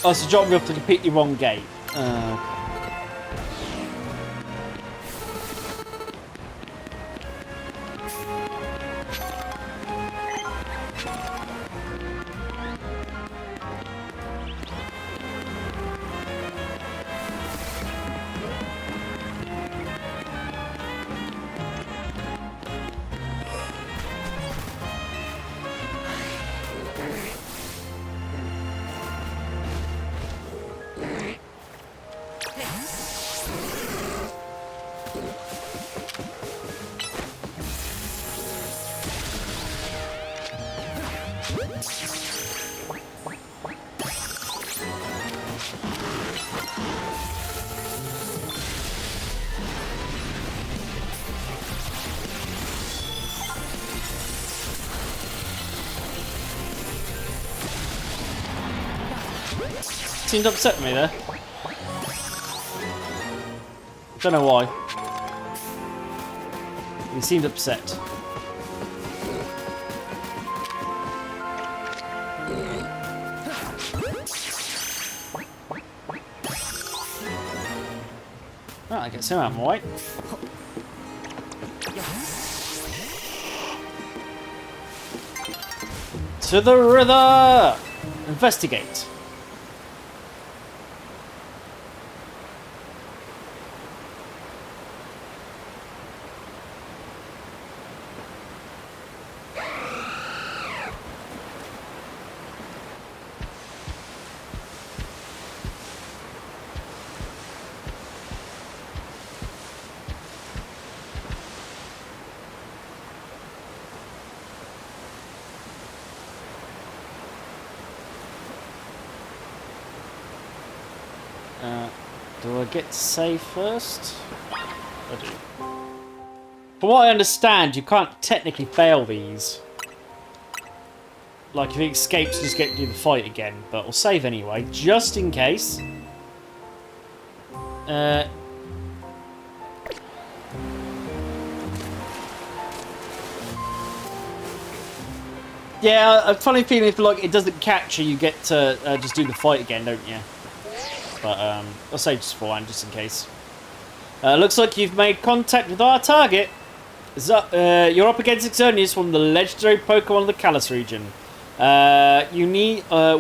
Oh, so dropped me off the completely wrong gate. Seemed upset with me there. Don't know why. He seemed upset. Oh, I get him out of my way. To the river! Investigate. Do I get to save first? I do. From what I understand, you can't technically fail these. Like, if he escapes, just get to do the fight again. But I'll save anyway, just in case. Yeah, a funny feeling if like it doesn't catch you, you get to just do the fight again, don't you? But I'll save just for one, just in case. Looks like you've made contact with our target. You're up against Xerneas from the legendary Pokemon of the Kalos region.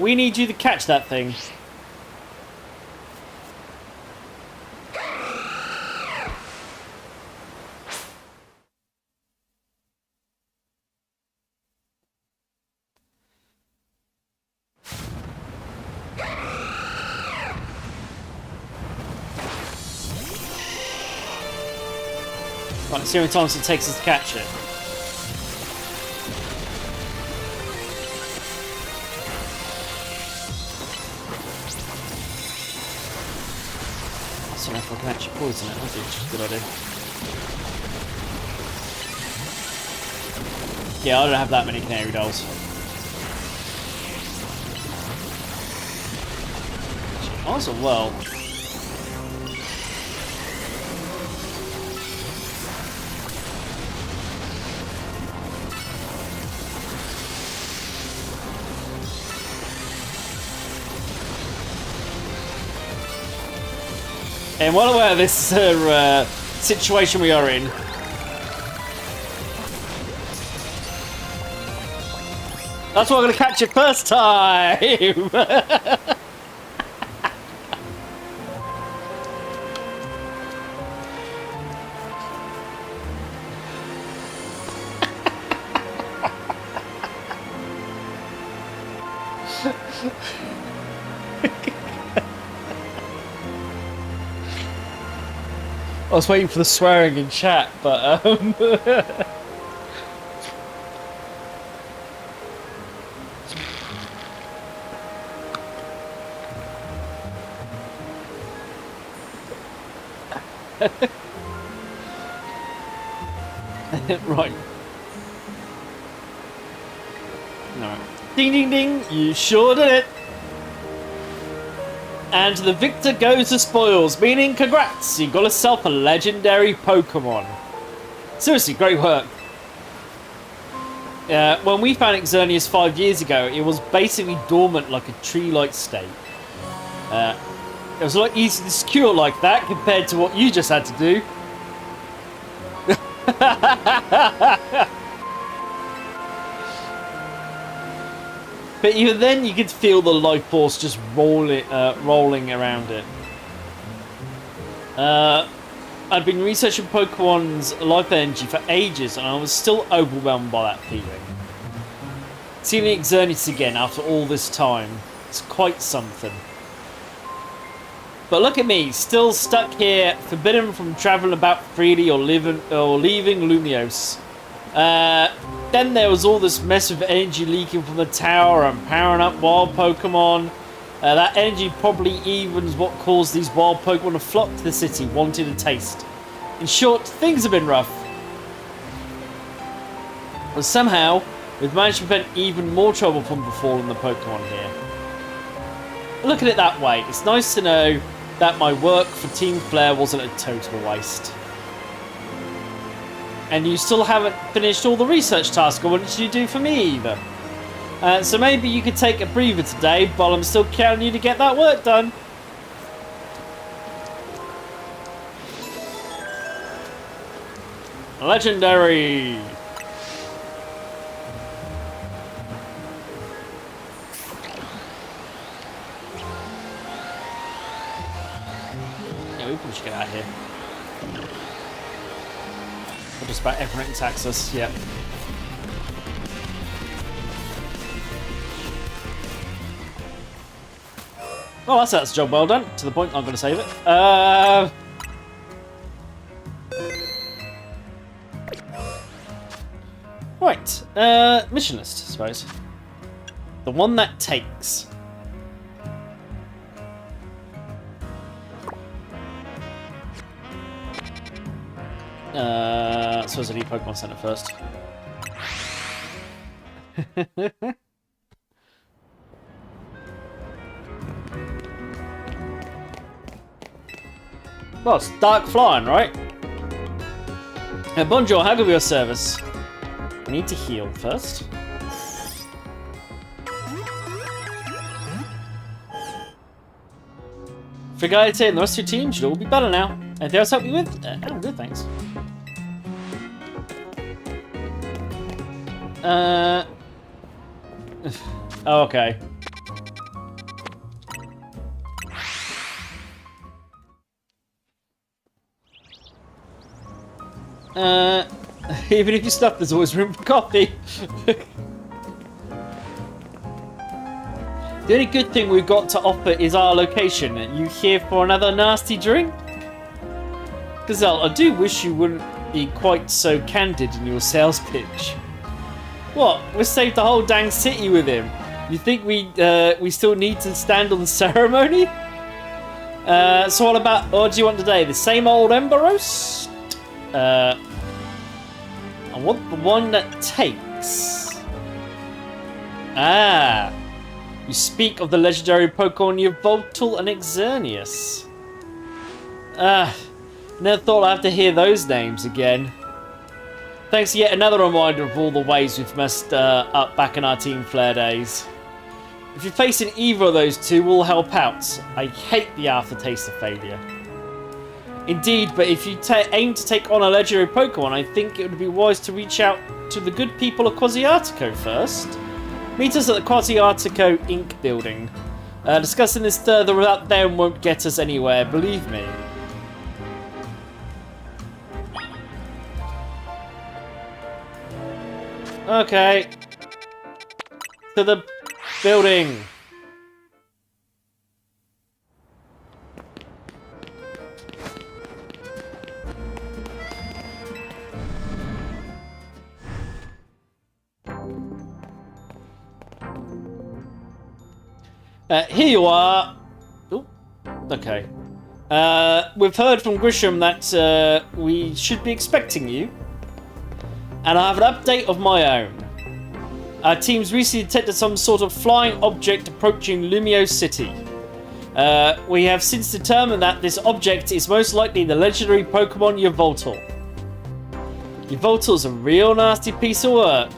We need you to catch that thing. Right, let's see how many times it takes us to catch it. I don't know if I can actually poison it, that's a good idea. Yeah, I don't have that many canary dolls. Also, well. And well aware of this situation we are in. That's why I'm going to catch it first time! I was waiting for the swearing in chat, but right. No. Ding ding ding, you sure did it. And the victor goes the spoils, meaning congrats, you got yourself a legendary Pokemon. Seriously, great work. When we found Xerneas 5 years ago, it was basically dormant like a tree-like state. It was a lot easier to secure like that compared to what you just had to do. But even then, you could feel the life force just rolling around it. I'd been researching Pokemon's life energy for ages, and I was still overwhelmed by that feeling. Seeing Xerneas again after all this time, it's quite something. But look at me, still stuck here, forbidden from traveling about freely or leaving Lumiose. Then there was all this mess of energy leaking from the tower and powering up wild Pokemon. That energy probably even is what caused these wild Pokemon to flock to the city, wanting a taste. In short, things have been rough. But somehow, we've managed to prevent even more trouble from befalling the Pokemon here. Look at it that way. It's nice to know that my work for Team Flare wasn't a total waste. And you still haven't finished all the research tasks I wanted you to do for me either. So maybe you could take a breather today while I'm still counting you to get that work done. Legendary! Yeah, we probably should get out of here. Or just about everyone attacks us, yeah. Oh, that's a job well done. To the point, I'm going to save it. Right. Mission list, I suppose. The one that takes. I suppose I need Pokemon Center first. Well, it's Dark Flying, right? Bonjour, how can we be of service? I need to heal first. Frigate and the rest of your team should all be better now. Anything else help you with? I'm good, thanks. Oh, okay. Even if you stop, there's always room for coffee. The only good thing we've got to offer is our location. You here for another nasty drink? Gazelle, I do wish you wouldn't be quite so candid in your sales pitch. What? We saved the whole dang city with him. You think we still need to stand on ceremony? So what do you want today? The same old Ember Roast? I want the one that takes. Ah. You speak of the legendary Pokemon Yveltal and Xerneas. Never thought I'd have to hear those names again. Thanks for yet another reminder of all the ways we've messed up back in our Team Flare days. If you're facing either of those two, we'll help out. I hate the aftertaste of failure. Indeed, but if you aim to take on a legendary Pokemon, I think it would be wise to reach out to the good people of Quasiartico first. Meet us at the Quasiartico Inc. building. Discussing this further without them won't get us anywhere, believe me. Okay. To the building. Here you are. Ooh, okay. We've heard from Grisham that we should be expecting you. And I have an update of my own. Our team's recently detected some sort of flying object approaching Lumiose City. We have since determined that this object is most likely the legendary Pokemon Yveltal. Yveltal is a real nasty piece of work.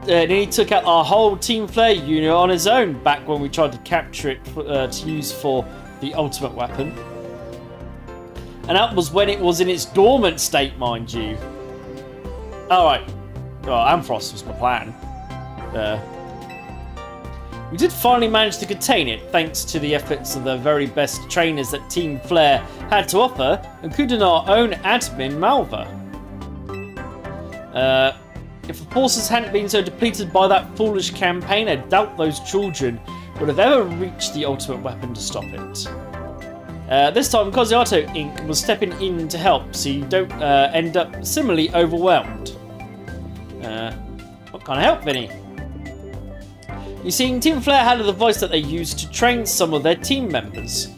And he took out our whole Team Flare unit on his own back when we tried to capture it to use for the ultimate weapon. And that was when it was in its dormant state, mind you. Alright. Well, Ampharos was my plan. We did finally manage to contain it, thanks to the efforts of the very best trainers that Team Flare had to offer, including our own admin, Malva. If the forces hadn't been so depleted by that foolish campaign, I doubt those children would have ever reached the ultimate weapon to stop it. This time, Quasiartico Inc. was stepping in to help, so you don't end up similarly overwhelmed. What kind of help, Vinny? You see, Team Flare had a device that they used to train some of their team members.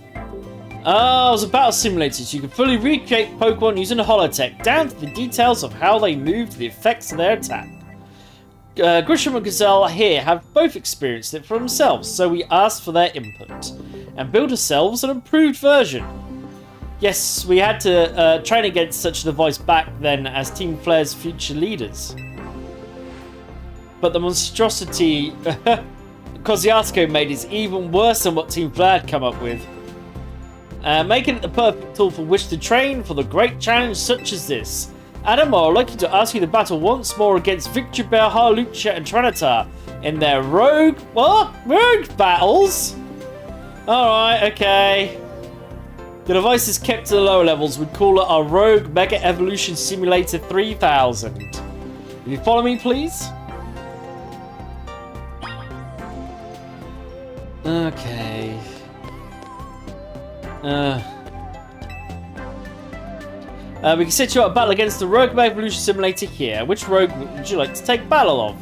It was a battle simulator, so you could fully recreate Pokemon using holotech, down to the details of how they moved, the effects of their attack. Grisham and Gazelle here have both experienced it for themselves, so we asked for their input. and build ourselves an improved version. Yes, we had to train against such a device back then as Team Flare's future leaders. But the monstrosity Kosciuszko made is even worse than what Team Flare had come up with. Making it the perfect tool for which to train for the great challenge such as this. Adam, I would like to ask you to battle once more against Victory Bear, Harlucha, and Trinitar in their rogue battles? Alright, okay. The device is kept to the lower levels. We'd call it our Rogue Mega Evolution Simulator 3000. Will you follow me, please? Okay. We can set you up a battle against the Rogue Mega Evolution Simulator here. Which rogue would you like to take battle of?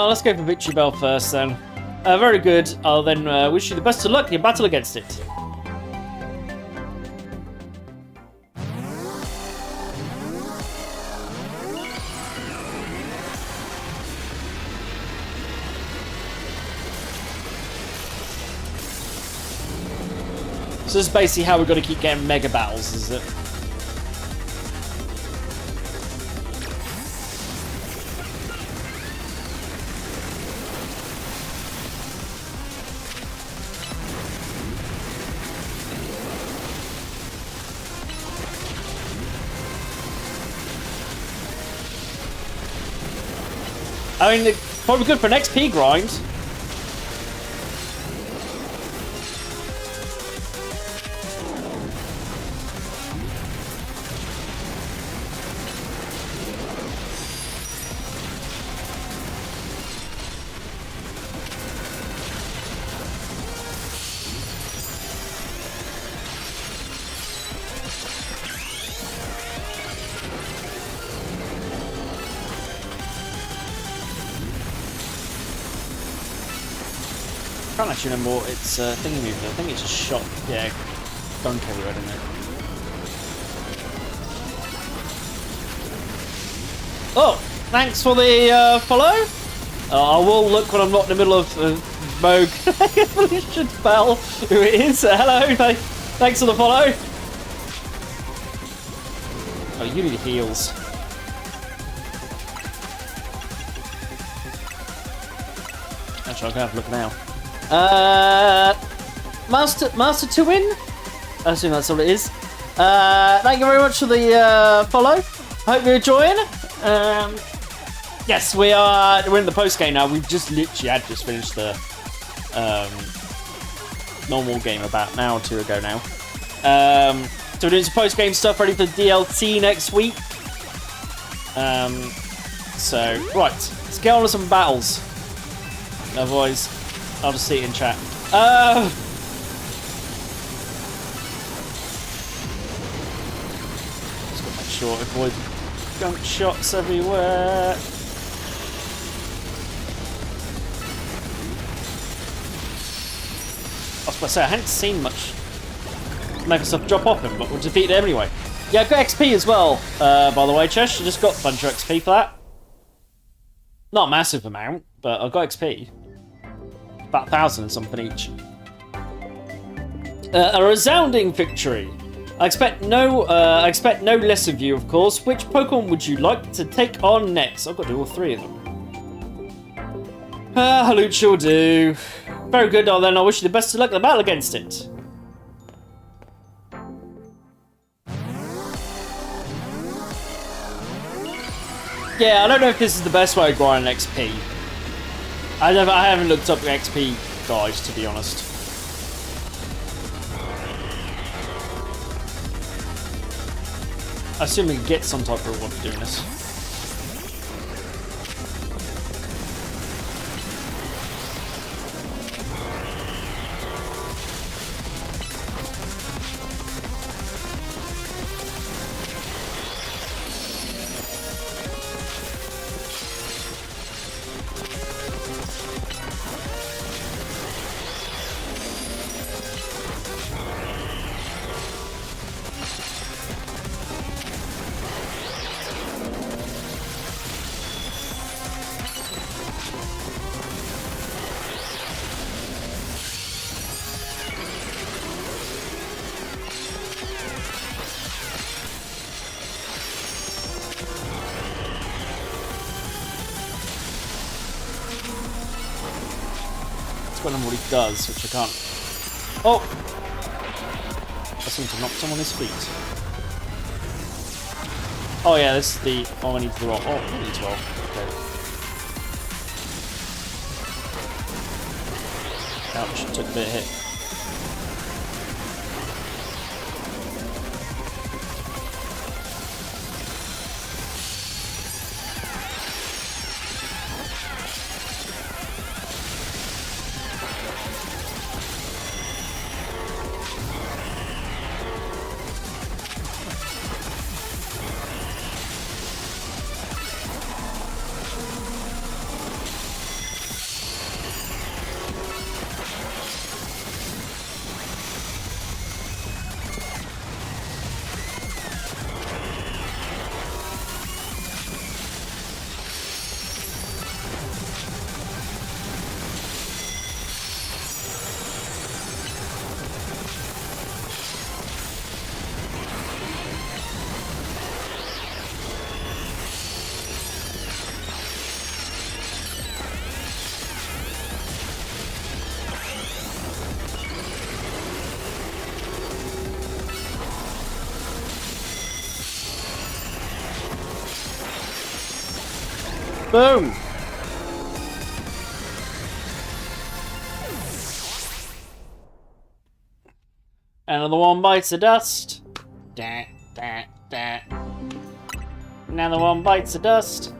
Let's go for Victory Bell first then. Very good. I'll then wish you the best of luck in your battle against it. So this is basically how we're going to keep getting mega battles, is it? I mean, it's probably good for an XP grind. I can't actually remember what its thingy movement. I think it's just shot, yeah, gun carrier, I don't know. Oh, thanks for the follow. I will look when I'm not in the middle of Vogue Evolution Bell, who it is. Hello, thanks for the follow. Oh, you need heals. Actually, I'll go have a look now. Master to win? I assume that's all it is. Thank you very much for the follow. Hope you're enjoying. Yes, we're in the post game now. We've just literally just finished the normal game about an hour or two ago now. So we're doing some post game stuff ready for DLC next week. So right, let's get on to some battles. Otherwise, I'll just see it in chat. Just gotta make sure I avoid gunshots everywhere. I was about to say, I hadn't seen much Microsoft drop off him, but we'll defeat it anyway. Yeah, I got XP as well, by the way, Chesh. I just got a bunch of XP for that. Not a massive amount, but I got XP. About 1,000 and something each. A resounding victory. I expect no less of you, of course. Which Pokemon would you like to take on next? I've got to do all three of them. Halucha will do. Very good. Then I wish you the best of luck in the battle against it. Yeah, I don't know if this is the best way to grind an XP. I haven't looked up the XP guides, to be honest. I assume we can get some type of reward for doing this. forgotten what he does, which I can't. Oh! I seem to knock him on his feet. Oh yeah, this is the. Oh, I need to roll. Oh, I need to roll. Okay. Ouch! Took a bit of hit. Boom! Another one bites the dust. Da, da, da. Another one bites the dust.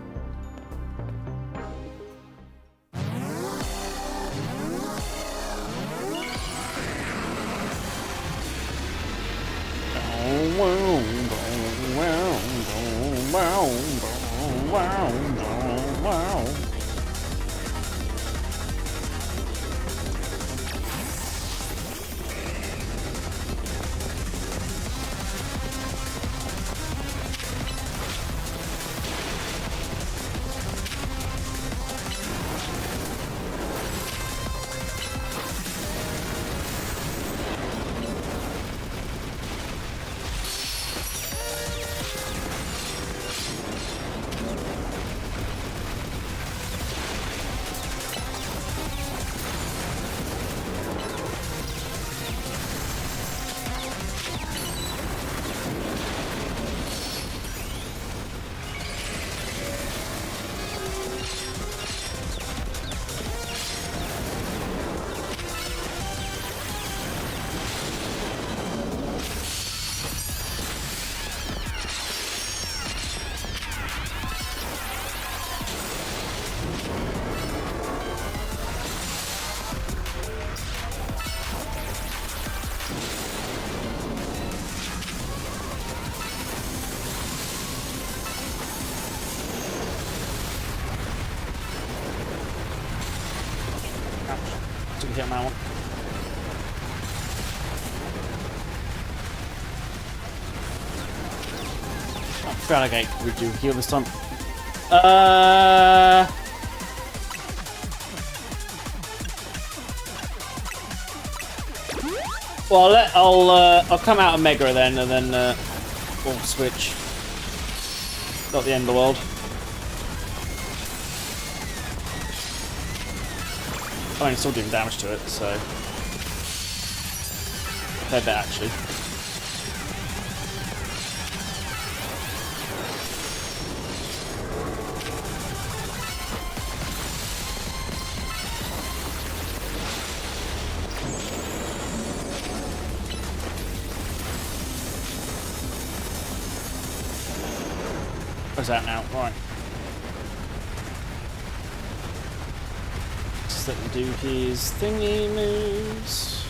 Took a hit on that one. I forgot I could do heal this time. Well, I'll come out of Mega then, and then we'll switch. Not the end of the world. I mean, still doing damage to it, so fair bit actually. Where's that now? Right. Just let him do his thingy moves.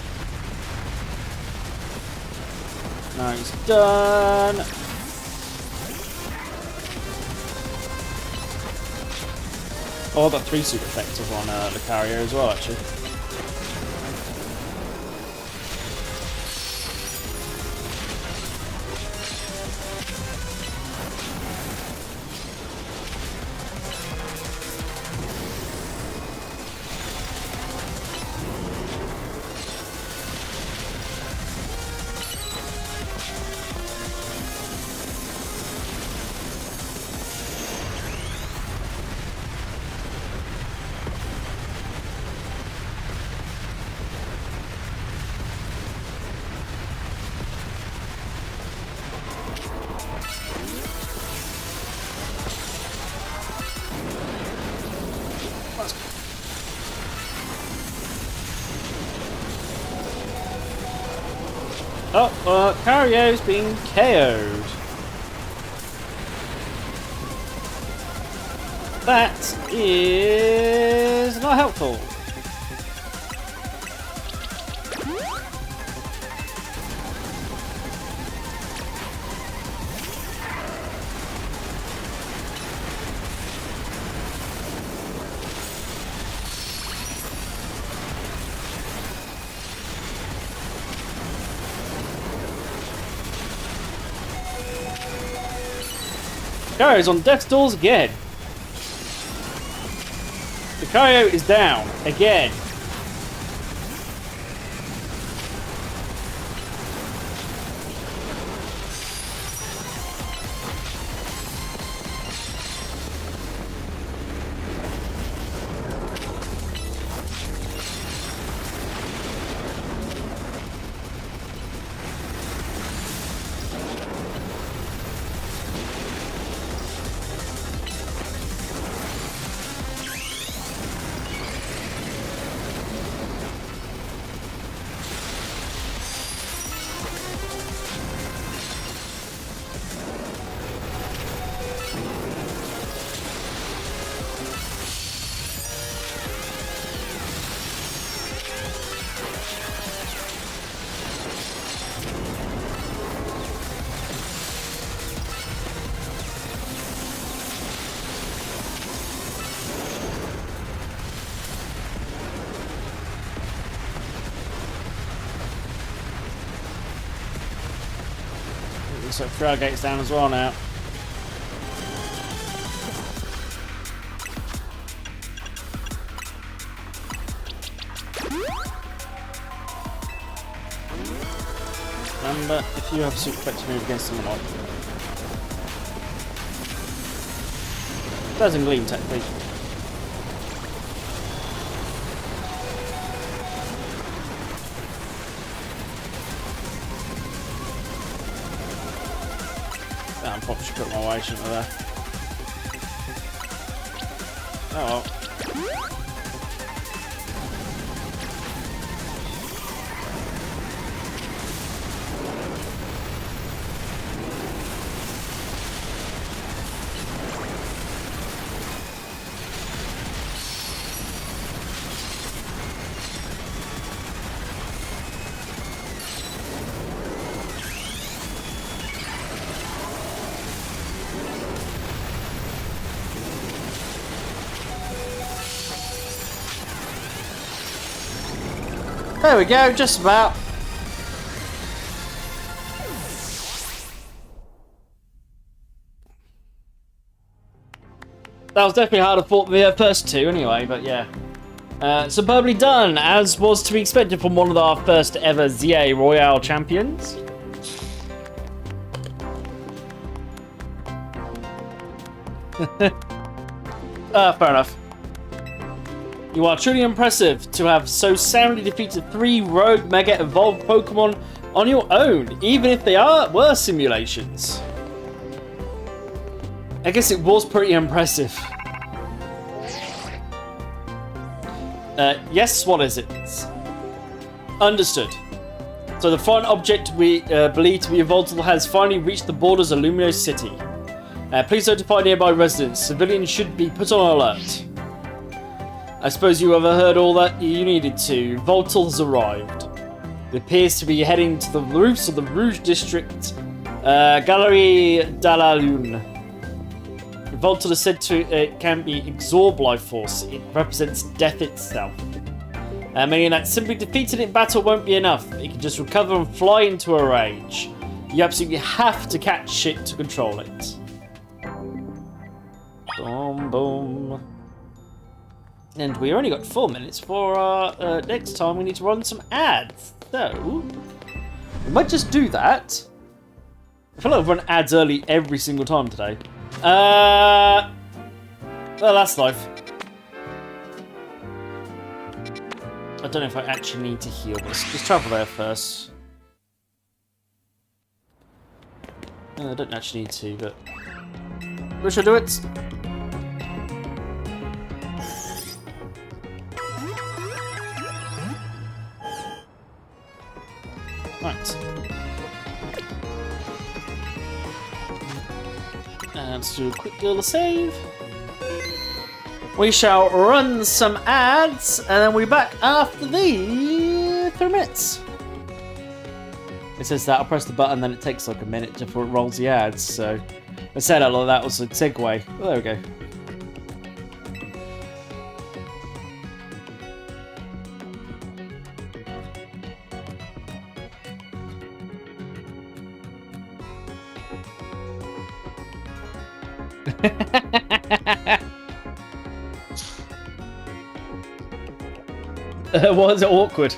Now he's done. Oh, I've got 3 super effective on Lucario as well, actually. Oh, Cario's being KO'd. That is not helpful. Cario's on death's doors again. The Cario is down again. So Fragate's down as well now. Remember, if you have super effective move against someone like doesn't gleam technically. I probably should put my way, shouldn't I, there? Oh well. There we go, just about. That was definitely harder fought than the first two anyway, but yeah. Superbly done, as was to be expected from one of our first ever Z-A Royale champions. Fair enough. You are truly impressive to have so soundly defeated 3 rogue mega evolved Pokemon on your own, even if they were simulations. I guess it was pretty impressive. Yes, what is it? Understood. So the final object we believe to be a volatile has finally reached the borders of Lumiose City. Please notify nearby residents. Civilians should be put on alert. I suppose you overheard all that you needed to. Voltal has arrived. It appears to be heading to the roofs of the Rouge District, Galerie de la Lune. Voltal is said to it can be absorb life force. It represents death itself. Meaning that simply defeating it in battle won't be enough. It can just recover and fly into a rage. You absolutely have to catch it to control it. Boom, boom. And we only got 4 minutes for our next time. We need to run some ads. So, we might just do that. I feel like I've run ads early every single time today. Well, that's life. I don't know if I actually need to heal, but let's travel there first. No, I don't actually need to, but... we should do it. Right. And let's do a quick little save. We shall run some ads, and then we'll be back after the 3 minutes. It says that I'll press the button, then it takes like a minute before it rolls the ads. So I said a lot of that was a segue. Oh, there we go. Why is it awkward?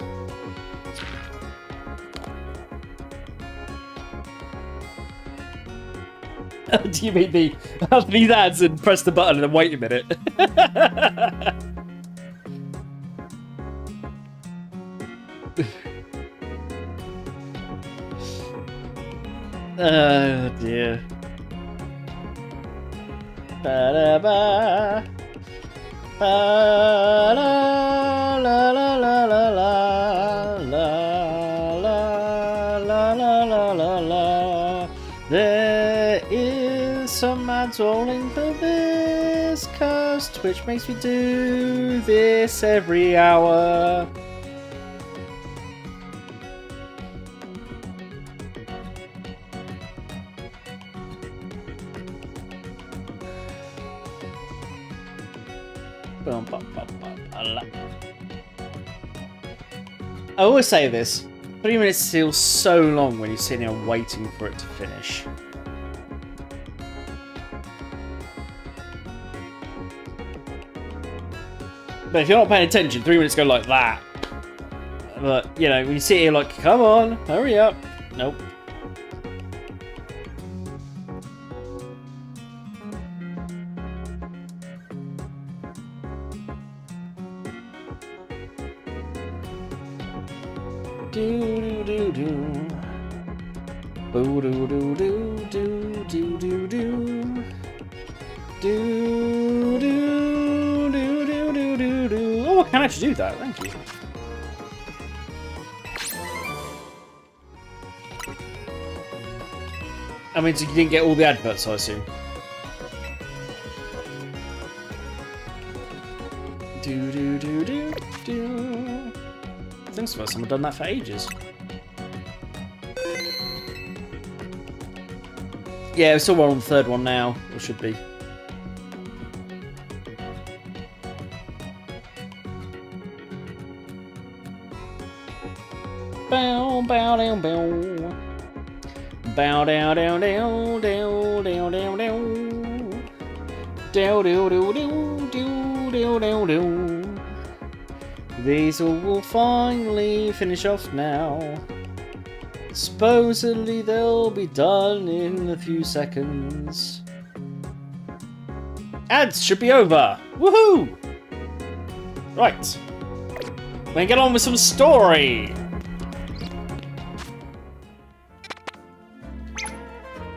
Do you mean the after these ads and press the button and then wait a minute? Oh dear. Ba-da-ba. Ba-da, la la la la la la la la la la la. There is some ads rolling for this cast, which makes me do this every hour. I always say this, 3 minutes feels so long when you're sitting here waiting for it to finish. But if you're not paying attention, 3 minutes go like that. But, you know, when you sit here like, come on, hurry up. Nope. Do do do do. Boo do do do do do do do. Do do do do do do do. Oh, I can actually do that. Thank you. I mean, so you didn't get all the adverts, I assume. Do do do do do. I think someone done that for ages. Yeah, we're still on the third one now, or should be. Bow, bow, down, bow. Bow, down, down, down, down, down, down, down. Down, down, down, down, down, down, down. These all will finally finish off now. Supposedly they'll be done in a few seconds. Ads should be over. Woohoo! Right. We can get on with some story.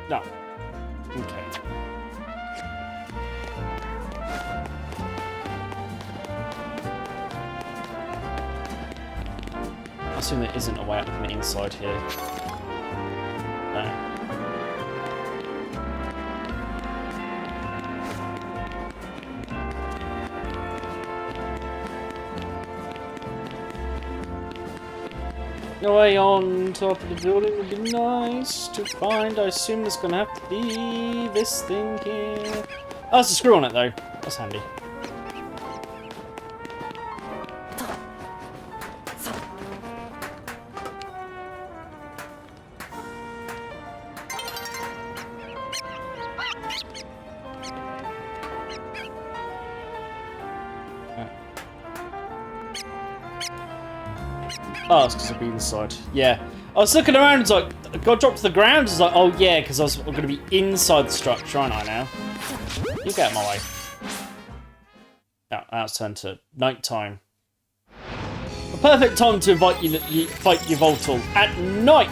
No. Okay. I assume there isn't a way out from the inside here. No. No way on top of the building would be nice to find. I assume there's gonna have to be this thing here. Oh, there's a screw on it though. That's handy. Oh, it's because I'll be inside. Yeah. I was looking around, it's like, I got dropped to the ground, it's like, oh yeah, because I'm going to be inside the structure, aren't I now? You get out of my way. Now it's turned to night time. A perfect time to fight your Voltal at night!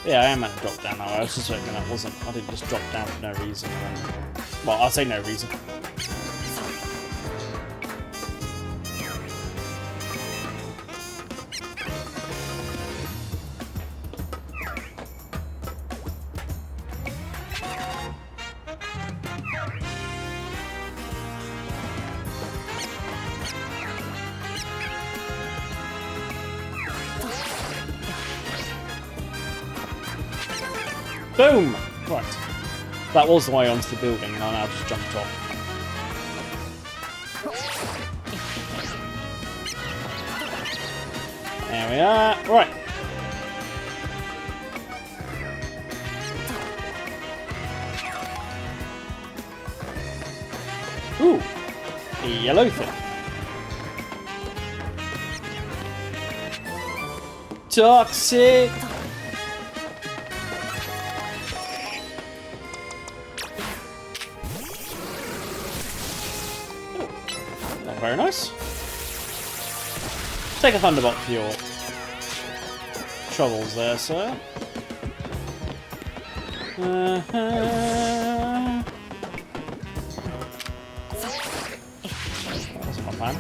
Yeah, I am at a drop down now. I was just hoping that wasn't. I didn't just drop down for no reason. Well, I'll say no reason. Boom! Right. That was the way onto the building, and I now just jumped off. There we are. Right. Ooh. A yellow thing. Toxic! Very nice. Take a thunderbolt for your troubles there, sir. That wasn't my plan.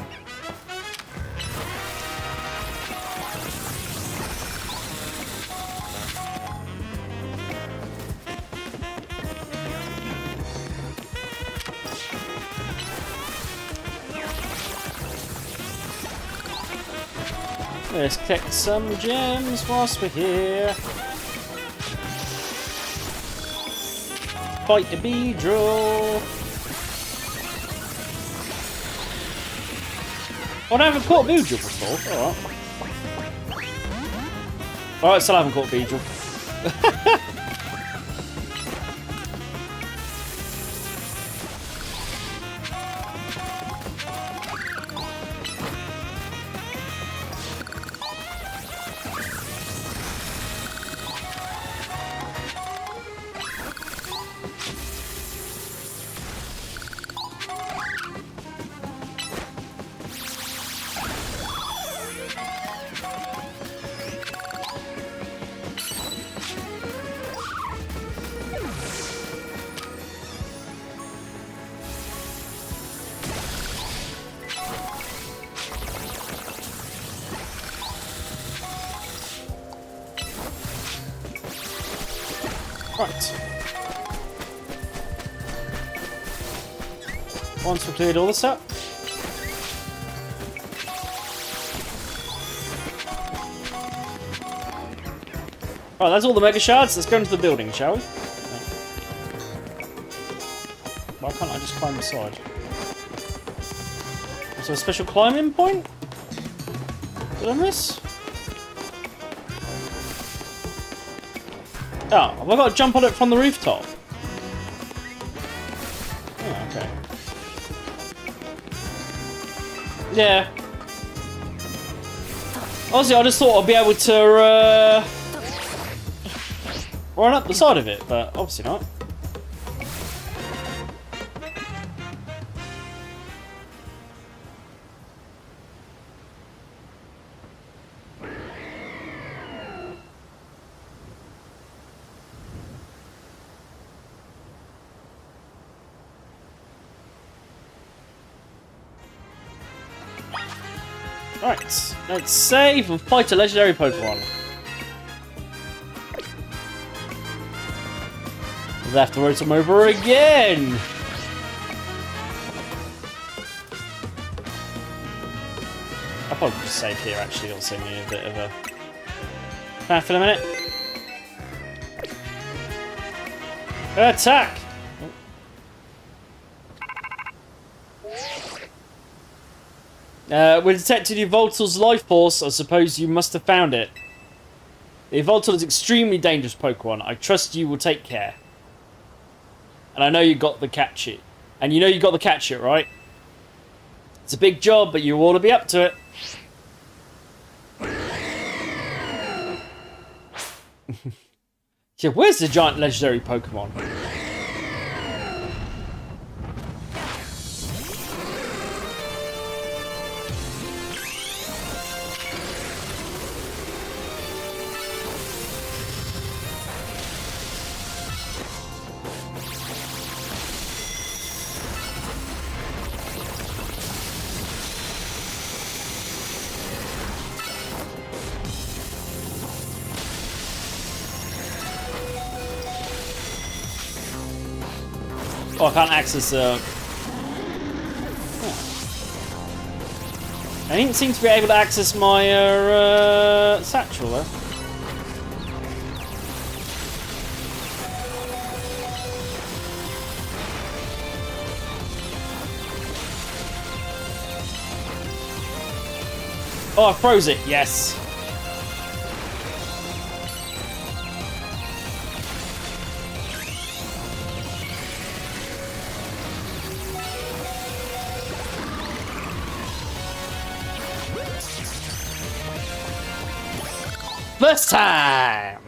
Let's collect some gems whilst we're here. Fight the Beedrill. Oh, I haven't caught Beedrill before. Alright. Alright, still haven't caught Beedrill. Right. Once we've cleared all this up. Right, that's all the mega shards. Let's go into the building, shall we? Why can't I just climb the side? Is there a special climbing point? Did I miss? Oh, have I got to jump on it from the rooftop? Oh, okay. Yeah. Honestly, I just thought I'd be able to run up the side of it, but obviously not. Right, let's save and fight a legendary Pokemon. We'll have to rotate them over again. I'll probably just save here actually, it'll save me a bit of a faff in a minute. Attack! We detected Yveltal's life force. I suppose you must have found it. Yveltal is extremely dangerous Pokemon. I trust you will take care. And I know you got the catch it. And you know you got the catch it, right? It's a big job, but you ought to be up to it. Yeah, where's the giant legendary Pokemon? Oh, I can't access I didn't seem to be able to access my satchel there. Oh, I froze it. Yes. First time!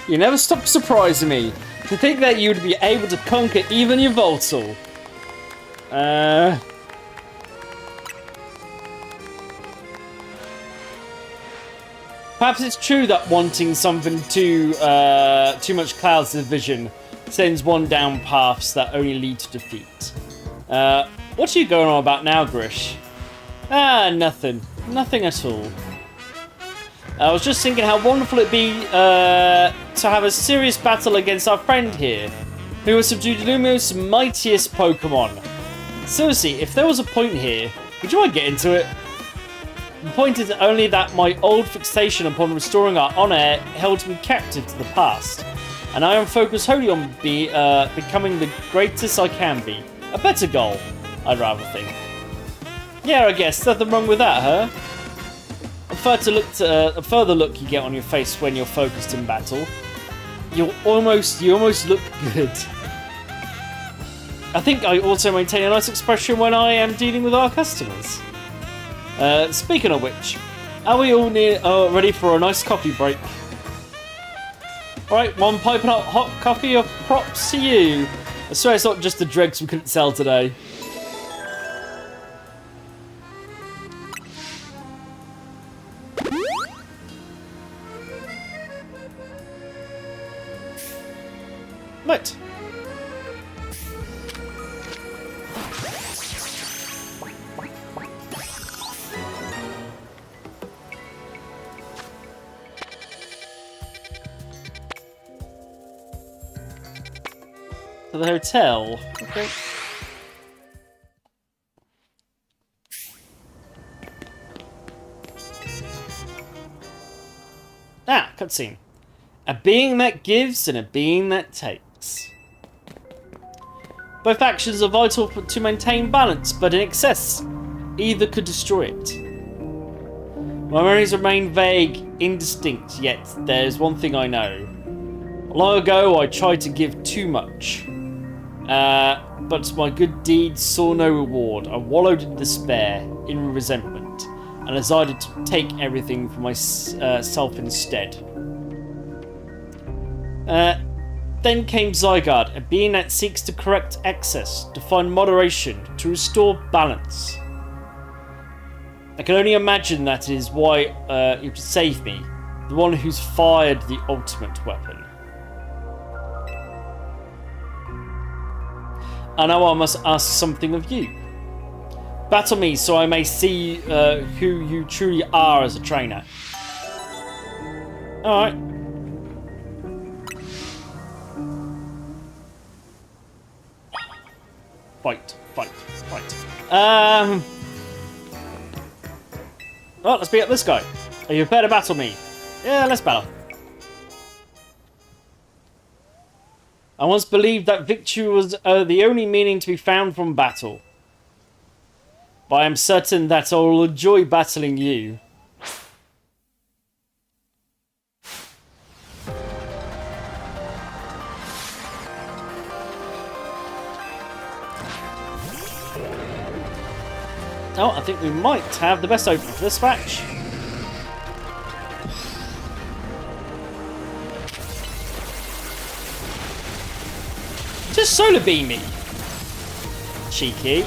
You never stop surprising me. To think that you'd be able to conquer even your Voltol. Perhaps it's true that wanting something too much clouds of vision sends one down paths that only lead to defeat. What are you going on about now, Grish? Nothing. Nothing at all. I was just thinking how wonderful it'd be to have a serious battle against our friend here, who has subdued Lumiose's mightiest Pokémon. Seriously, if there was a point here, would you mind getting to it? The point is only that my old fixation upon restoring our honour held me captive to the past, and I am focused wholly on becoming the greatest I can be. A better goal, I'd rather think. Yeah, I guess, nothing wrong with that, huh? A further look you get on your face when you're focused in battle. You almost look good. I think I also maintain a nice expression when I am dealing with our customers. Speaking of which, are we all ready for a nice coffee break? Alright, one piping hot coffee of props to you. I swear it's not just the dregs we couldn't sell today. Right. To the hotel. Okay. Cutscene. A being that gives and a being that takes. Both actions are vital to maintain balance, but in excess, either could destroy it. My memories remain vague, indistinct, yet there's one thing I know. Long ago, I tried to give too much. But my good deeds saw no reward. I wallowed in despair, in resentment, and decided to take everything for myself instead. Then came Zygarde, a being that seeks to correct excess, to find moderation, to restore balance. I can only imagine that is why you to save me, the one who's fired the ultimate weapon. And now I must ask something of you. Battle me so I may see who you truly are as a trainer. Alright. Fight. Well, let's beat up this guy. Are you prepared to battle me? Yeah, let's battle. I once believed that victory was the only meaning to be found from battle. But I am certain that I will enjoy battling you. Oh, I think we might have the best opener for this match. Just solar beam me. Cheeky.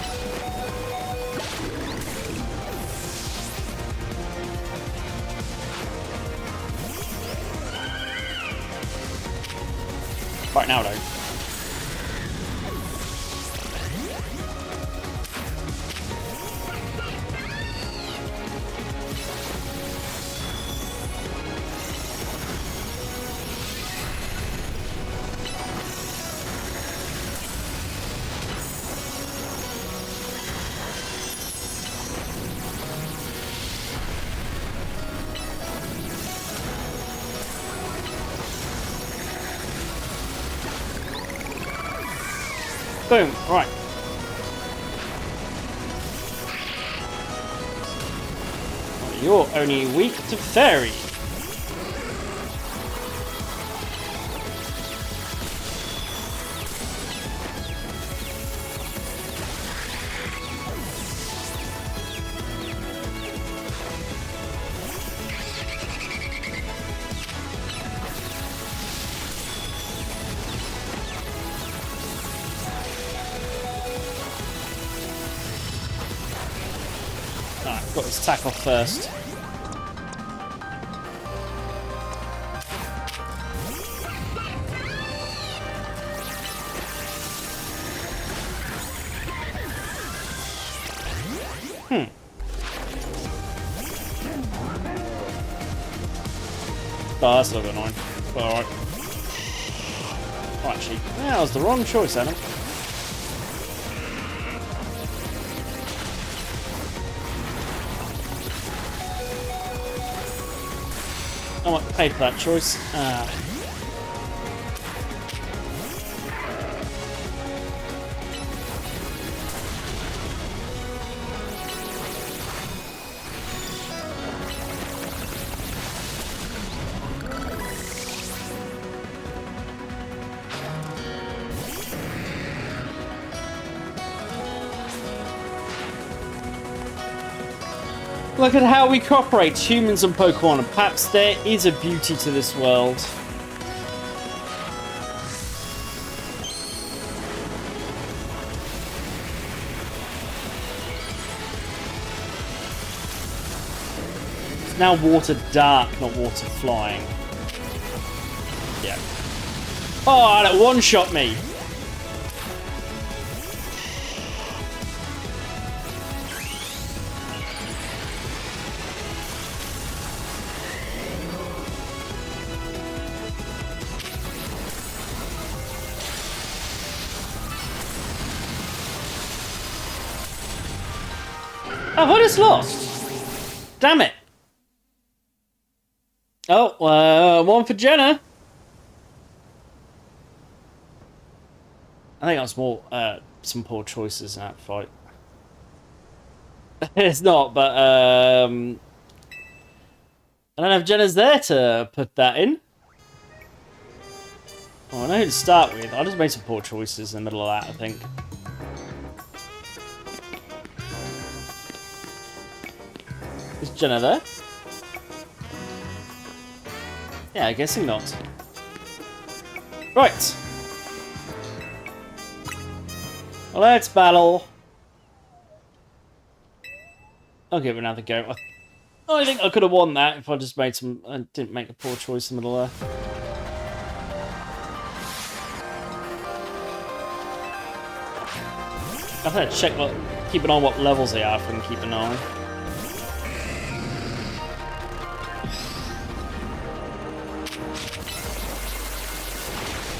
Right now, though. Boom. Right. You're only weak to fairy. Alright, got his attack off first. Oh, that's a little bit annoying. But alright. Oh, actually, that was the wrong choice, Adam. I might pay for that choice. Look at how we cooperate, humans and Pokemon, and perhaps there is a beauty to this world. It's now water dark, not water flying. Yeah. Oh, that one-shot me! Oh, I just lost. Damn it. Oh, one for Jenna. I think that's more some poor choices in that fight. It's not, but I don't know if Jenna's there to put that in. Oh, I know who to start with. I just made some poor choices in the middle of that, I think. Is Jenna there? Yeah, I guessing not. Right. Well, let's battle. I'll give it another go. I think I could have won that if I just made some... I didn't make a poor choice in the middle there. I've had to check, keep an eye on what levels they are if I can keep an eye.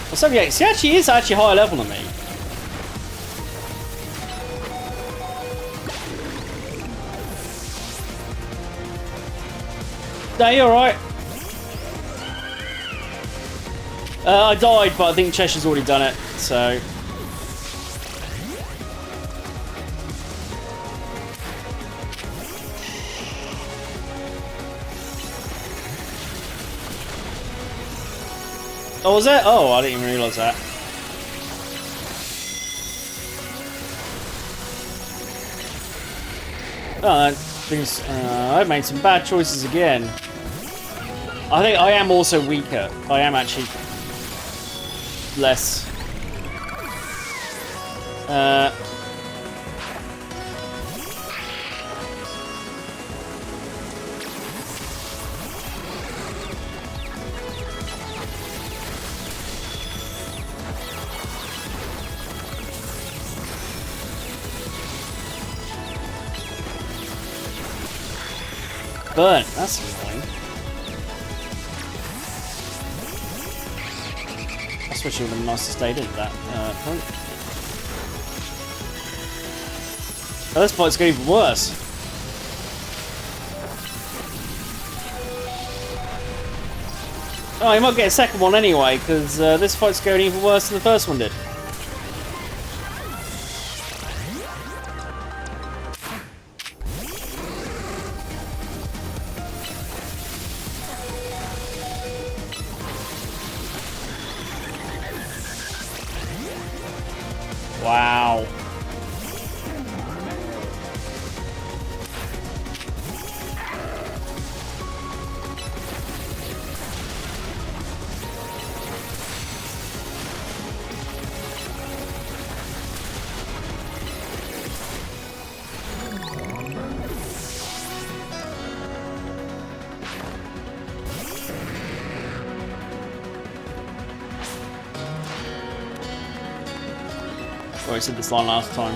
Well, 78. He is actually higher level than me. No, you're alright. I died, but I think Cheshire's already done it, so... Oh, was it? Oh, I didn't even realise that. Oh, I made some bad choices again. I think I am also weaker. I am actually less. Burn. That's annoying. I wish it would have been nice to stay in at that point. Oh, this fight's getting even worse. Oh, he might get a second one anyway, because this fight's going even worse than the first one did. Wow. I said this line last time.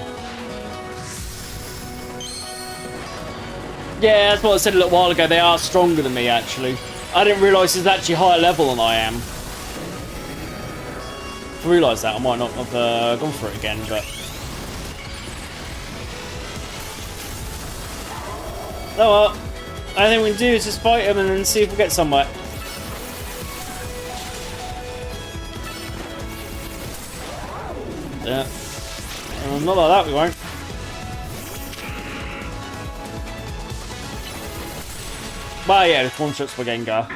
Yeah, that's what I said a little while ago. They are stronger than me, actually. I didn't realise he's actually higher level than I am. If I realised that, I might not have gone for it again, but... Oh well. I think we can do is just fight him and then see if we get somewhere. Yeah. Not like that, we won't. Well, yeah, it's one shots for Gengar.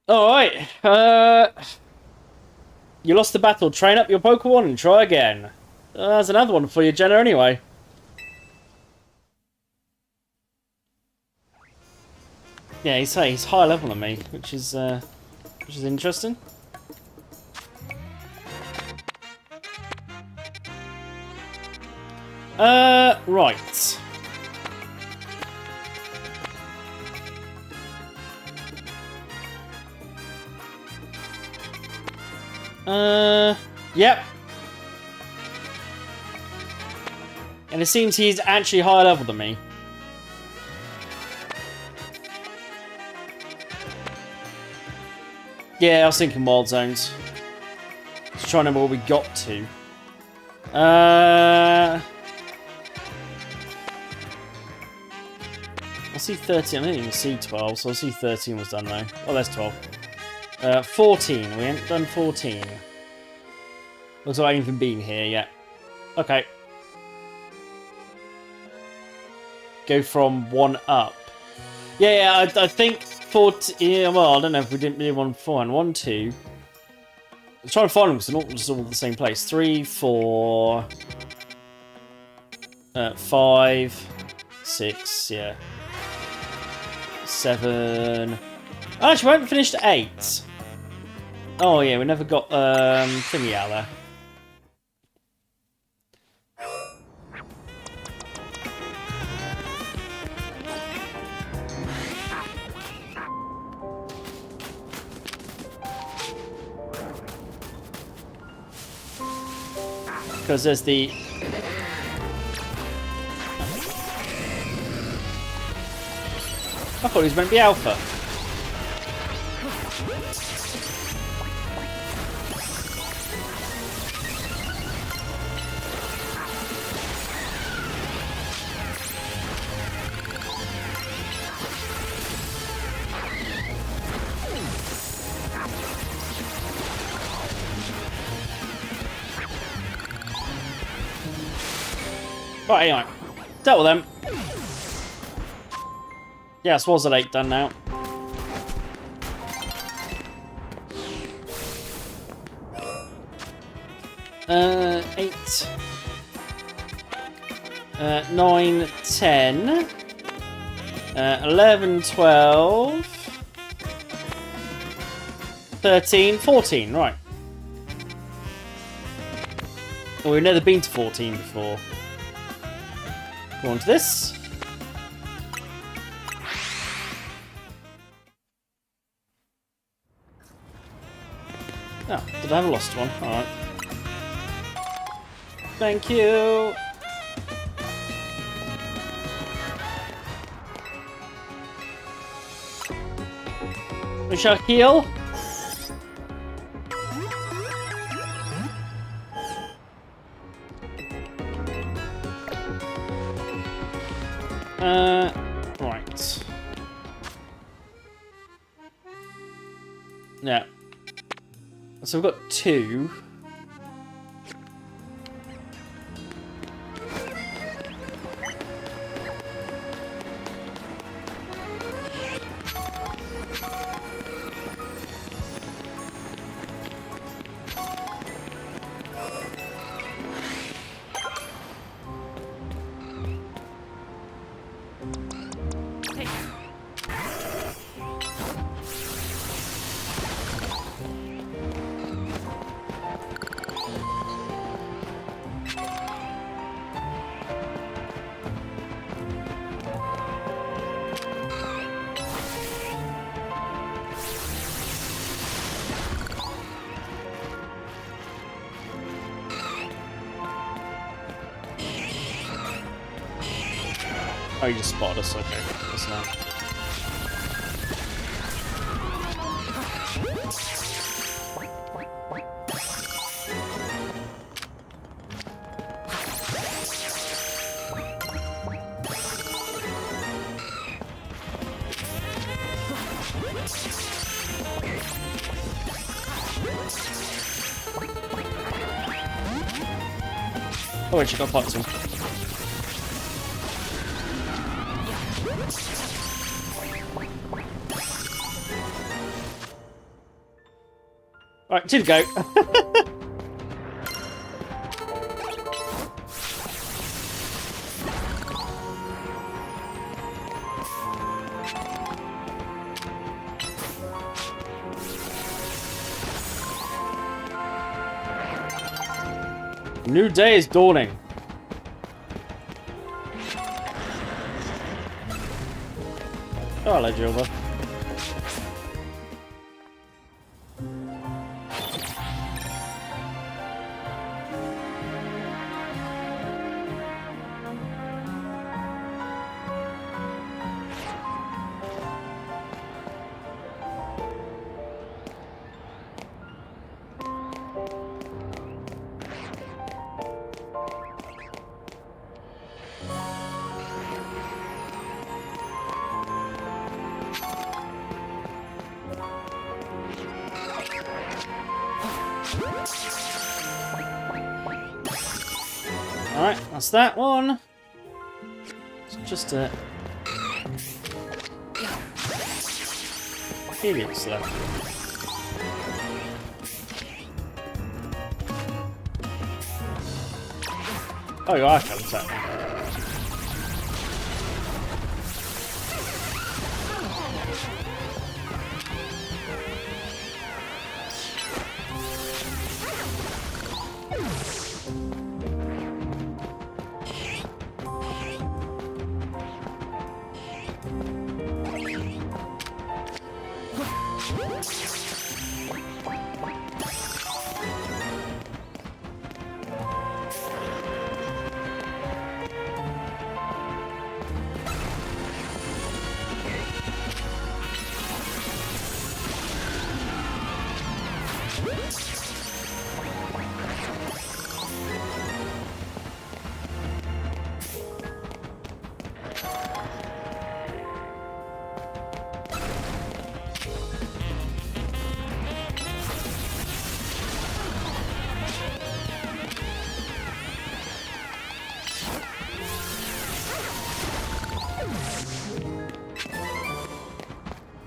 Alright. You lost the battle. Train up your Pokemon and try again. There's another one for you, Jenna, anyway. Yeah, he's higher level than me, which is interesting. Right. Yep. And it seems he's actually higher level than me. Yeah, I was thinking Wild Zones. Just trying to remember where we got to. I see 13. I didn't even see 12, so I see 13 was done now. Oh, there's 12. 14. We haven't done 14. Looks like I haven't even been here yet. Okay. Go from 1 up. Yeah, I think 14. Yeah, well, I don't know if we didn't really want 4 and 1, 2. Let's try and find them because they're not just all in the same place. 3, 4, 5, 6, yeah. 7. Actually, we haven't finished 8. Oh yeah, we never got thingy out there. Because there's the... I thought he was meant to be alpha. Right, anyway. Dealt with them. Yeah, Swords at 8 done now. Eight. 9, 10. 11, 12. 13, 14, right. Well, we've never been to 14 before. Go on to this. Oh, did I have a lost one? Alright. Thank you. We shall heal. Right. Yeah. So we've got 2. Oh, you just spotted us. Okay, that's nice. Oh, wait, she got popped in. Alright, 2 to go. New day is dawning. Oh, hello, Jilva. Alright, that's that one. It's just a... Helios left. Oh, you are coming to me.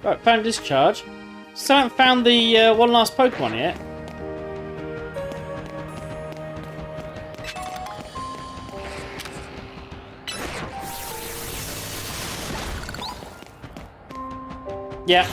Right, found discharge. Still haven't found the one last Pokemon yet. Yeah.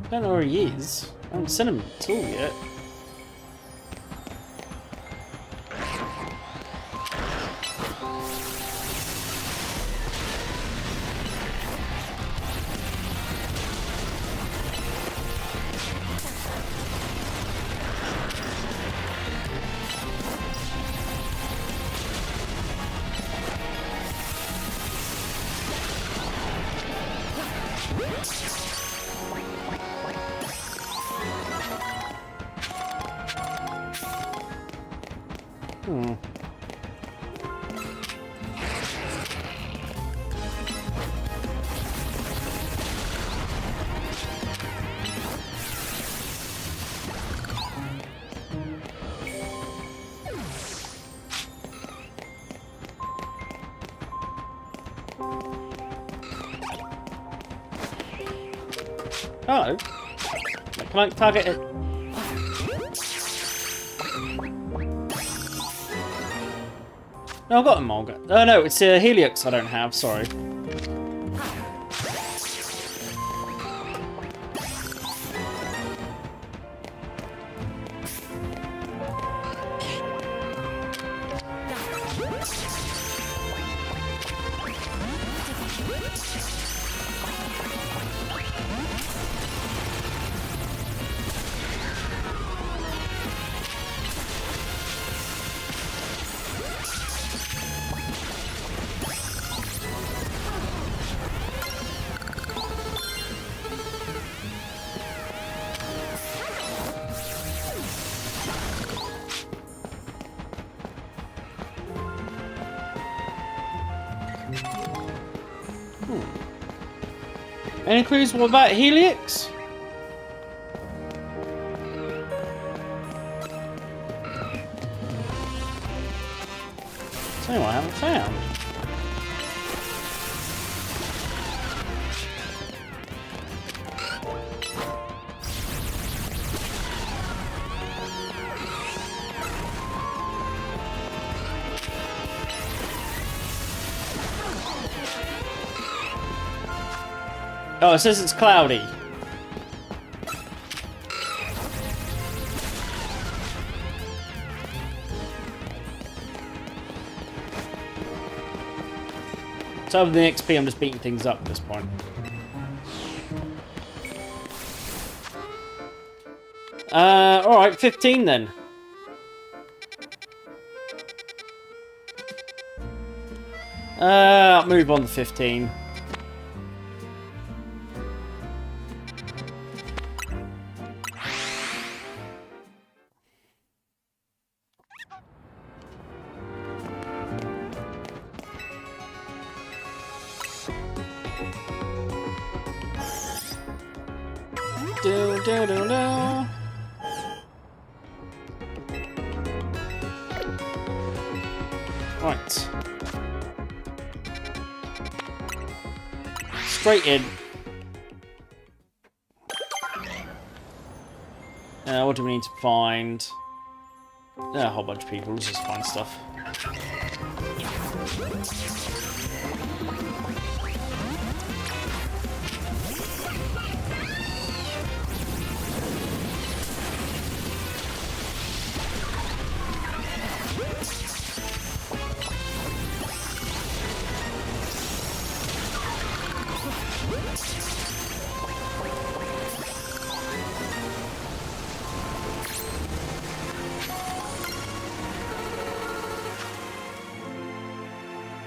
I don't know where he is. I haven't sent him at all yet. Hello. Can I target it? No, I've got a Mulga. Oh no, it's a Heliox I don't have, sorry. Any clues what about Helix? Something I haven't found. Oh, it says it's cloudy. So other than the XP, I'm just beating things up at this point. Alright, 15 then. I'll move on to 15. Do, do, do, do. Right. Straight in. What do we need to find? A whole bunch of people. Let's just find stuff.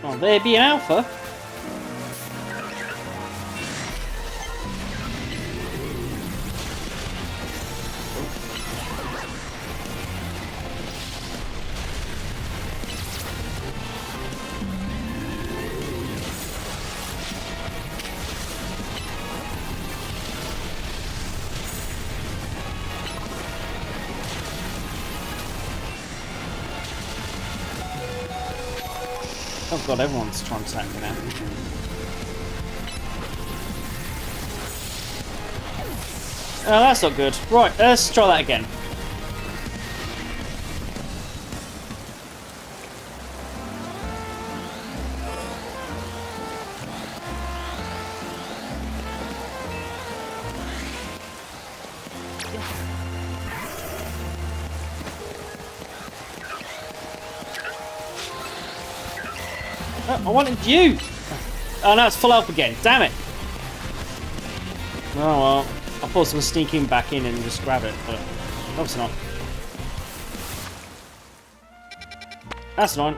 Oh, there be an alpha. Oh god, everyone's trying to attack me now. Oh, that's not good. Right, let's try that again. I wanted you! Oh no, it's full up again. Damn it! Oh well. I thought I was going to sneak in back in and just grab it, but obviously not. That's annoying.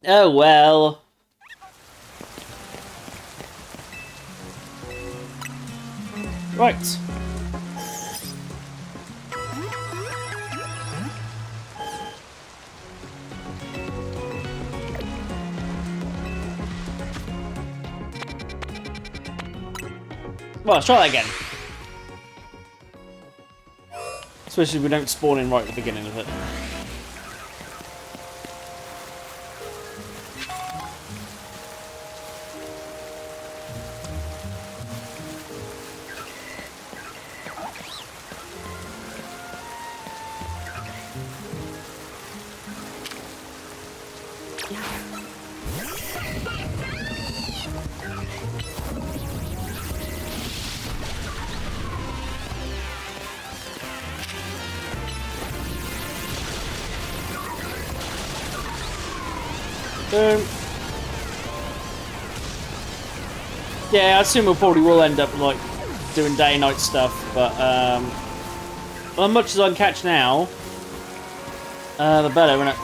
Oh well. Right. Well, let's try that again. Especially if we don't spawn in right at the beginning of it. Boom. Yeah, I assume we probably will end up like doing day and night stuff, but well, as much as I can catch now, the better, isn't it?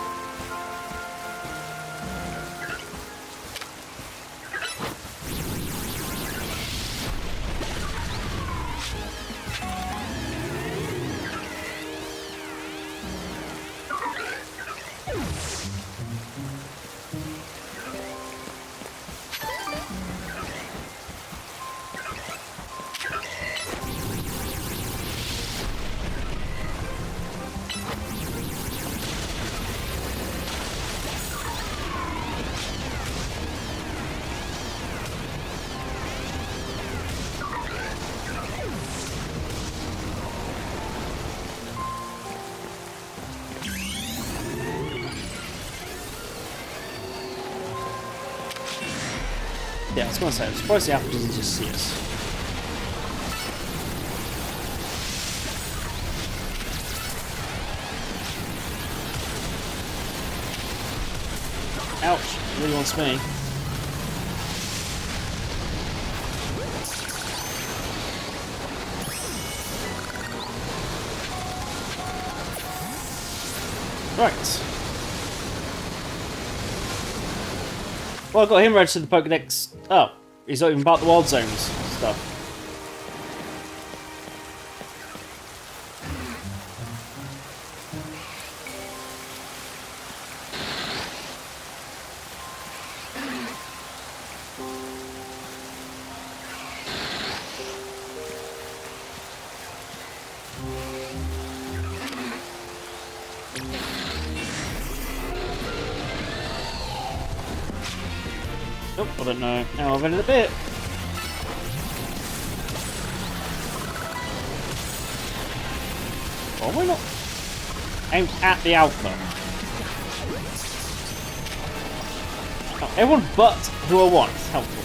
Yeah, I was going to say, I'm surprised the apple doesn't just see us. Ouch, it really wants me. Right. Well, I got him registered the Pokédex. Oh, he's not even part of the Wild Zones stuff. Nope, I don't know. Now I've ended a bit. Oh, why not? Aimed at the alpha. Oh, everyone but who I want. It's helpful.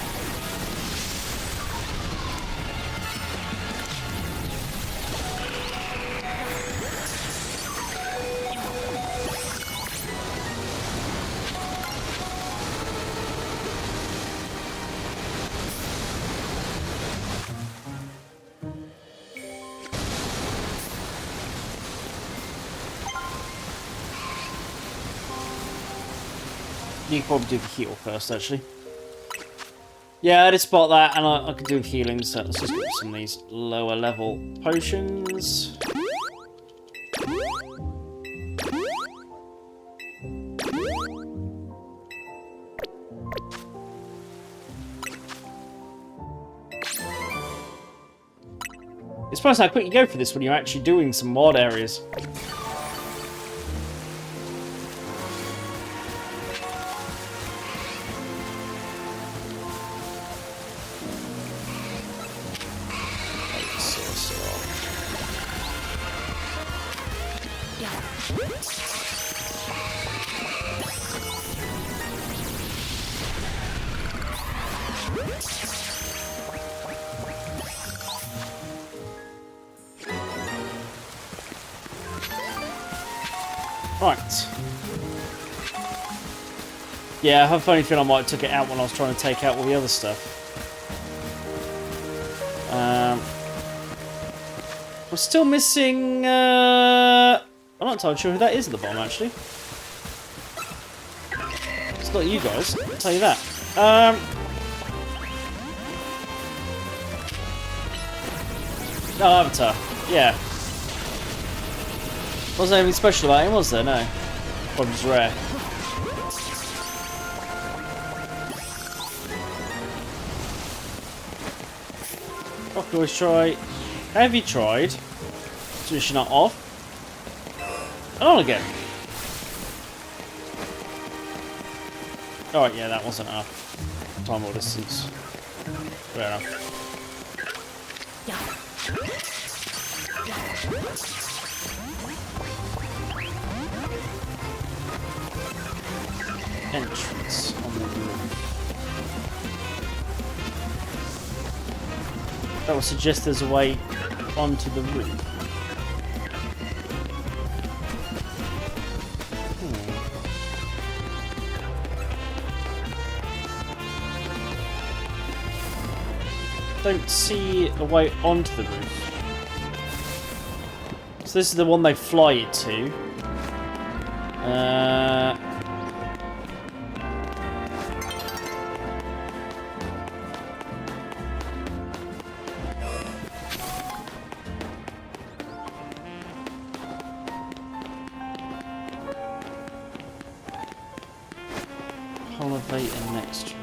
You can probably do the heal first, actually. Yeah, I did spot that, and I could do healing, so let's just get some of these lower level potions. It's surprising how quick you go for this when you're actually doing some mod areas. Right. Yeah, I have a funny feeling I might have took it out when I was trying to take out all the other stuff. We're still missing... I'm not entirely sure who that is at the bottom, actually. It's not you guys, I'll tell you that. Oh, Avatar. Yeah. Wasn't anything special about him, was there? No. Probably just rare. I can always try. Have you tried? Finishing that off. And on again. Alright, yeah, that wasn't enough. Time or distance. Fair enough. Entrance on the roof. That would suggest there's a way onto the roof. don't see a way onto the roof. So this is the one they fly it to. Elevator next roof.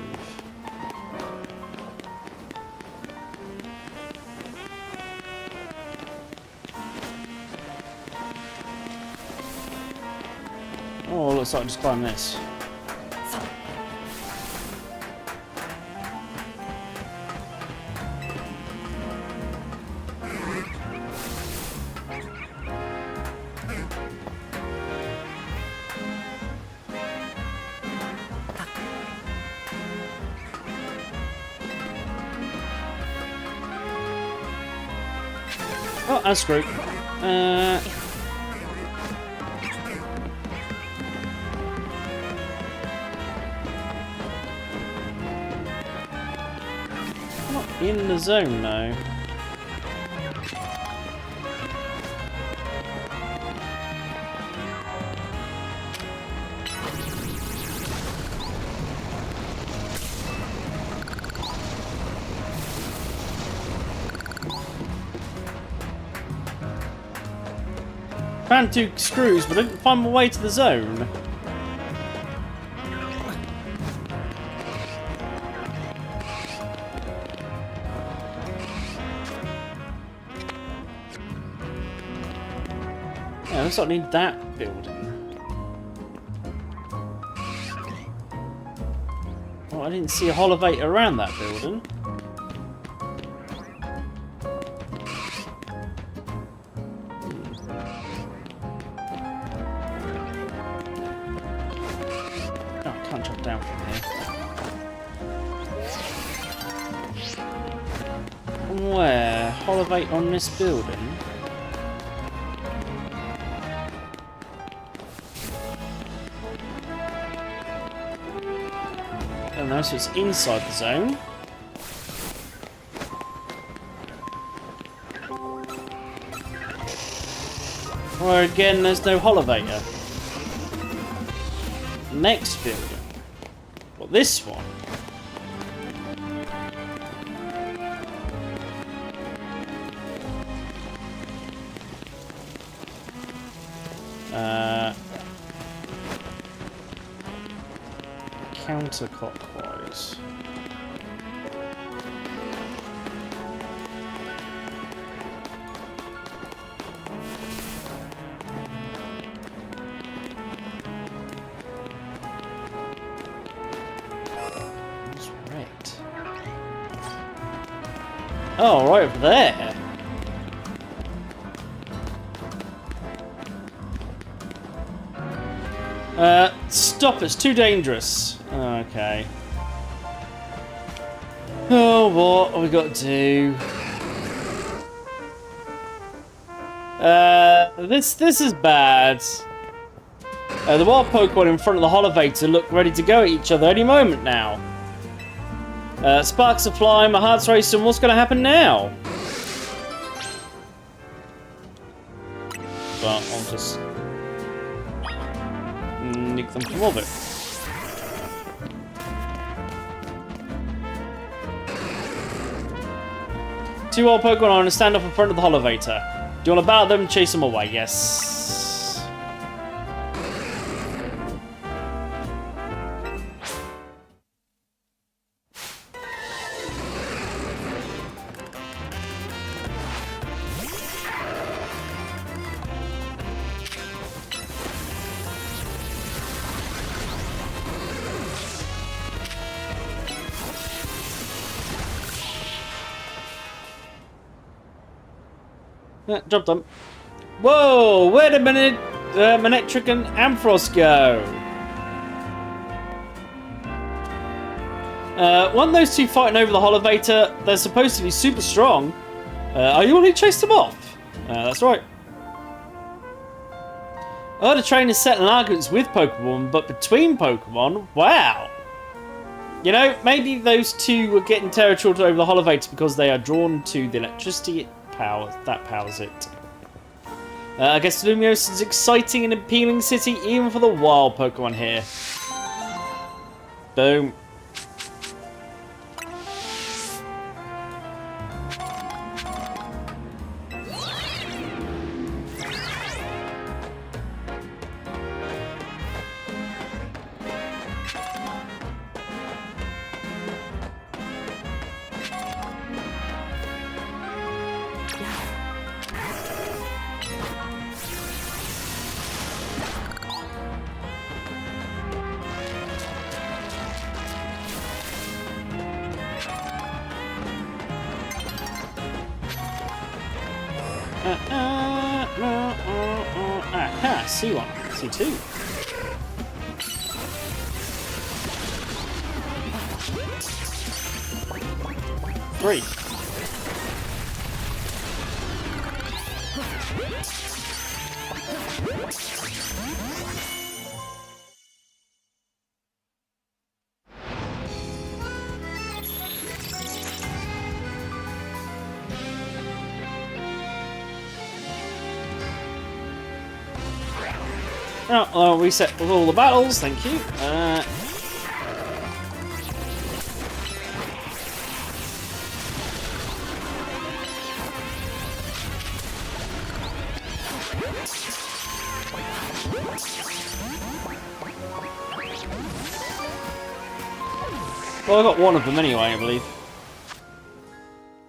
Oh, looks like I just climb this. Oh, I'm screwed. Not in the zone now. Found 2 screws, but I didn't find my way to the zone. Yeah, looks like I need that building. Oh, I didn't see a holovator around that building. Down from here. Where? Holivate on this building? Oh no, so it's inside the zone. Where again there's no holovator. Next building. What, this one? Counterclockwise. Oh, right over there. Stop, it's too dangerous. Okay. Oh, what have we got to do? This is bad. The wild Pokemon in front of the Holovator look ready to go at each other any moment now. Sparks are flying, my heart's racing. What's going to happen now? But I'll just nick them from orbit. Two wild Pokemon are on a standoff in front of the Holovator. Do you want to battle them and chase them away? Yes. Dropped them. Whoa! Where did Manectric and Ampharos go? Weren't those two fighting over the Holovator? They're supposed to be super strong. Are you the one who chased them off? That's right. I heard a trainer settling arguments with Pokemon, but between Pokemon? Wow! You know, maybe those two were getting territorial over the Holovates because they are drawn to the electricity that powers it. I guess Lumiose is an exciting and appealing city, even for the wild Pokemon here. Boom. Aha, C1, C2. Three. Oh, I'll reset with all the battles, thank you. Well, I got one of them anyway, I believe.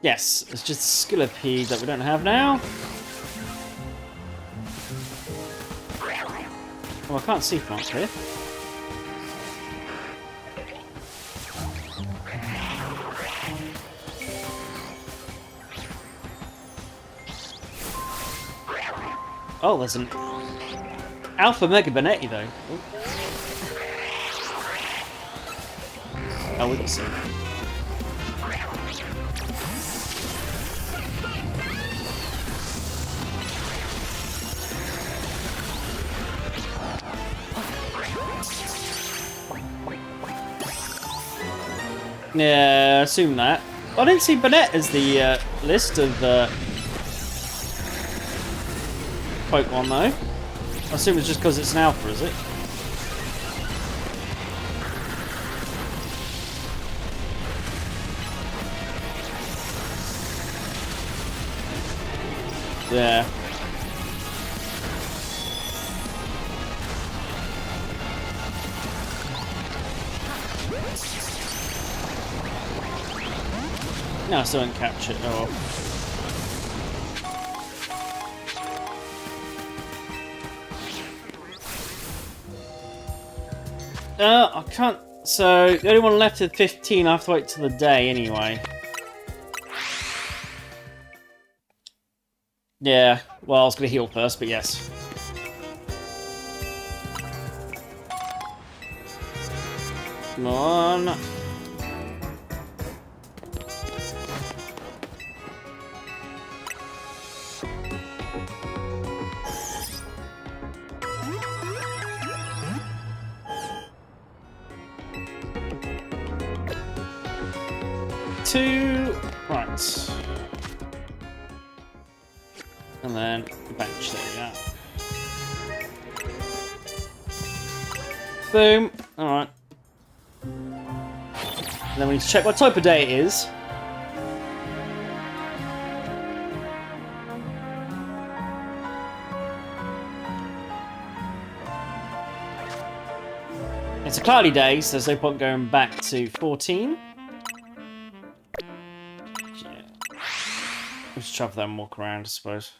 Yes, it's just Skillipede that we don't have now. Oh, I can't see from up here. Oh, there's an Alpha Mega Bonetti though. Oh, we can see. Yeah, I assume that. I didn't see Bonnet as the list of Pokemon though. I assume it's just because it's an alpha, is it? Yeah. No, I still didn't capture it. Oh well. I can't. So the only one left at 15. I have to wait till the day anyway. Yeah. Well, I was gonna heal first, but yes. Come on. Two, right, and then bench. There we go. Boom. All right. And then we need to check what type of day it is. It's a cloudy day, so there's no point going back to 14. Let's travel there and walk around, I suppose.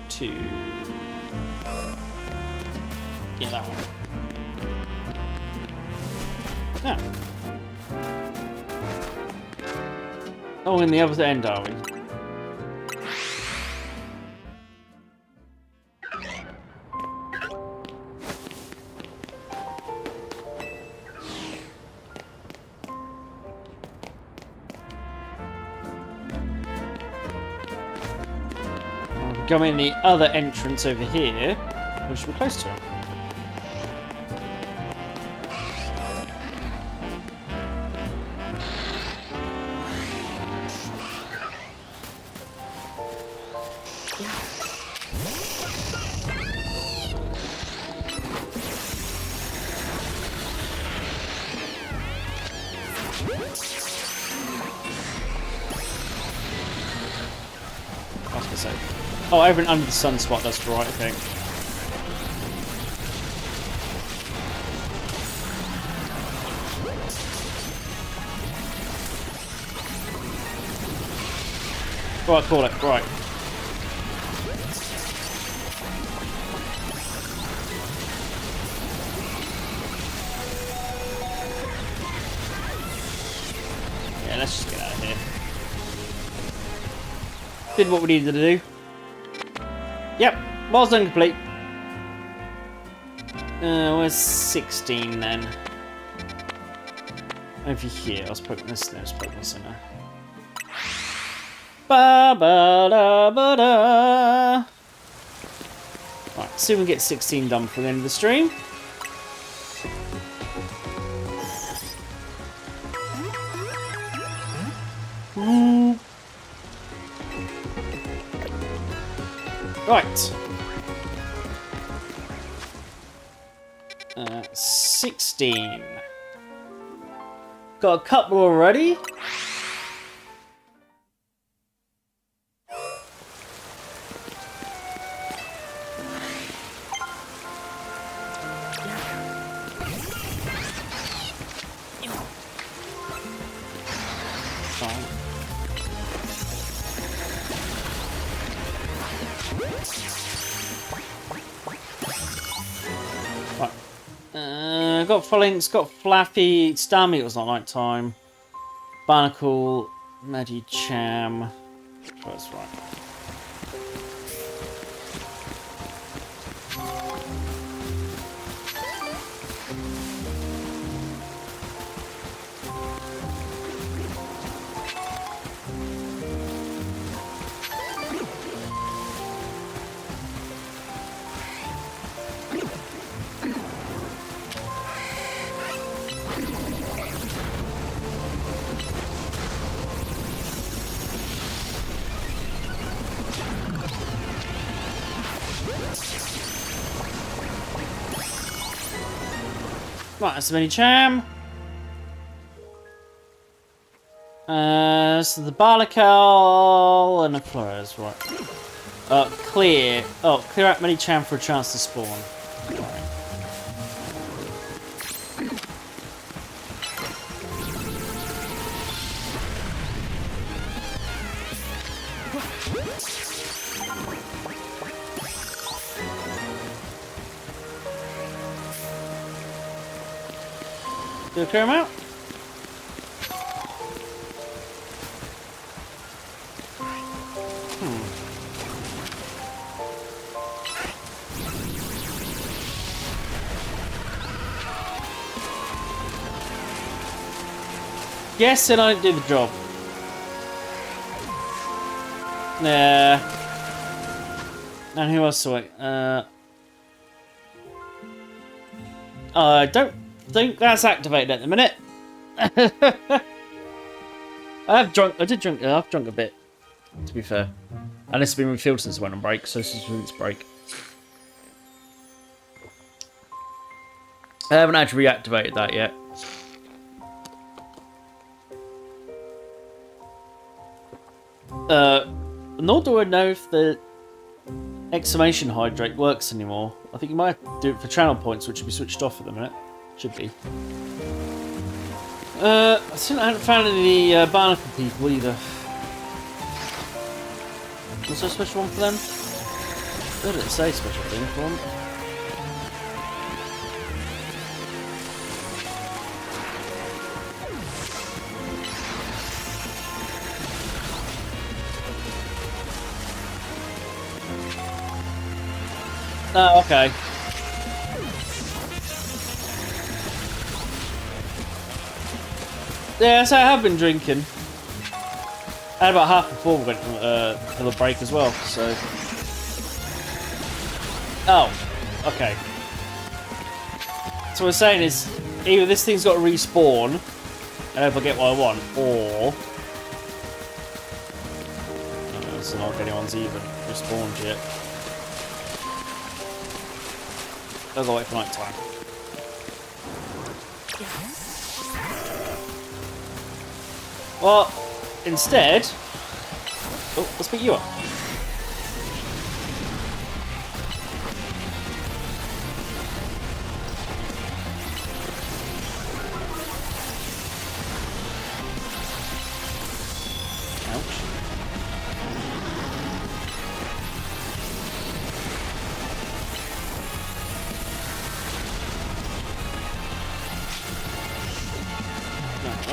2. Yeah, that one. No. Oh, in the other end, are we? Go in the other entrance over here, we should be close to him. Oh, everything under the sun spot, that's right, I think. Right, call it, right. Yeah, let's just get out of here. Did what we needed to do. Yep, milestone complete. Where's 16 then? Over here, I was poking this, no, I was poking this in there. Ba ba da ba da. Right, see if we can get 16 done for the end of the stream. Right. 16. Got a couple already. Got Flinks, got Flappy, Stammy, it was not night time. Barnacle, Magicham. That's right. Right, that's the Mini-Cham. So the Barnacle and the Flores, right. Clear. Oh, clear out Mini-Cham for a chance to spawn. Right. Do I clear him out? Yes, and I didn't do the job. Nah. And who else saw it? I don't think that's activated at the minute. I've drunk a bit, to be fair. And it's been refilled since I went on break, so this is since break. I haven't actually reactivated that yet. Nor do I know if the exclamation hydrate works anymore. I think you might have to do it for channel points, which should be switched off at the minute. Should be. I haven't found any Barnacle people either. Was there a special one for them? I didn't say special thing for them. Oh, okay. Yeah, so I have been drinking. I had about half before we went for the break as well, so... Oh, okay. So what we're saying is, either this thing's got to respawn, and I hope I get what I want, or... It's not if anyone's even respawned yet. I'll go wait for night time. Well, instead... Oh, let's pick you up.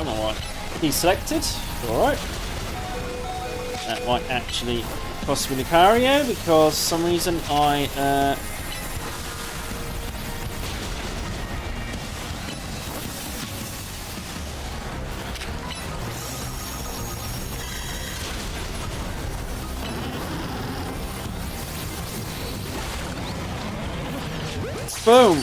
Alright. He's selected. Alright. That might actually cost me Lucario because for some reason I boom!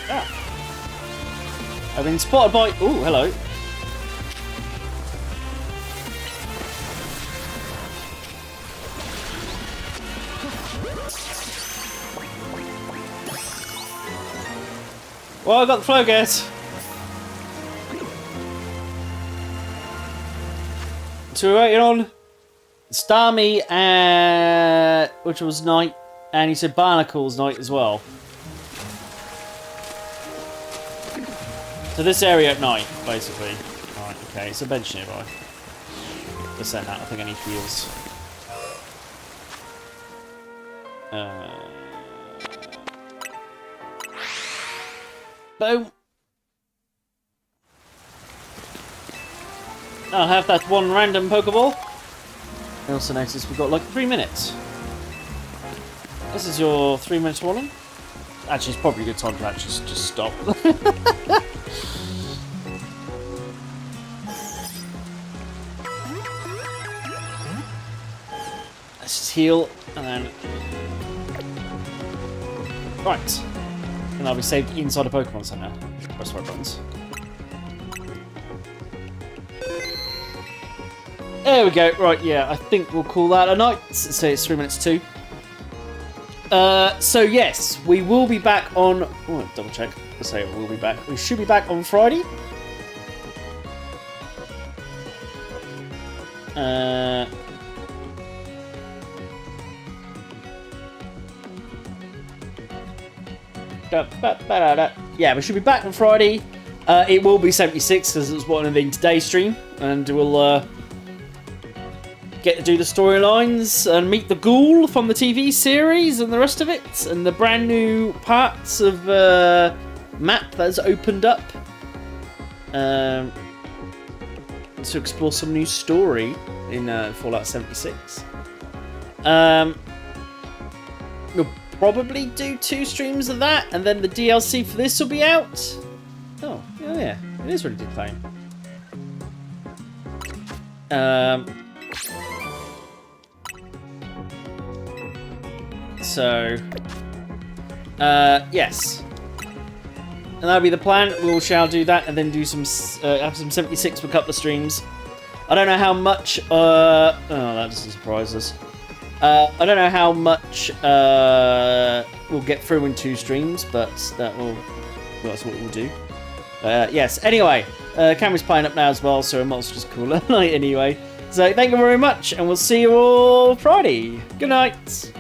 Ah. I've been spotted by... Ooh, hello. Well, I got the flow gas. So we're waiting on Starmie, which was night, and he said Barnacle's night as well. So this area at night, basically. Alright, okay, it's a bench nearby. Just saying that, I think I need heals. Boom. I'll have that one random Pokeball. I also noticed we've got like 3 minutes. This is your 3 minutes warning. Actually, it's probably a good time to actually just stop. Let's just heal and then. Right. And I'll be saved inside a Pokemon Center. Press the right buttons. There we go. Right, yeah, I think we'll call that a night. Let's say it's 3 minutes too. So yes, we will be back on. Oh, double check. Let's say we'll be back. We should be back on Friday. Yeah, we should be back on Friday. It will be 76 because it was one of the today's stream, and we'll get to do the storylines and meet the ghoul from the TV series and the rest of it, and the brand new parts of map that's opened up to explore some new story in Fallout 76. We'll probably do 2 streams of that, and then the DLC for this will be out. Oh yeah, it is ready to claim. So, yes. And that'll be the plan. We shall do that and then do some, have some 76 for a couple of streams. I don't know how much, oh, that doesn't surprise us. I don't know how much we'll get through in 2 streams, but that's what we'll do. Yes, anyway, camera's playing up now as well, so I might as well just call it a night anyway. So, thank you very much, and we'll see you all Friday. Good night.